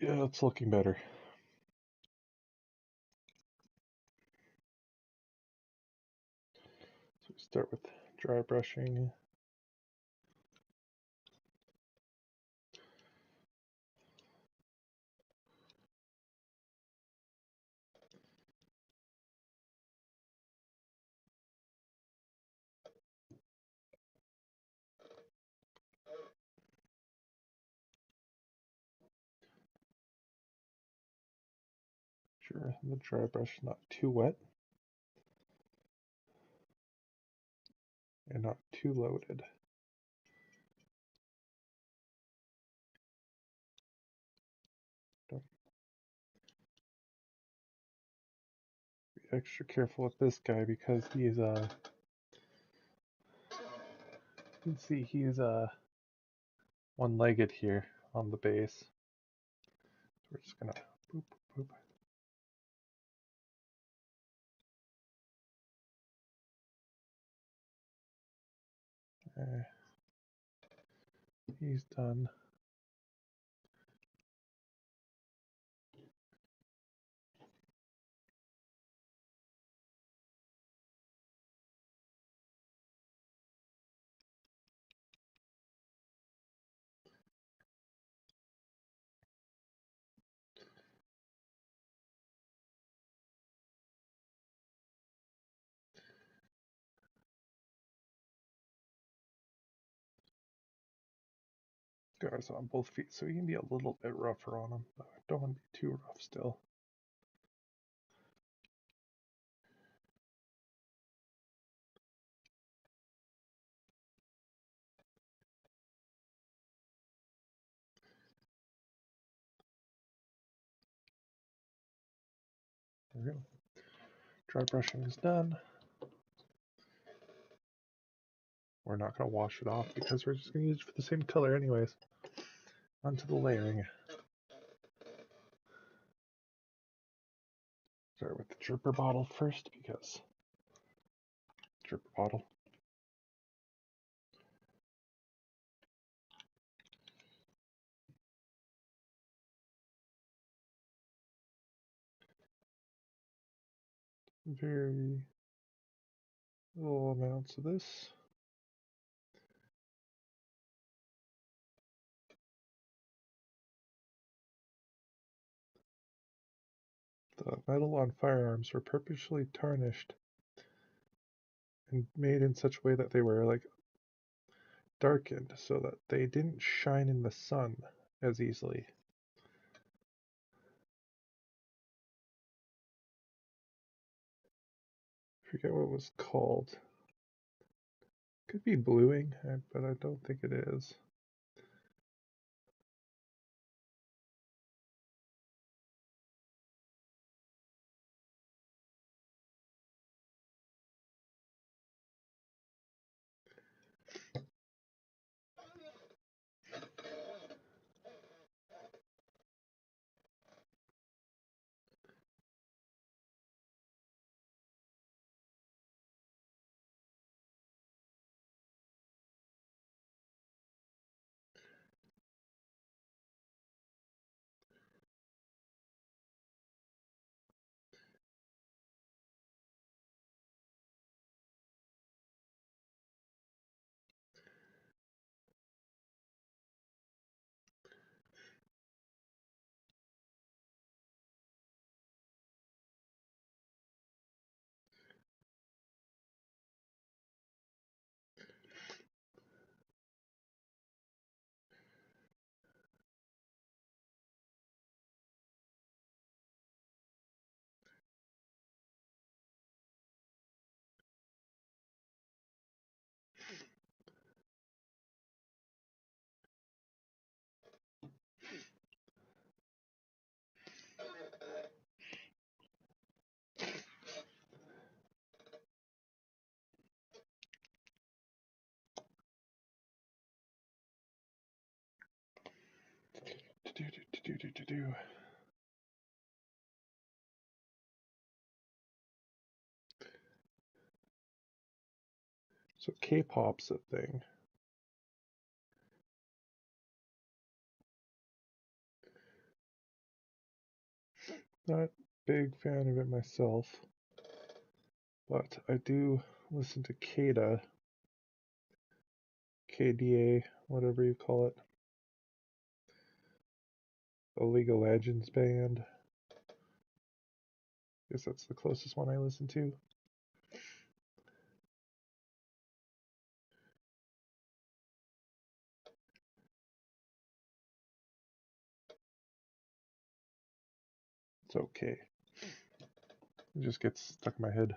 Yeah, it's looking better. So we start with dry brushing. Sure, the dry brush is not too wet and not too loaded. Don't be extra careful with this guy because he's you can see he's one-legged here on the base. So we're just gonna boop boop. He's done. Guys on both feet, so he can be a little bit rougher on him, but I don't want to be too rough still. There we go. Dry brushing is done. We're not going to wash it off because we're just going to use it for the same color anyways. Onto the layering. Start with the dripper bottle first because dripper bottle. Very little amounts of this. The metal on firearms were purposely tarnished and made in such a way that they were like darkened so that they didn't shine in the sun as easily. I forget what it was called. Could be bluing, but I don't think it is. So K-pop's a thing. Not big fan of it myself, but I do listen to Kada, KDA, whatever you call it, a League of Legends band. I guess that's the closest one I listen to. It's okay. It just gets stuck in my head.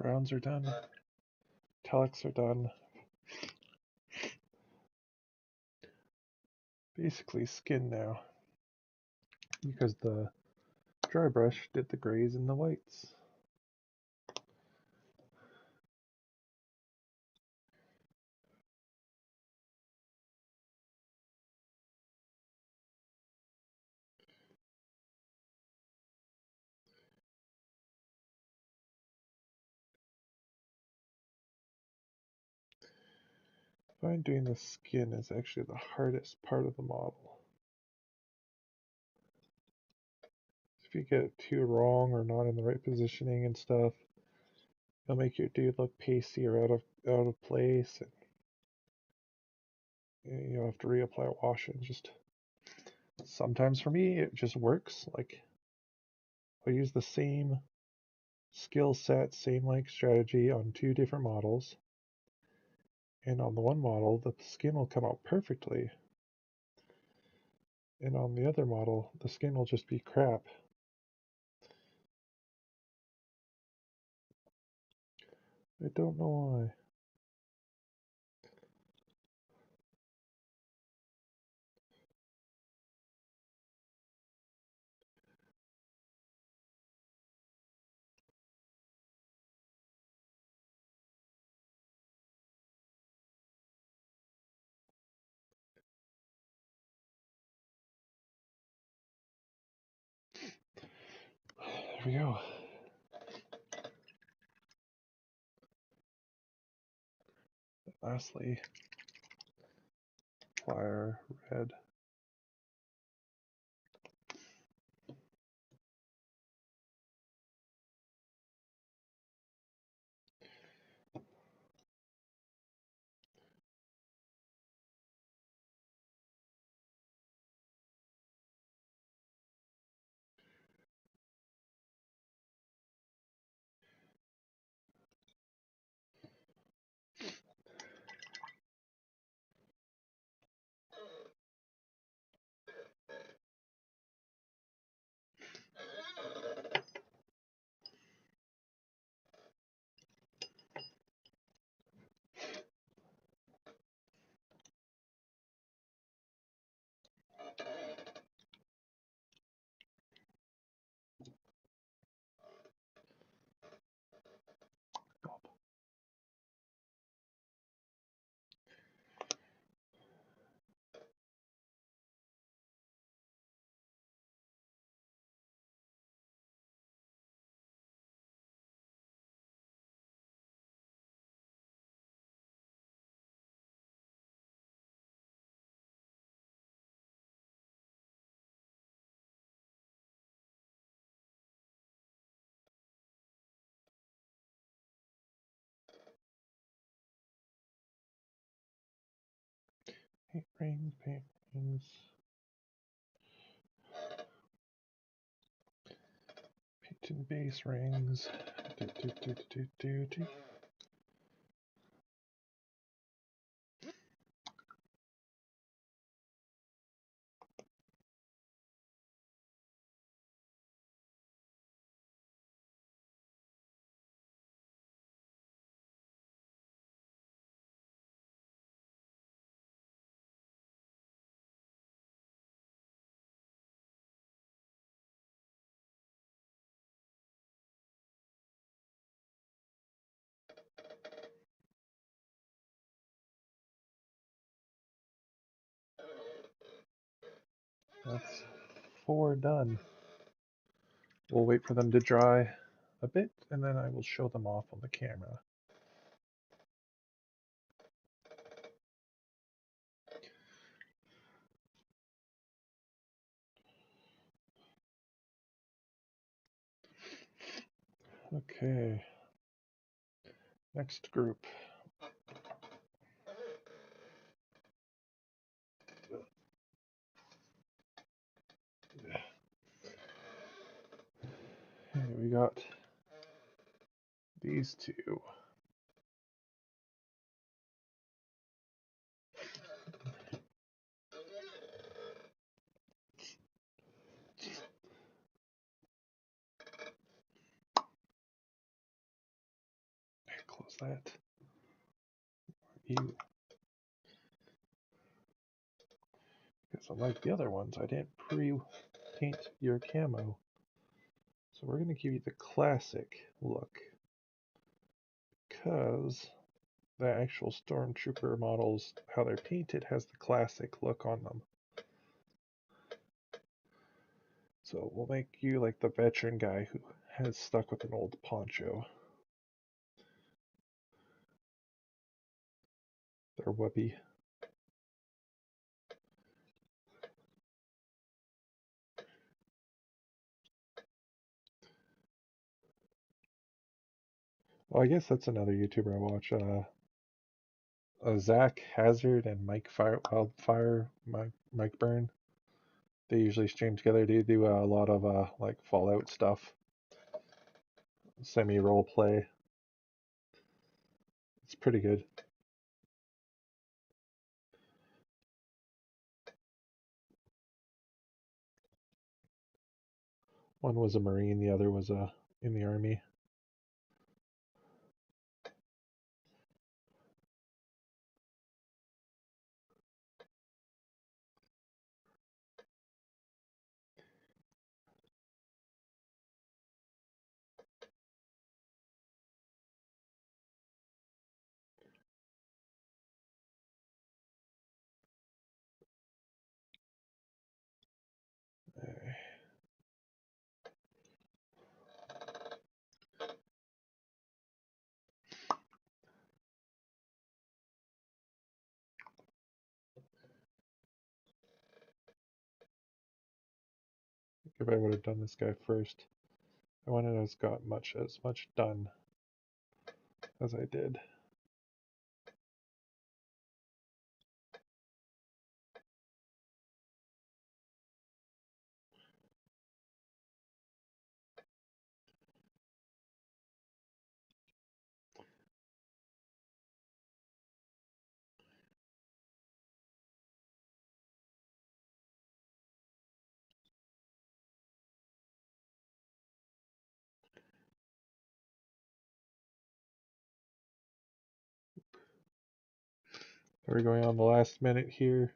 Browns are done. Metallics are done. Basically skin now. Because the dry brush did the grays and the whites. I find doing the skin is actually the hardest part of the model. If you get it too wrong or not in the right positioning and stuff, it'll make your dude look pasty or out of place, and you'll have to reapply wash and just sometimes for me it just works. Like I'll use the same skill set, same like strategy on two different models, and on the one model the skin will come out perfectly, and on the other model the skin will just be crap. I don't know why. There we go. Lastly, fire red. Paint rings, paint rings. Paint and base rings. Do. That's 4 done. We'll wait for them to dry a bit, and then I will show them off on the camera. Okay, next group. Okay, we got these two. was that? You. Because unlike the other ones, I didn't pre-paint your camo. So we're going to give you the classic look. Because the actual Stormtrooper models, how they're painted, has the classic look on them. So we'll make you like the veteran guy who has stuck with an old poncho. They're wubby. Well, I guess that's another YouTuber I watch. Zach Hazard and Wildfire, Mike Byrne. They usually stream together. They do a lot of like Fallout stuff, semi role play. It's pretty good. One was a Marine, the other was in the Army. If I would have done this guy first, I wouldn't have got as much done as I did. We're going on the last minute here.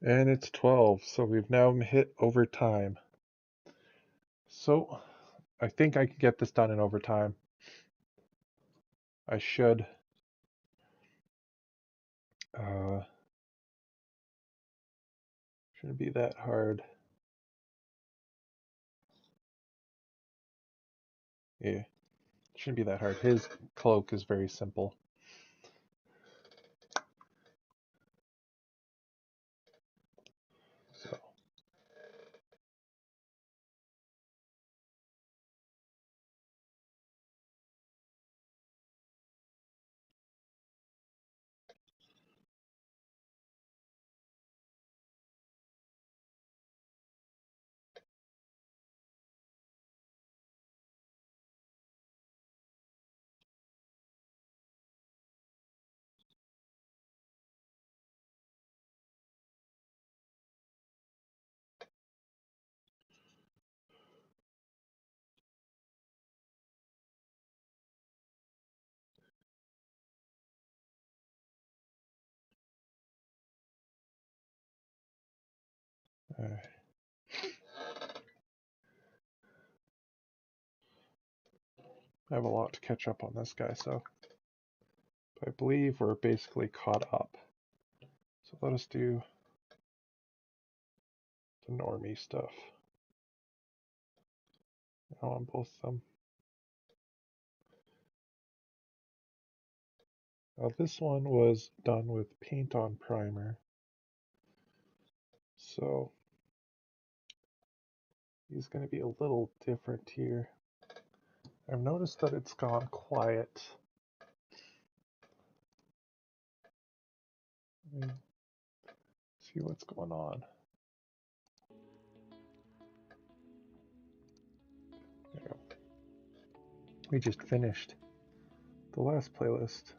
And it's 12, so we've now hit overtime. So I think I can get this done in overtime. I should. Shouldn't be that hard. Yeah, shouldn't be that hard. His cloak is very simple. So I have a lot to catch up on this guy, so I believe we're basically caught up. So let us do the normie stuff. Now on both of them. Now this one was done with paint on primer. So He's going to be a little different here. I've noticed that it's gone quiet. Let me see what's going on. There we go. We just finished the last playlist.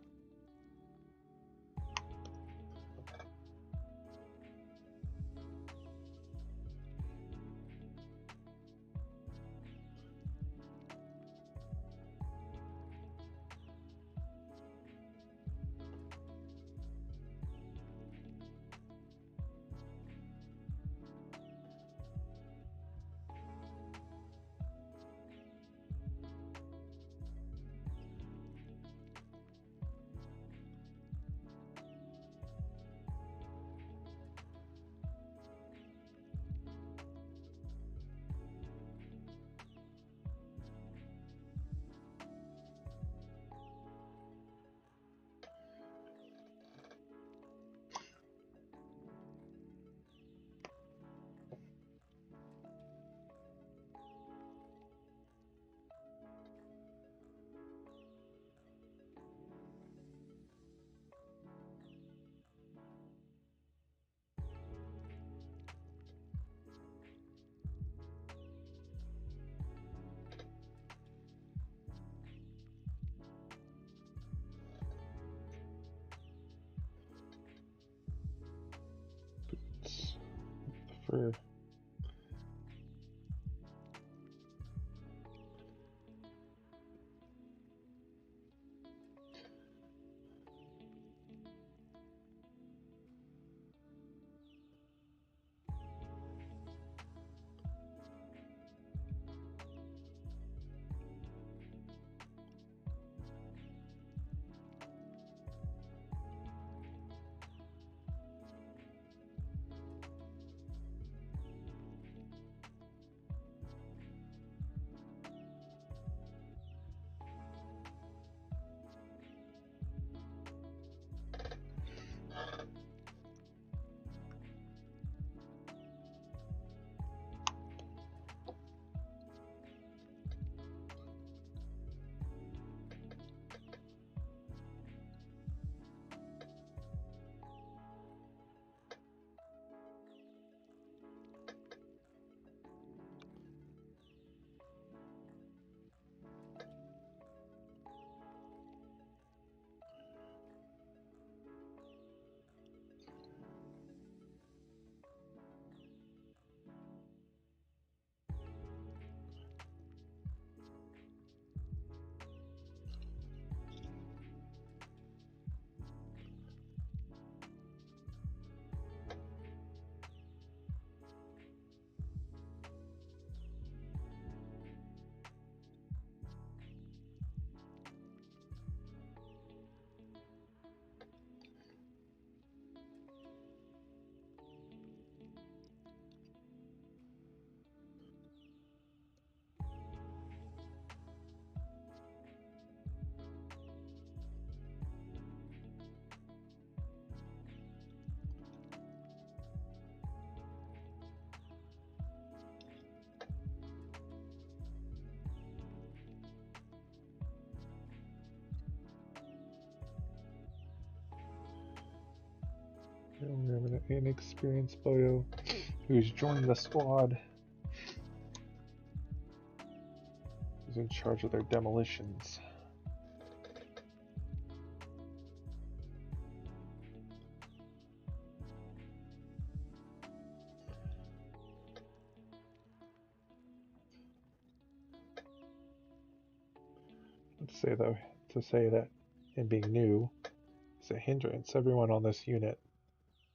For we have an inexperienced boyo who's joined the squad. He's in charge of their demolitions. To say that in being new is a hindrance. Everyone on this unit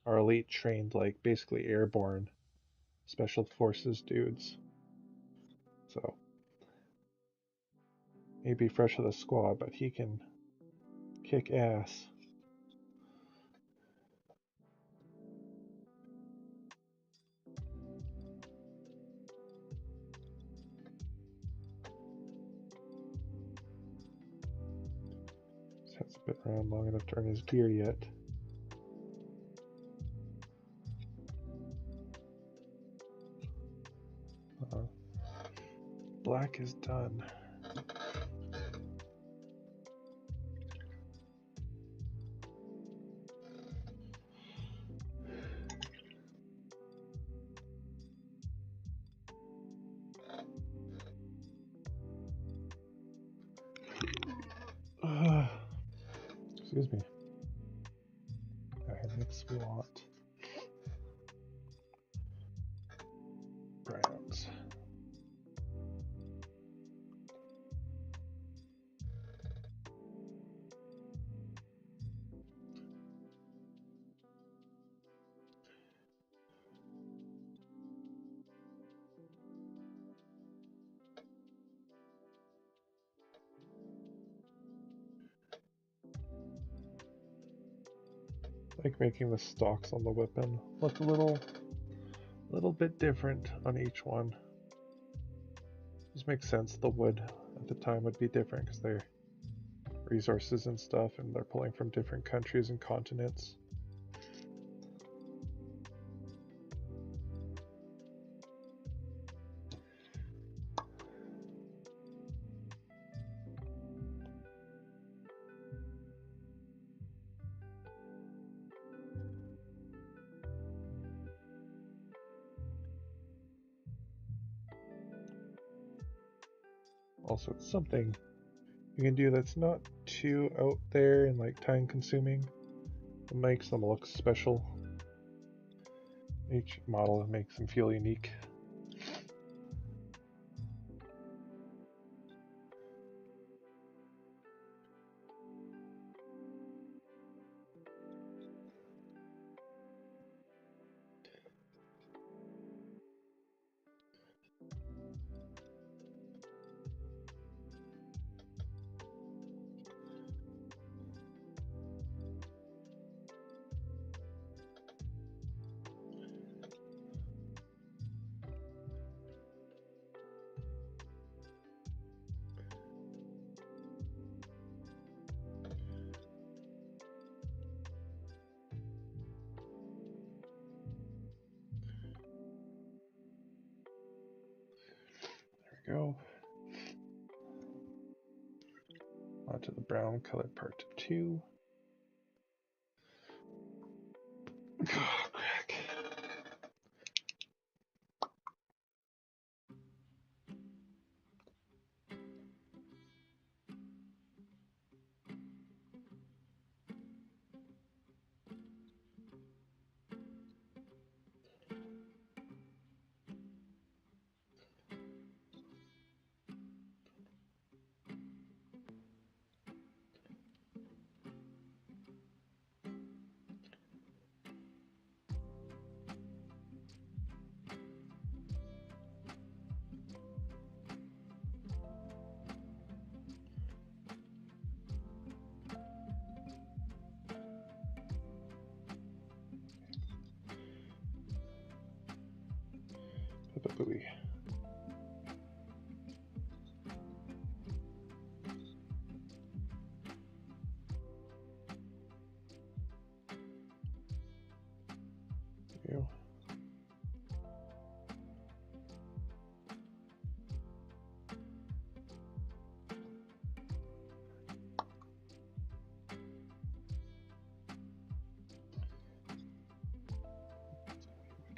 are elite trained, like basically airborne special forces dudes. So maybe fresh to the squad, but he can kick ass. Just hasn't been around long enough to earn his gear yet. black is done. Excuse me. Alright, next we want browns. Like making the stalks on the weapon look a little bit different on each one. Just makes sense. The wood at the time would be different because they're resources and stuff, and they're pulling from different countries and continents. Also, it's something you can do that's not too out there and like time consuming. It makes them look special. Each model makes them feel unique. Go onto the brown color part 2. Oh, crack. Booey. You.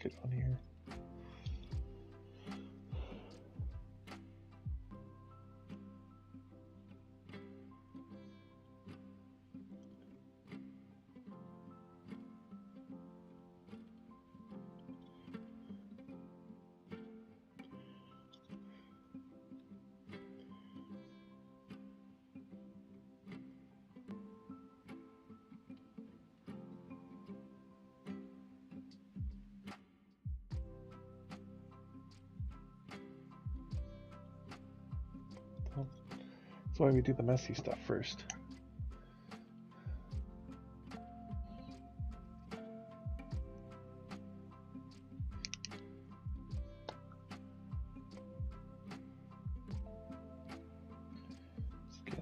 Get on here. That's why we do the messy stuff first. Skin.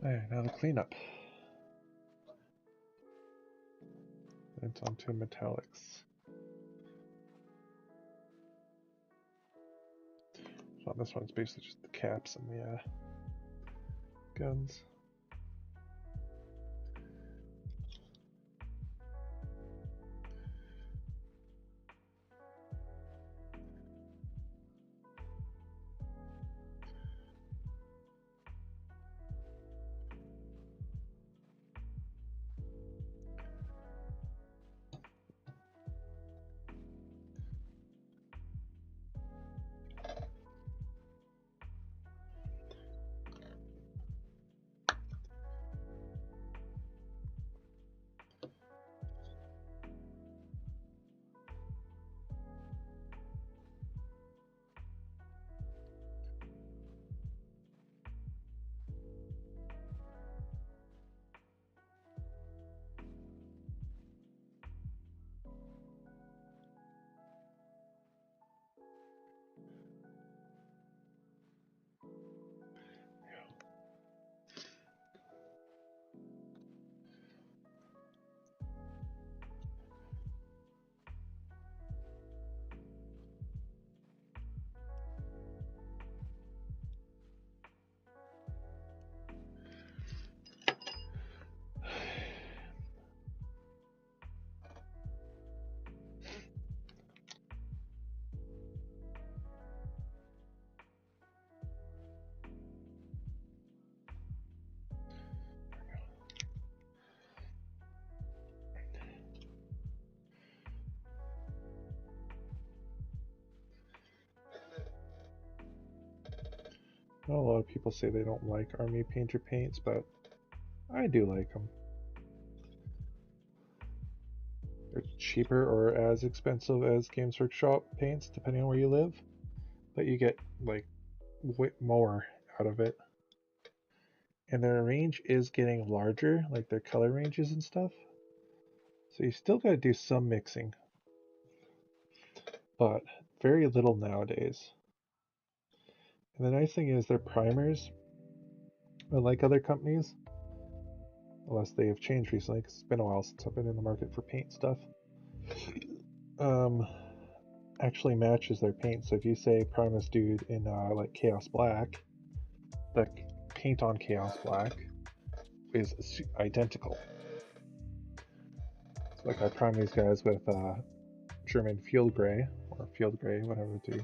Alright, now the cleanup. It's onto metallics. So this one's basically just the caps and the guns. I know a lot of people say they don't like Army Painter paints, but I do like them. They're cheaper or as expensive as Games Workshop paints, depending on where you live, but you get like way more out of it. And their range is getting larger, like their color ranges and stuff. So you still gotta do some mixing, but very little nowadays. And the nice thing is their primers, unlike other companies, unless they have changed recently, because it's been a while since I've been in the market for paint stuff, actually matches their paint. So if you say prime this dude in like Chaos Black, the paint on Chaos Black is identical. So like I prime these guys with German Field Gray, or Field Gray, whatever it is.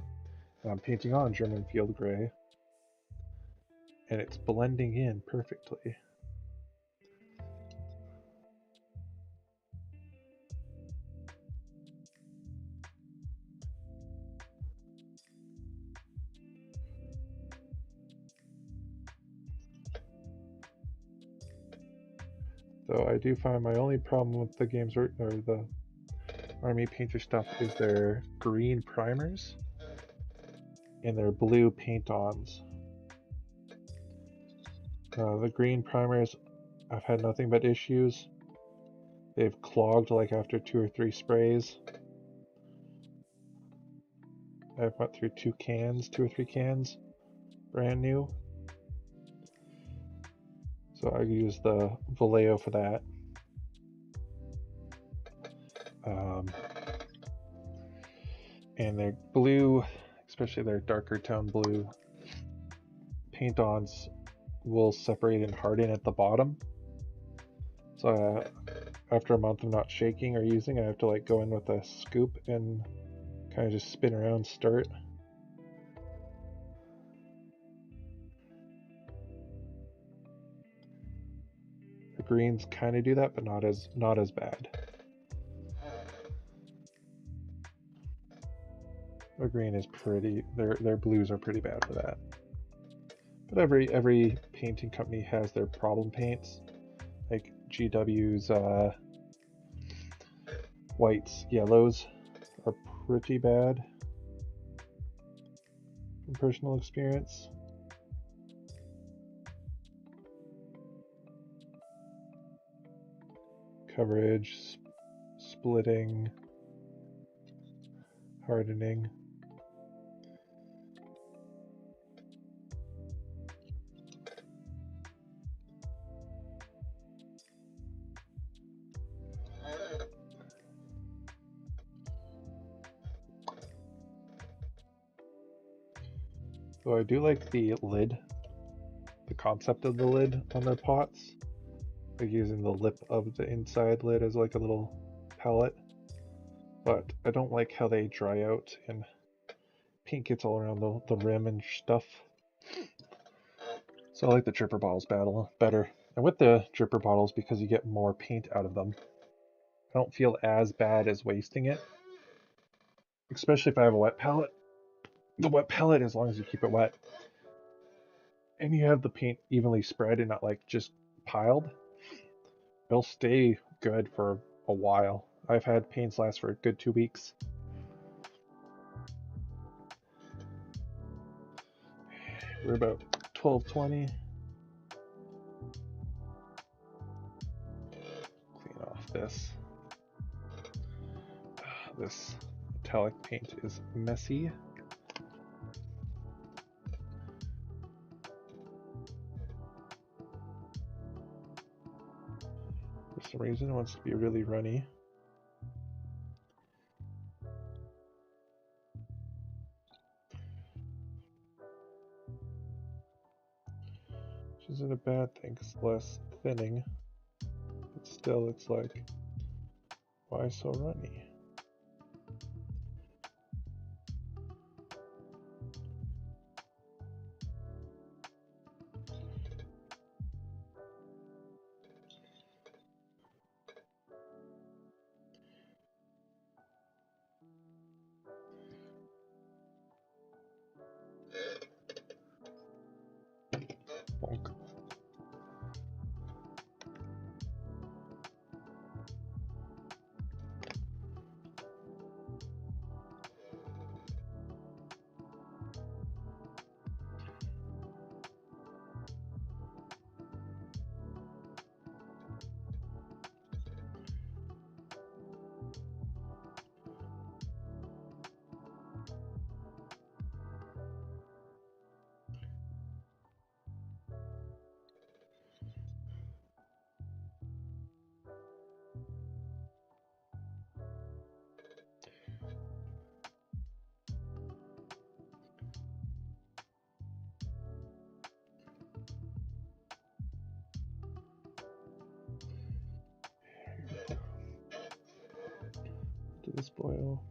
And I'm painting on German Field Gray, and it's blending in perfectly. So I do find my only problem with the games or the Army Painter stuff is their green primers and their blue paint-ons. The green primers, I've had nothing but issues. They've clogged like after 2 or 3 sprays. I've went through 2 or 3 cans, brand new. So I use the Vallejo for that. And their blue, especially their darker tone blue paint-ons will separate and harden at the bottom. So after a month of not shaking or using, I have to like go in with a scoop and kind of just spin around, stir it. The greens kind of do that, but not as bad. The green is pretty. Their blues are pretty bad for that. But every painting company has their problem paints. Like GW's whites, yellows are pretty bad from personal experience. Coverage, splitting, hardening. So I do like the lid, the concept of the lid on their pots. Like using the lip of the inside lid as like a little palette. But I don't like how they dry out and paint gets all around the rim and stuff. So I like the dripper bottles better. And with the dripper bottles, because you get more paint out of them, I don't feel as bad as wasting it. Especially if I have a wet palette. The wet palette, as long as you keep it wet, and you have the paint evenly spread and not like just piled, it'll stay good for a while. I've had paints last for a good 2 weeks. We're about 12:20. Clean off this. This metallic paint is messy. For some reason, it wants to be really runny. Which isn't a bad thing, because less thinning. But still, it's like, why so runny? Bonk. To this boil.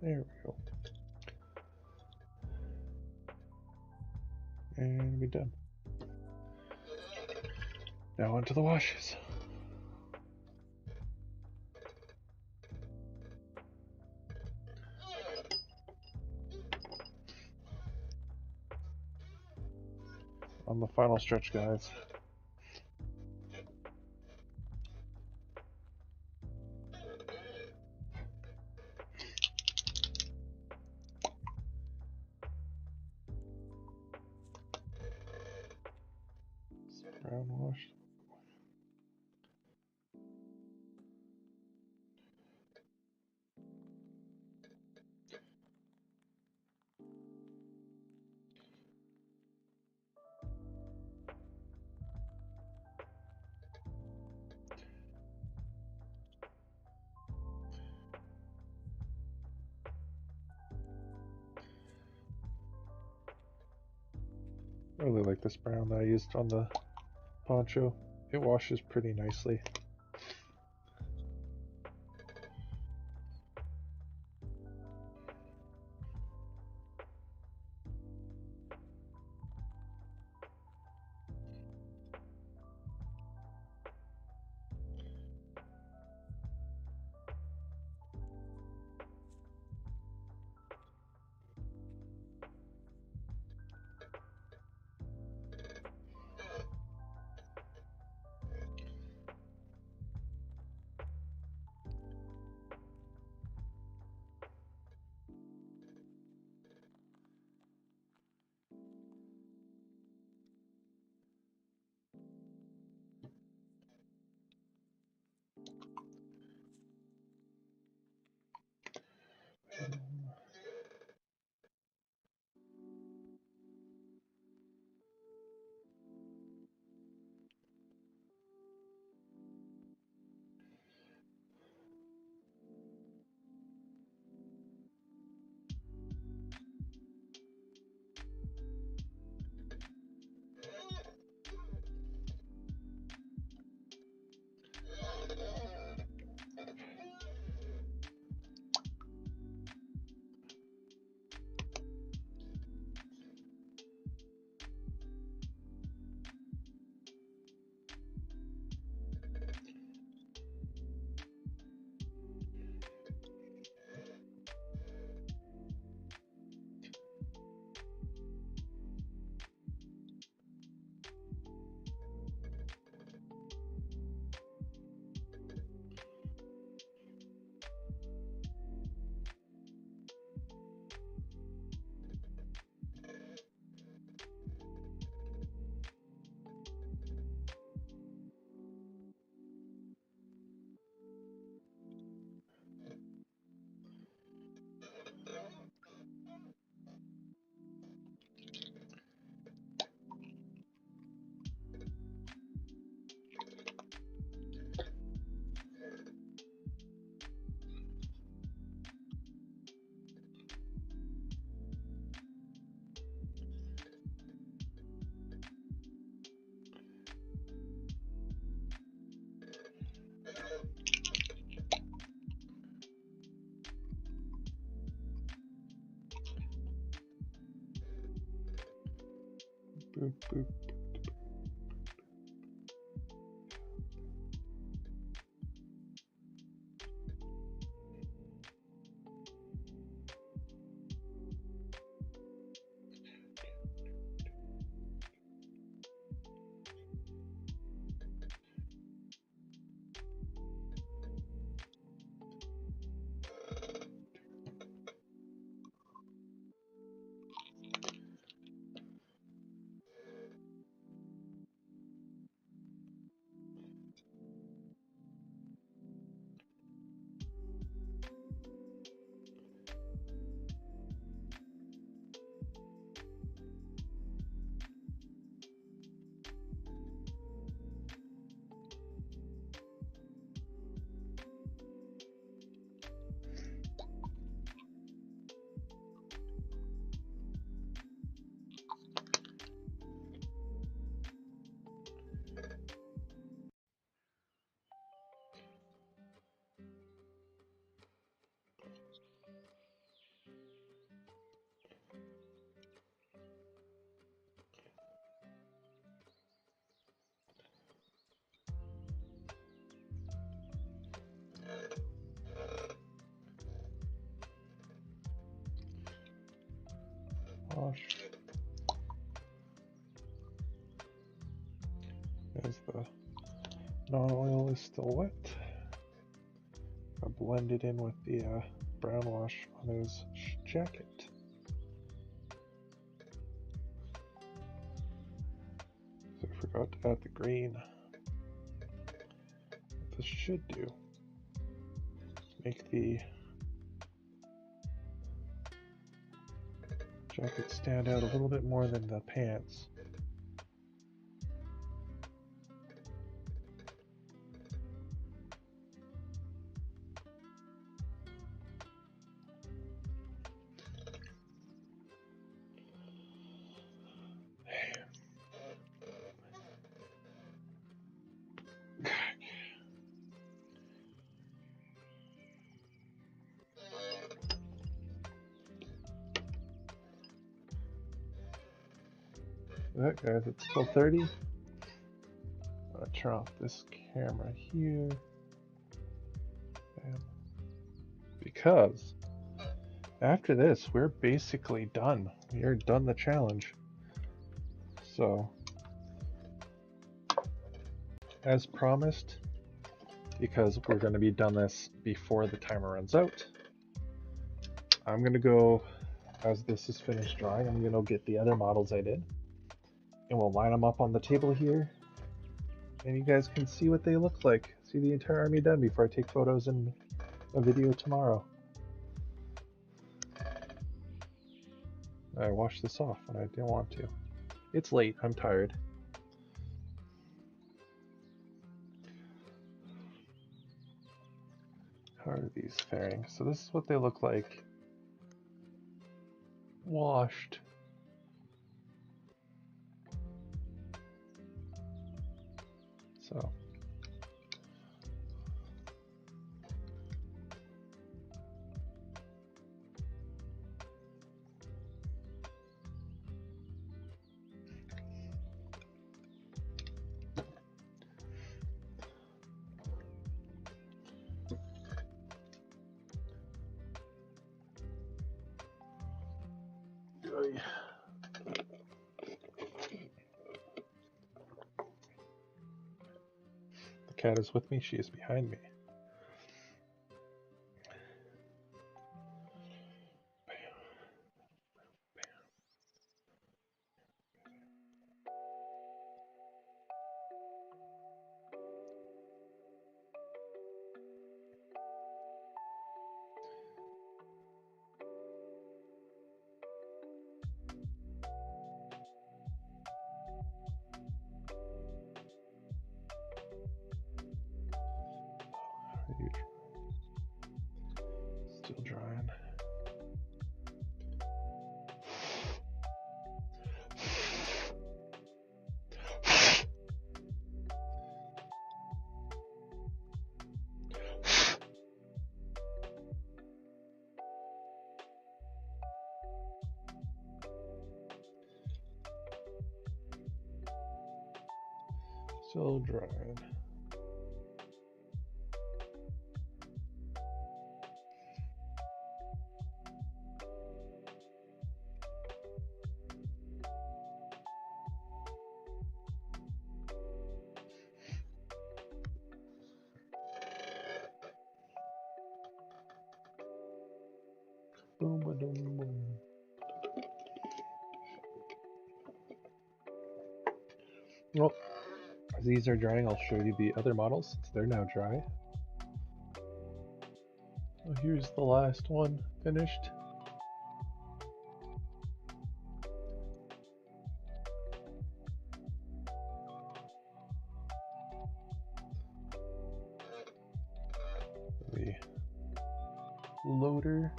There we go. And we're done. Now onto the washes. On the final stretch, guys. Brown wash. I really like this brown that I used on the poncho. It washes pretty nicely. Boop, boop. wash. As the non-oil is still wet, I blend it in with the brown wash on his jacket. So I forgot to add the green. What this should do is make the jacket stand out a little bit more than the pants. Alright guys, it's 12:30. I'm gonna turn off this camera here. Because after this, we're basically done. We are done the challenge. So, as promised, because we're going to be done this before the timer runs out, I'm going to go, as this is finished drying, I'm going to get the other models I did, and we'll line them up on the table here, and you guys can see what they look like. See the entire army done before I take photos and a video tomorrow. I washed this off when I didn't want to. It's late, I'm tired. How are these faring? So this is what they look like washed. So the cat is with me, she is behind me. Still drying. Still drying. Boom, boom, boom. Well, as these are drying, I'll show you the other models since they're now dry. So here's the last one finished. The loader.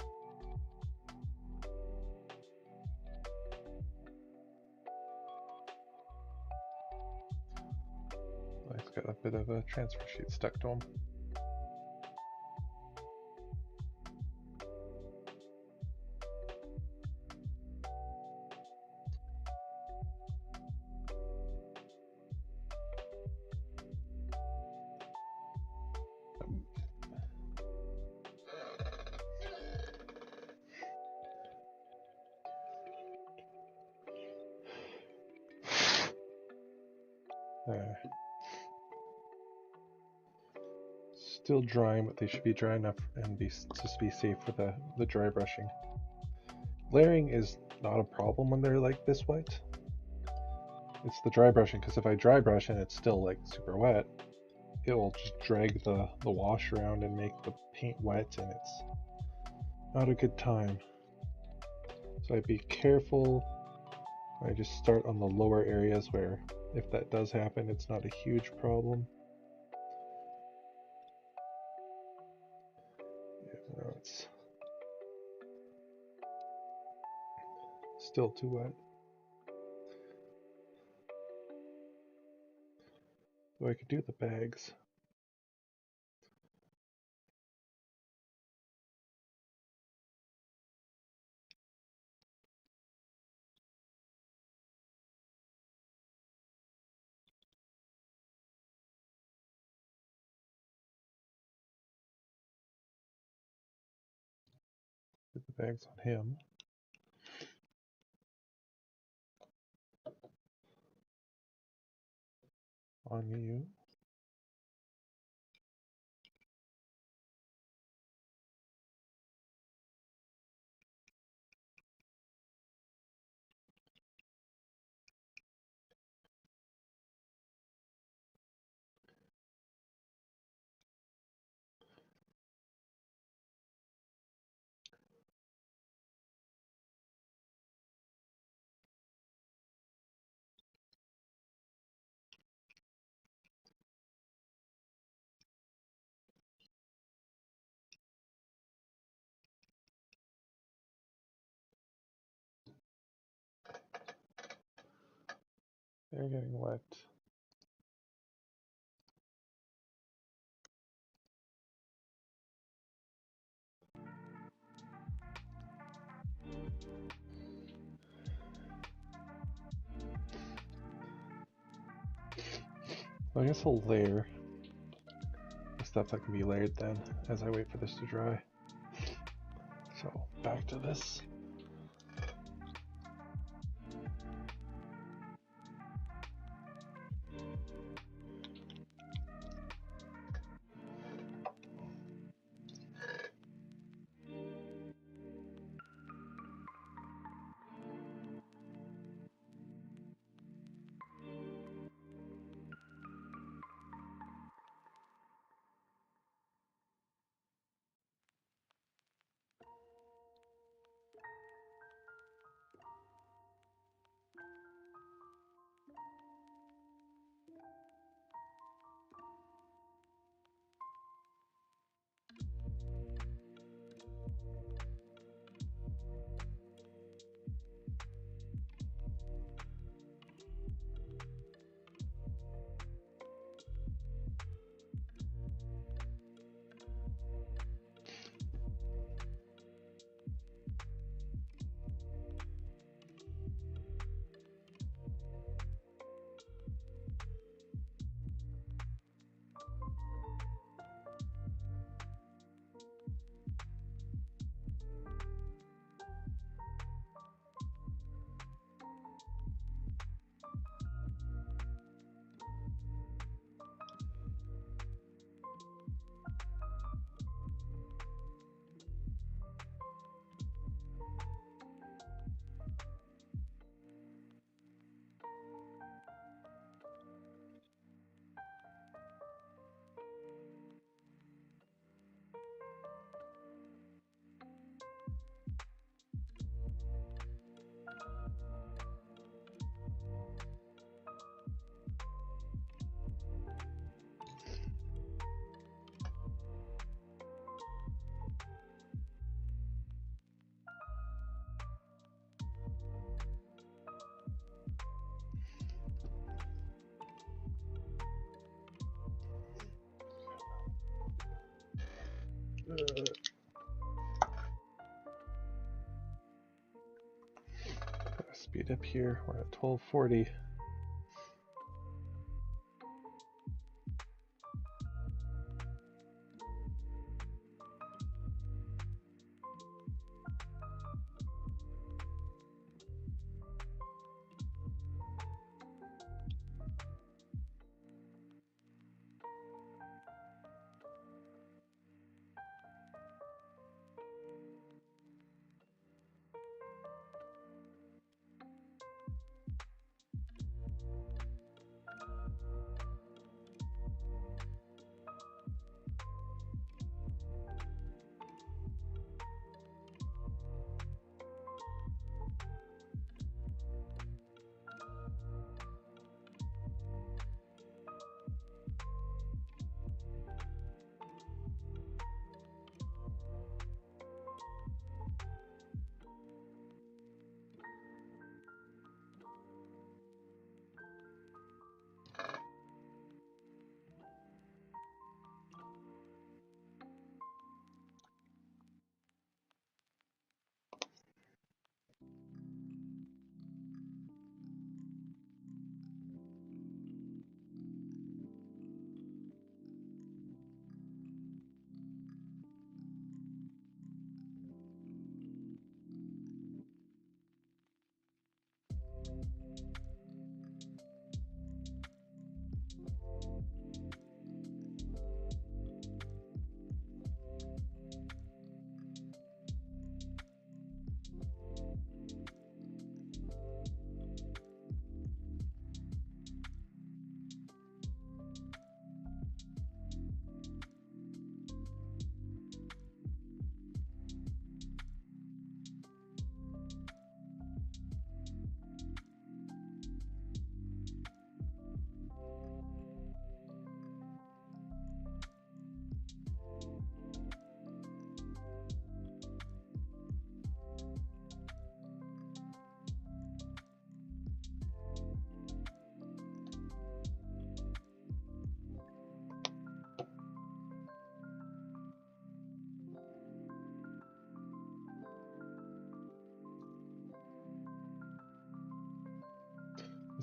It's got a bit of a transfer sheet stuck to them. Still drying, but they should be dry enough and just be safe for the dry brushing. Layering is not a problem when they're like this wet. It's the dry brushing, because if I dry brush and it's still like super wet, it will just drag the wash around and make the paint wet, and it's not a good time. So I'd be careful. I just start on the lower areas where if that does happen, it's not a huge problem. Yeah, no, it's still too wet. So I could do the bags. Put the bags on him. On you. They're getting wet. Well, I guess I'll layer the stuff that can be layered then as I wait for this to dry. So back to this. Speed up here. We're at 1240.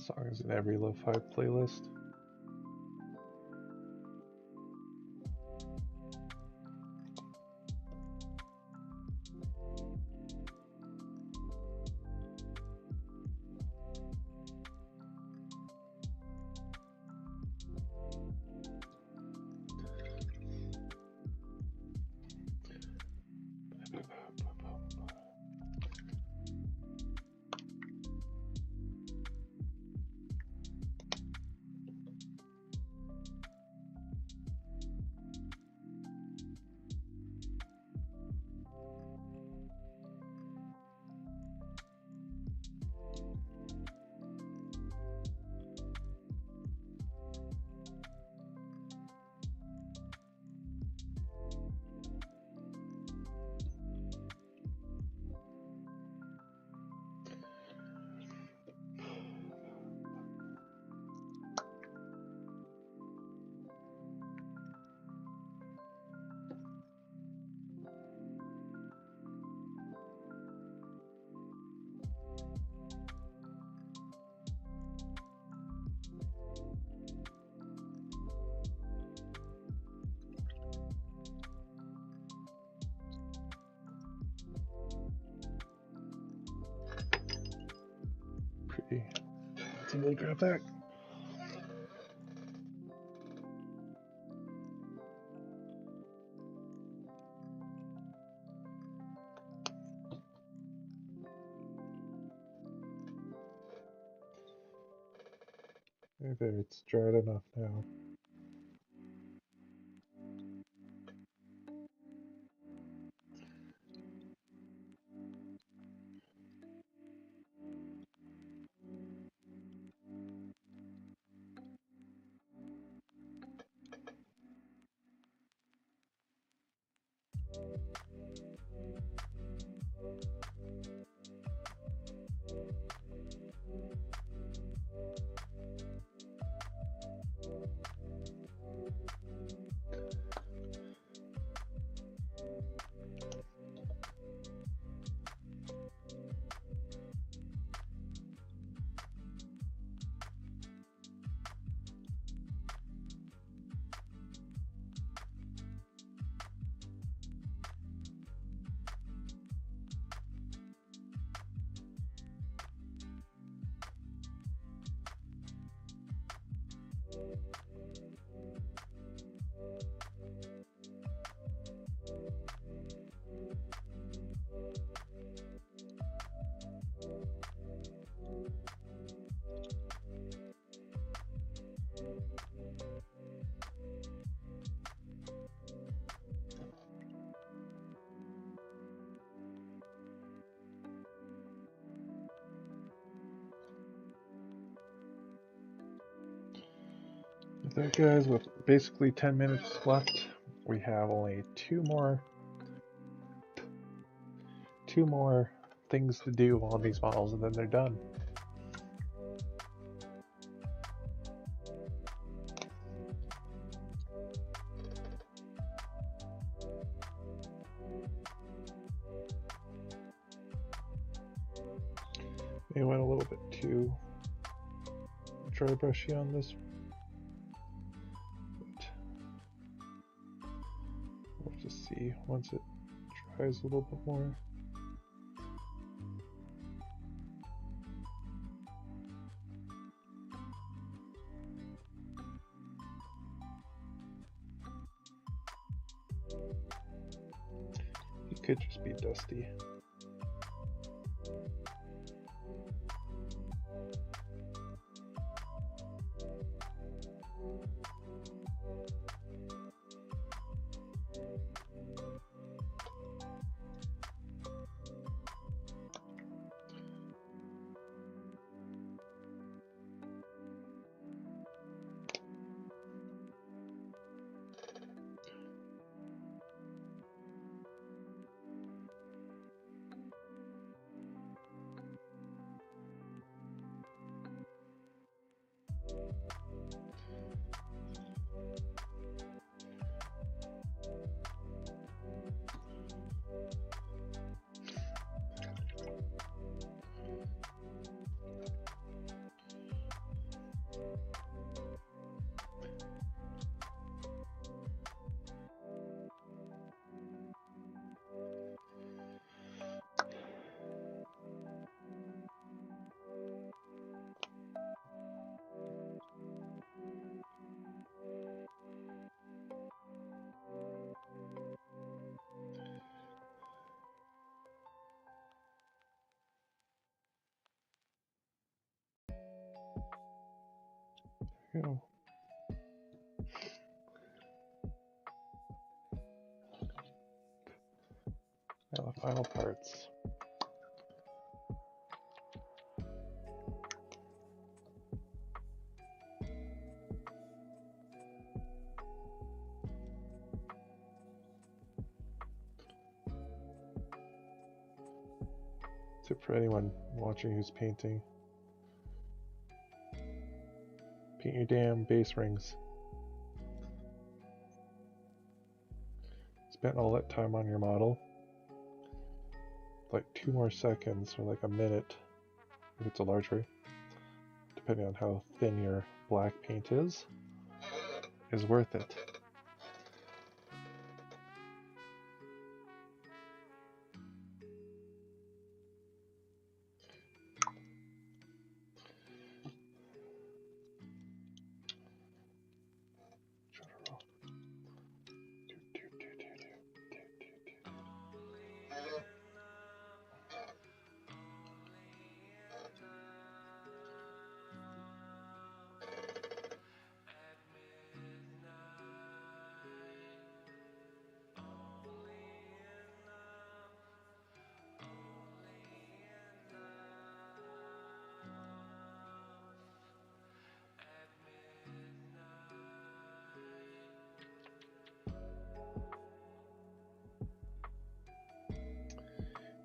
Song is in every lo-fi playlist. Pretty. Somebody grab that. There, it's dried enough now. There, guys, with basically 10 minutes left, we have only two more things to do on these models, and then they're done. They went a little bit too dry brushy on this, but we'll just see once it dries a little bit more. It could just be dusty. you know, now the final parts. Tip for anyone watching who's painting. Paint your damn base rings. Spent all that time on your model. Like 2 more seconds or like a minute if it's a large ring, depending on how thin your black paint is worth it.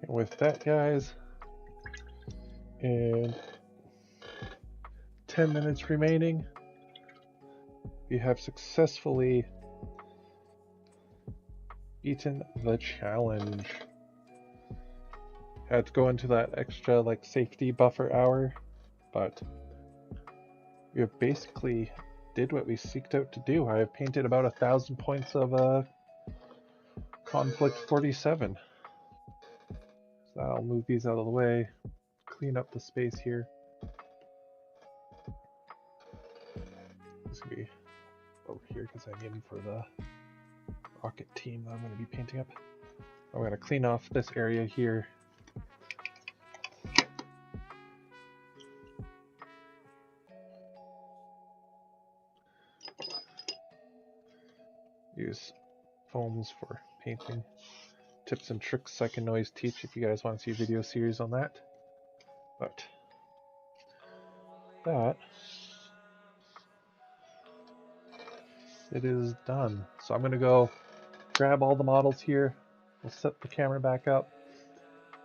And with that, guys, and 10 minutes remaining, we have successfully beaten the challenge. Had to go into that extra like safety buffer hour, but we have basically did what we seeked out to do. I have painted about 1,000 points of Konflikt 47. So I'll move these out of the way, clean up the space here. This will be over here because I need them for the rocket team that I'm going to be painting up. I'm going to clean off this area here. Use foams for painting. Tips and tricks I can always teach if you guys want to see a video series on that. But that, it is done. So I'm going to go grab all the models here. We'll set the camera back up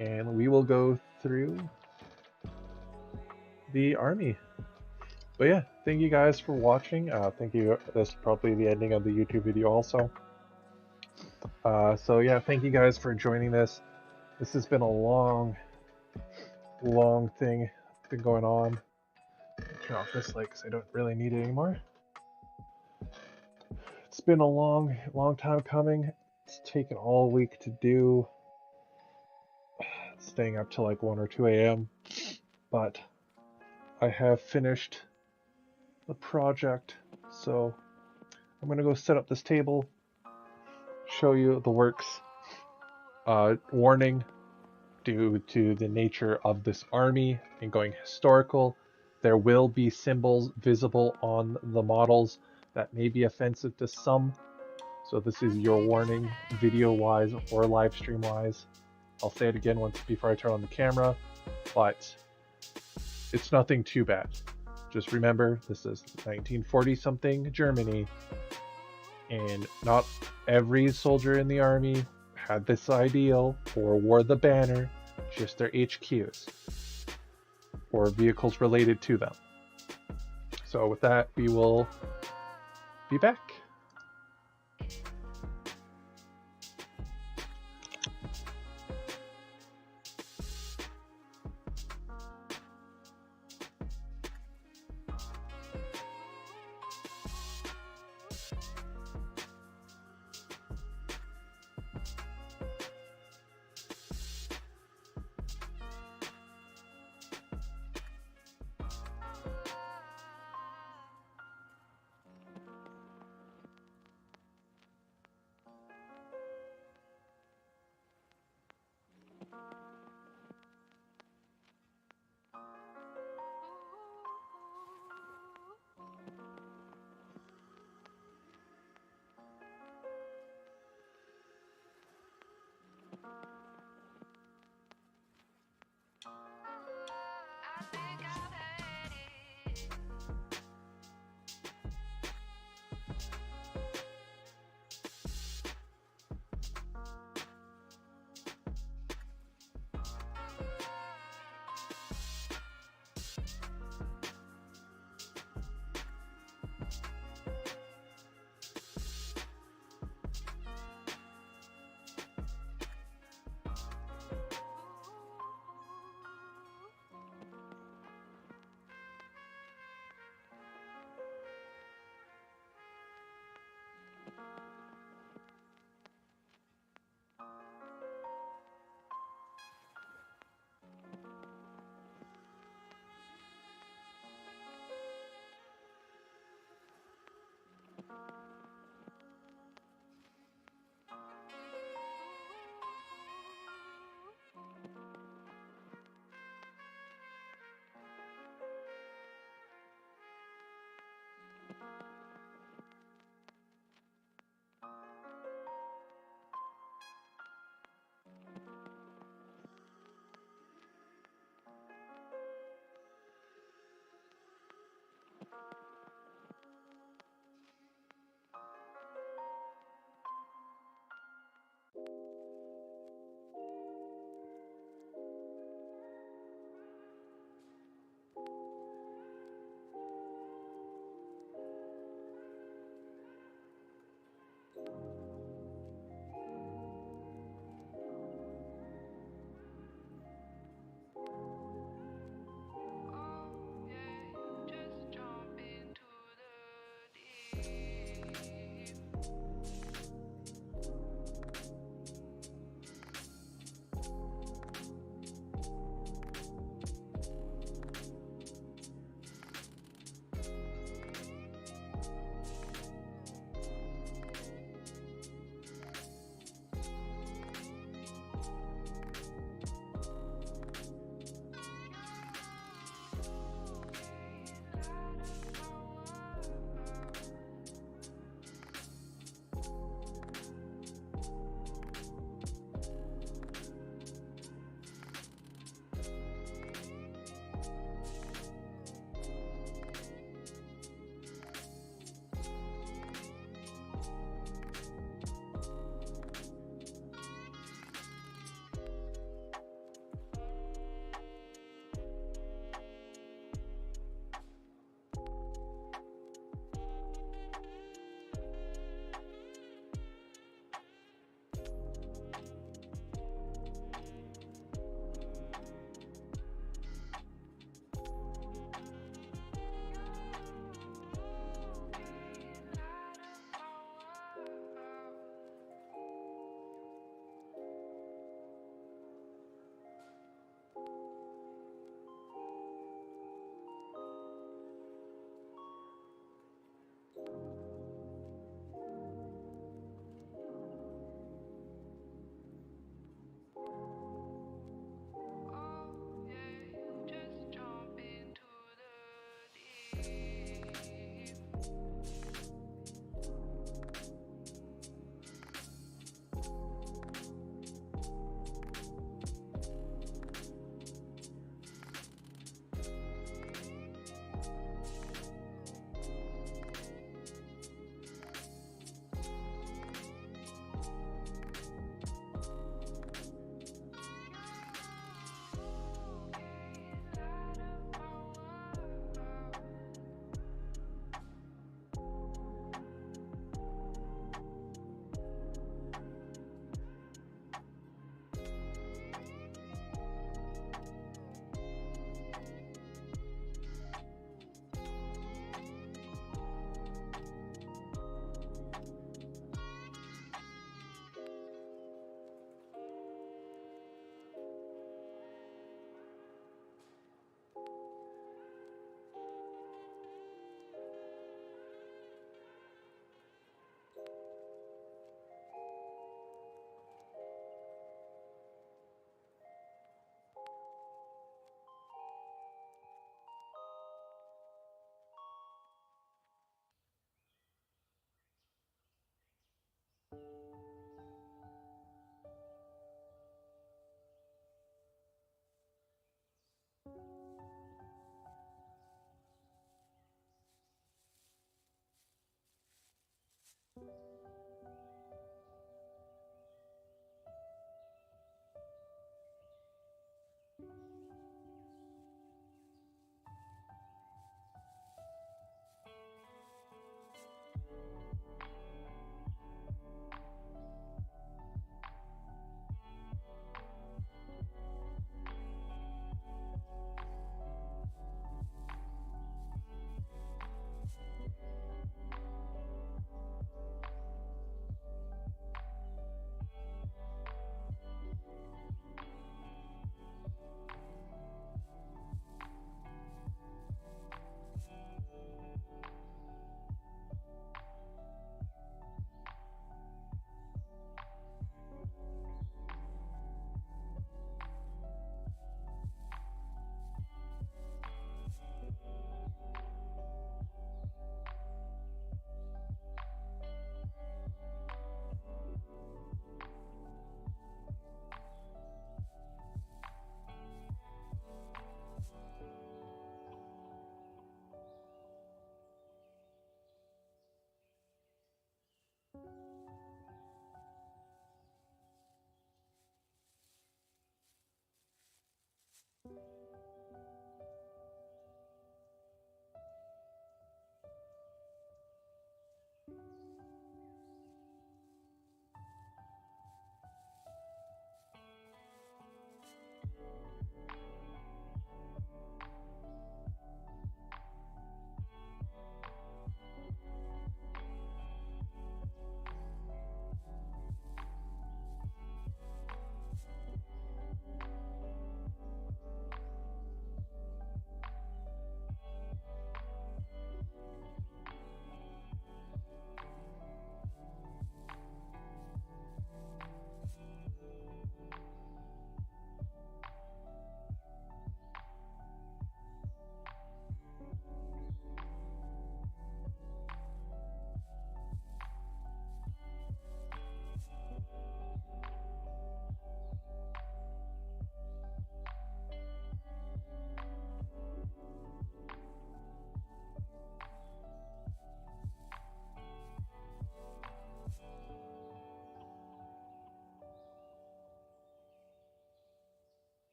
and we will go through the army. But yeah, thank you guys for watching. Thank you. This is probably the ending of the YouTube video also. So yeah, thank you guys for joining this. This has been a long thing been going on. Turn off this light because I don't really need it anymore. It's been a long time coming. It's taken all week to do. Staying up till like 1 or 2 a.m. But I have finished the project, so I'm gonna go set up this table, show you the works. Warning, due to the nature of this army and going historical, there will be symbols visible on the models that may be offensive to some. So this is your warning, video-wise or live stream-wise. I'll say it again once before I turn on the camera, but it's nothing too bad. Just remember, this is 1940-something Germany, and not every soldier in the army had this ideal or wore the banner, just their HQs or vehicles related to them. So with that, we will be back.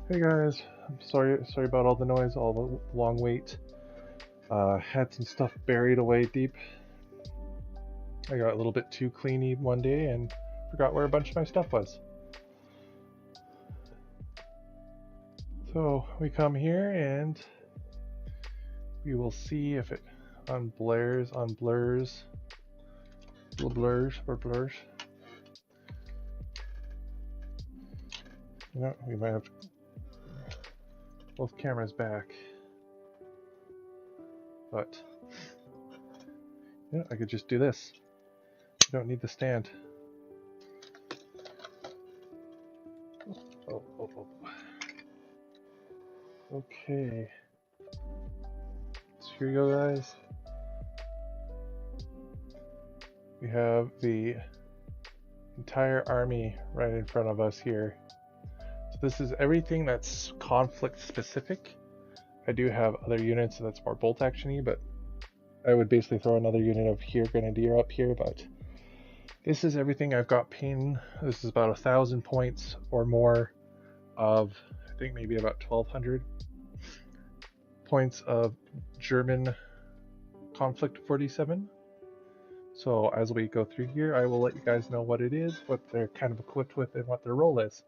Hey guys, I'm sorry about all the noise, all the long wait. Had some stuff buried away deep. I got a little bit too cleany one day and forgot where a bunch of my stuff was. So we come here and we will see if it blurs. You know, we might have both cameras back. But yeah, I could just do this. You don't need the stand. Oh. Okay. So here you go, guys. We have the entire army right in front of us here. So this is everything that's conflict specific. I do have other units that's more bolt actiony, but I would basically throw another unit of here grenadier up here, but this is everything I've got pinned. This is about 1,000 points or more of, I think maybe about 1,200 points of German Konflikt 47. So as we go through here, I will let you guys know what it is, what they're kind of equipped with, and what their role is.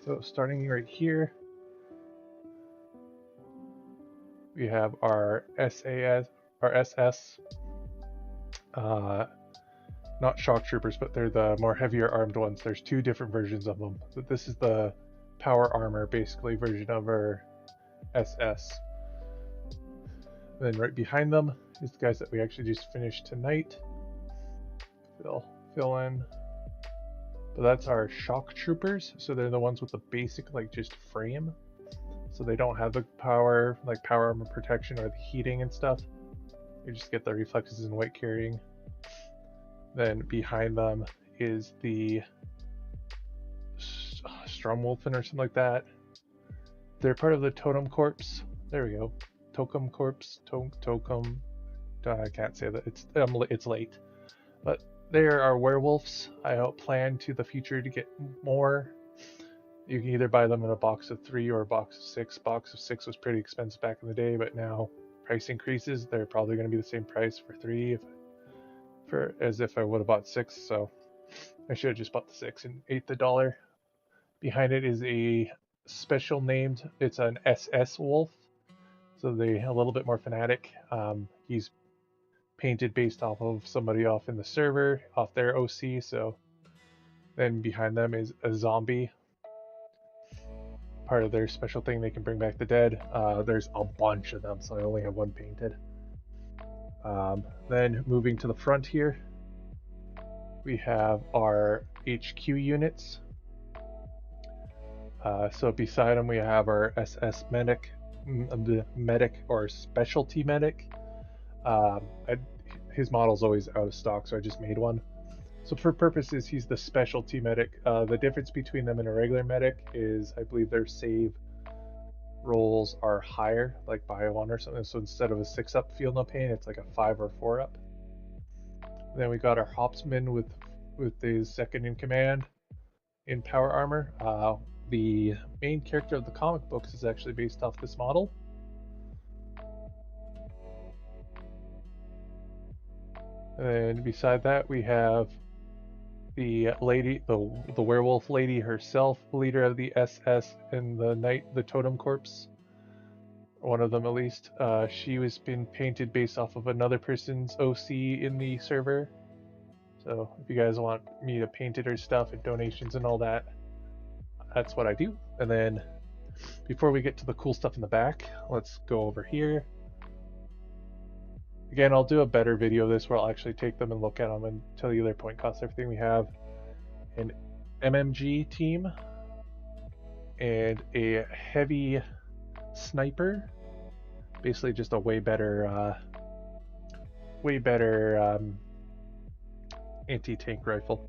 So starting right here, we have our SS, not shock troopers, but they're the more heavier armed ones. There's two different versions of them. But this is the power armor, basically, version of our SS. And then right behind them is the guys that we actually just finished tonight. Fill in. But that's our shock troopers. So they're the ones with the basic like just frame. So they don't have the power like power armor protection or the heating and stuff. You just get the reflexes and weight carrying. Then behind them is the Stromwolfen or something like that. They're part of the Totem Corps. There we go. Totem Corps. Totem. I can't say that. It's late. But there are werewolves. I plan to the future to get more. You can either buy them in a box of 3 or a box of 6. Box of 6 was pretty expensive back in the day, but now price increases. They're probably going to be the same price for 3 as if I would have bought 6. So I should have just bought the 6 and ate the dollar. Behind it is a special named. It's an SS wolf, so they're a little bit more fanatic. He's painted based off of somebody off in the server, off their OC. So then behind them is a zombie. Part of their special thing, they can bring back the dead. There's a bunch of them, so I only have one painted. Then moving to the front here, we have our HQ units. So beside them we have our SS medic, or specialty medic. His model's always out of stock, so I just made one. So for purposes, he's the specialty medic. The difference between them and a regular medic is I believe their save rolls are higher, like by 1 or something. So instead of a 6-up feel no pain, it's like a 5 or 4-up. Then we got our Hopsman with his second in command in power armor. The main character of the comic books is actually based off this model. And beside that, we have the lady, the werewolf lady herself, leader of the SS and the Totem Corps. One of them at least. She was been painted based off of another person's OC in the server. So if you guys want me to paint it or stuff and donations and all that, that's what I do. And then before we get to the cool stuff in the back, let's go over here. Again, I'll do a better video of this where I'll actually take them and look at them and tell you their point costs, everything. We have an MMG team and a heavy sniper. Basically just a way better anti-tank rifle.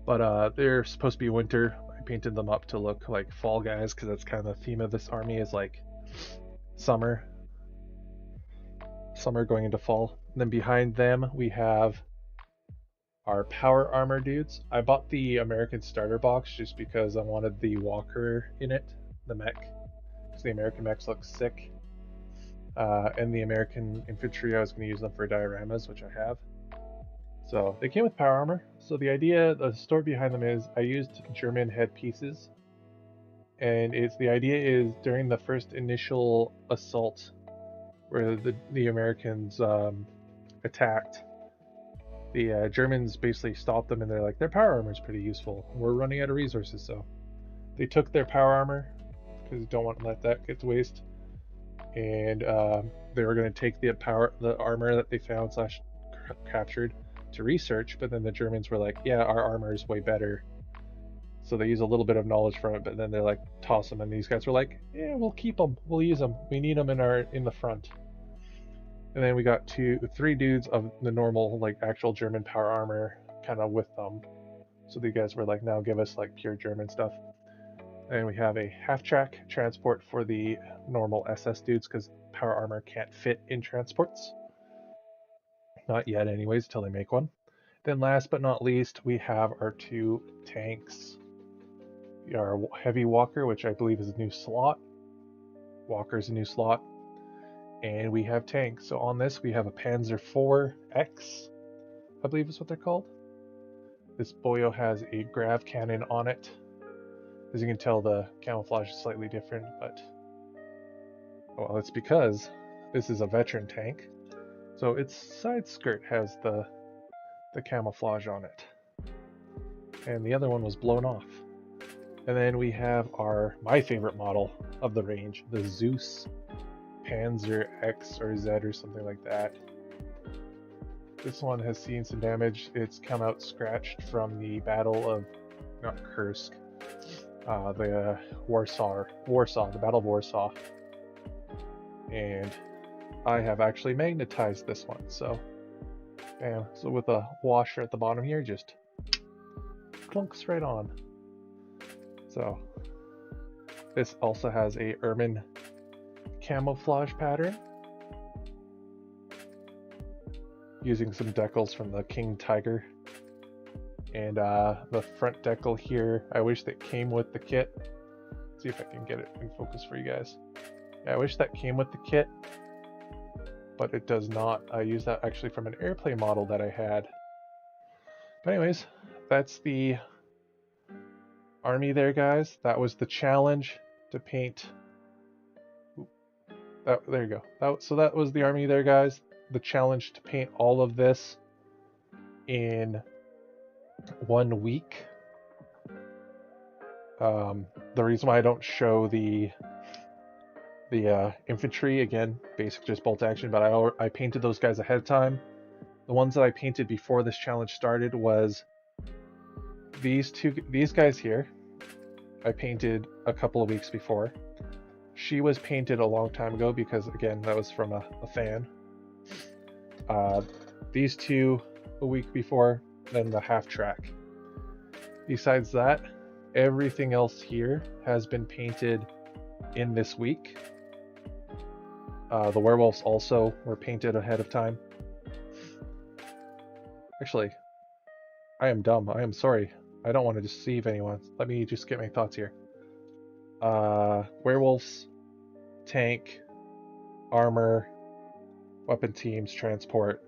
But they're supposed to be winter. I painted them up to look like fall guys because that's kind of the theme of this army, is like summer going into fall. And then behind them we have our power armor dudes. I bought the American starter box just because I wanted the walker in it, the mech, because the American mechs look sick. And the American infantry, I was going to use them for dioramas, which I have. So they came with power armor. So the story behind them is I used German headpieces, and the idea is during the first initial assault where the Americans attacked, the Germans basically stopped them, and they're like, their power armor is pretty useful. We're running out of resources, so they took their power armor because you don't want to let that get to waste, and they were going to take the armor that they found / captured to research, but then the Germans were like, yeah, our armor is way better. So they use a little bit of knowledge from it, but then they're like, toss them, and these guys were like, yeah, we'll keep them, we'll use them, we need them in the front. And then we got 3 dudes of the normal, like actual German power armor kind of with them. So the guys were like, now give us like pure German stuff. And we have a half-track transport for the normal SS dudes because power armor can't fit in transports. Not yet anyways, until they make one. Then last but not least, we have our 2 tanks. Our heavy walker, which I believe is a new slot. Walker's a new slot. And we have tanks. So on this we have a Panzer IV-X, I believe is what they're called. This boyo has a grav cannon on it. As you can tell, the camouflage is slightly different, but well, it's because this is a veteran tank. So its side skirt has the camouflage on it. And the other one was blown off. And then we have my favorite model of the range, the Zeus Panzer X or Z or something like that. This one has seen some damage. It's come out scratched from the Battle of not Kursk, the Warsaw, the Battle of Warsaw. And I have actually magnetized this one, so bam. So with a washer at the bottom here, just clunks right on. So this also has a ermine camouflage pattern using some decals from the King Tiger. And the front decal here, I wish that came with the kit. Let's see if I can get it in focus for you guys. Yeah, I wish that came with the kit, but it does not. I use that actually from an airplane model that I had. But anyways, that's the army there, guys. That was the challenge to paint. There you go. So that was the army there, guys. The challenge to paint all of this in 1 week. The reason why I don't show the infantry, again, basic just bolt action, but I painted those guys ahead of time. The ones that I painted before this challenge started was these guys here. I painted a couple of weeks before. She was painted a long time ago because, again, that was from a fan. These two a week before, then the half track. Besides that, everything else here has been painted in this week. The werewolves also were painted ahead of time. Actually, I am dumb. I am sorry. I don't want to deceive anyone. Let me just get my thoughts here. Werewolves, tank, armor, weapon teams, transport,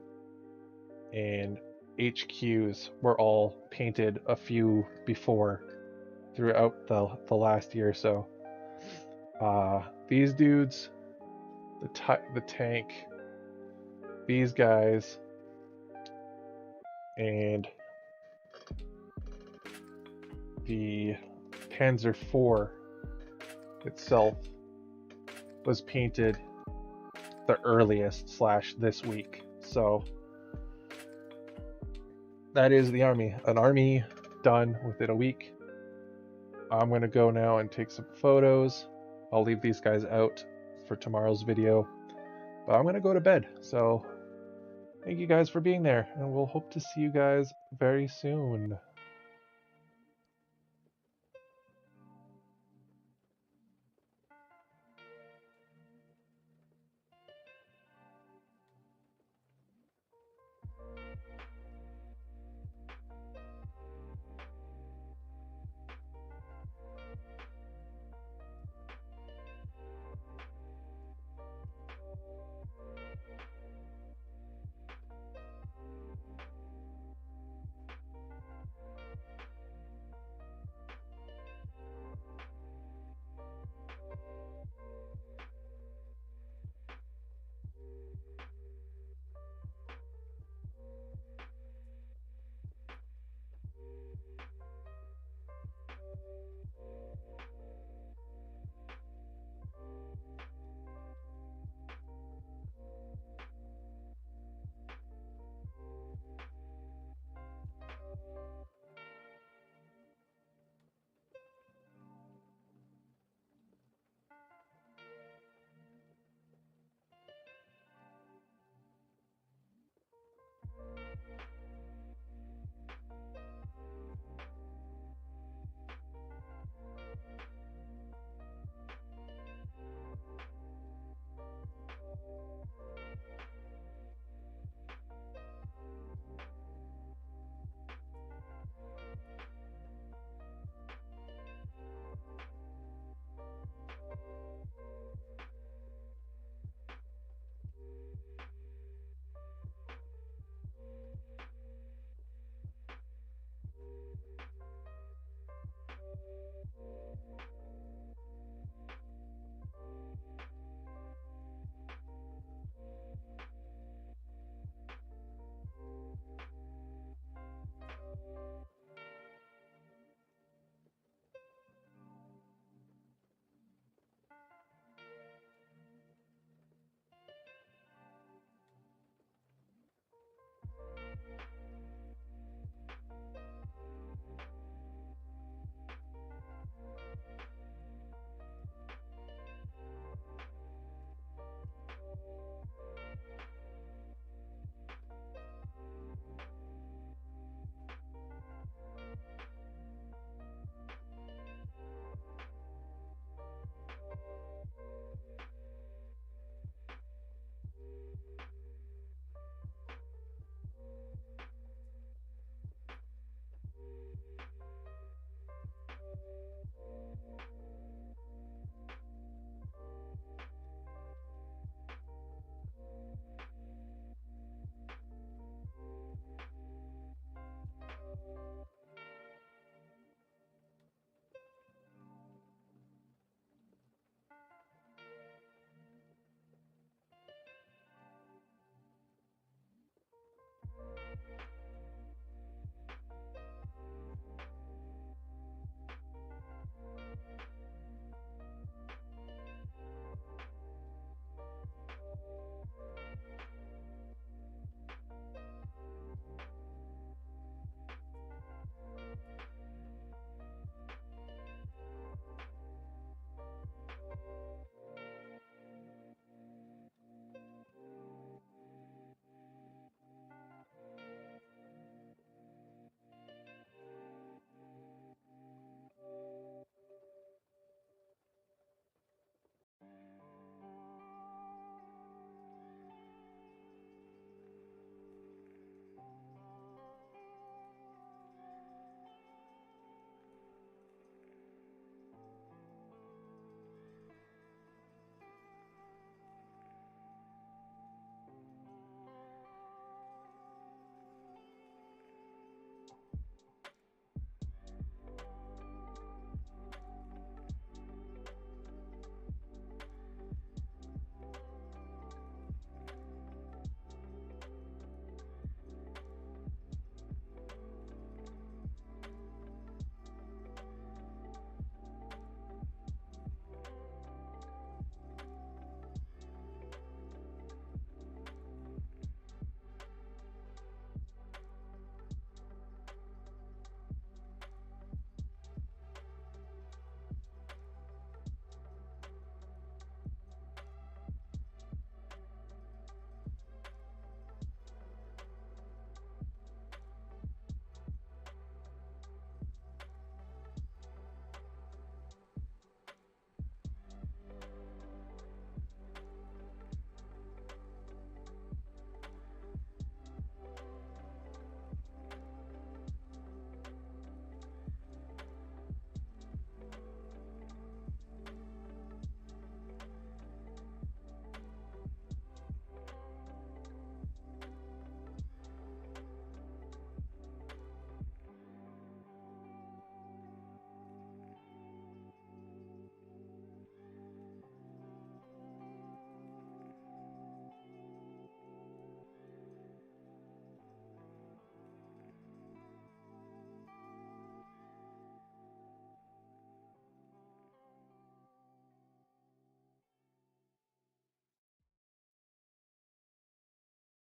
and HQs were all painted a few before throughout the last year or so. These dudes, the tank, these guys, and the Panzer IV itself was painted the earliest / this week. So that is the army. An army done within a week. I'm going to go now and take some photos. I'll leave these guys out for tomorrow's video. But I'm going to go to bed. So thank you guys for being there, and we'll hope to see you guys very soon.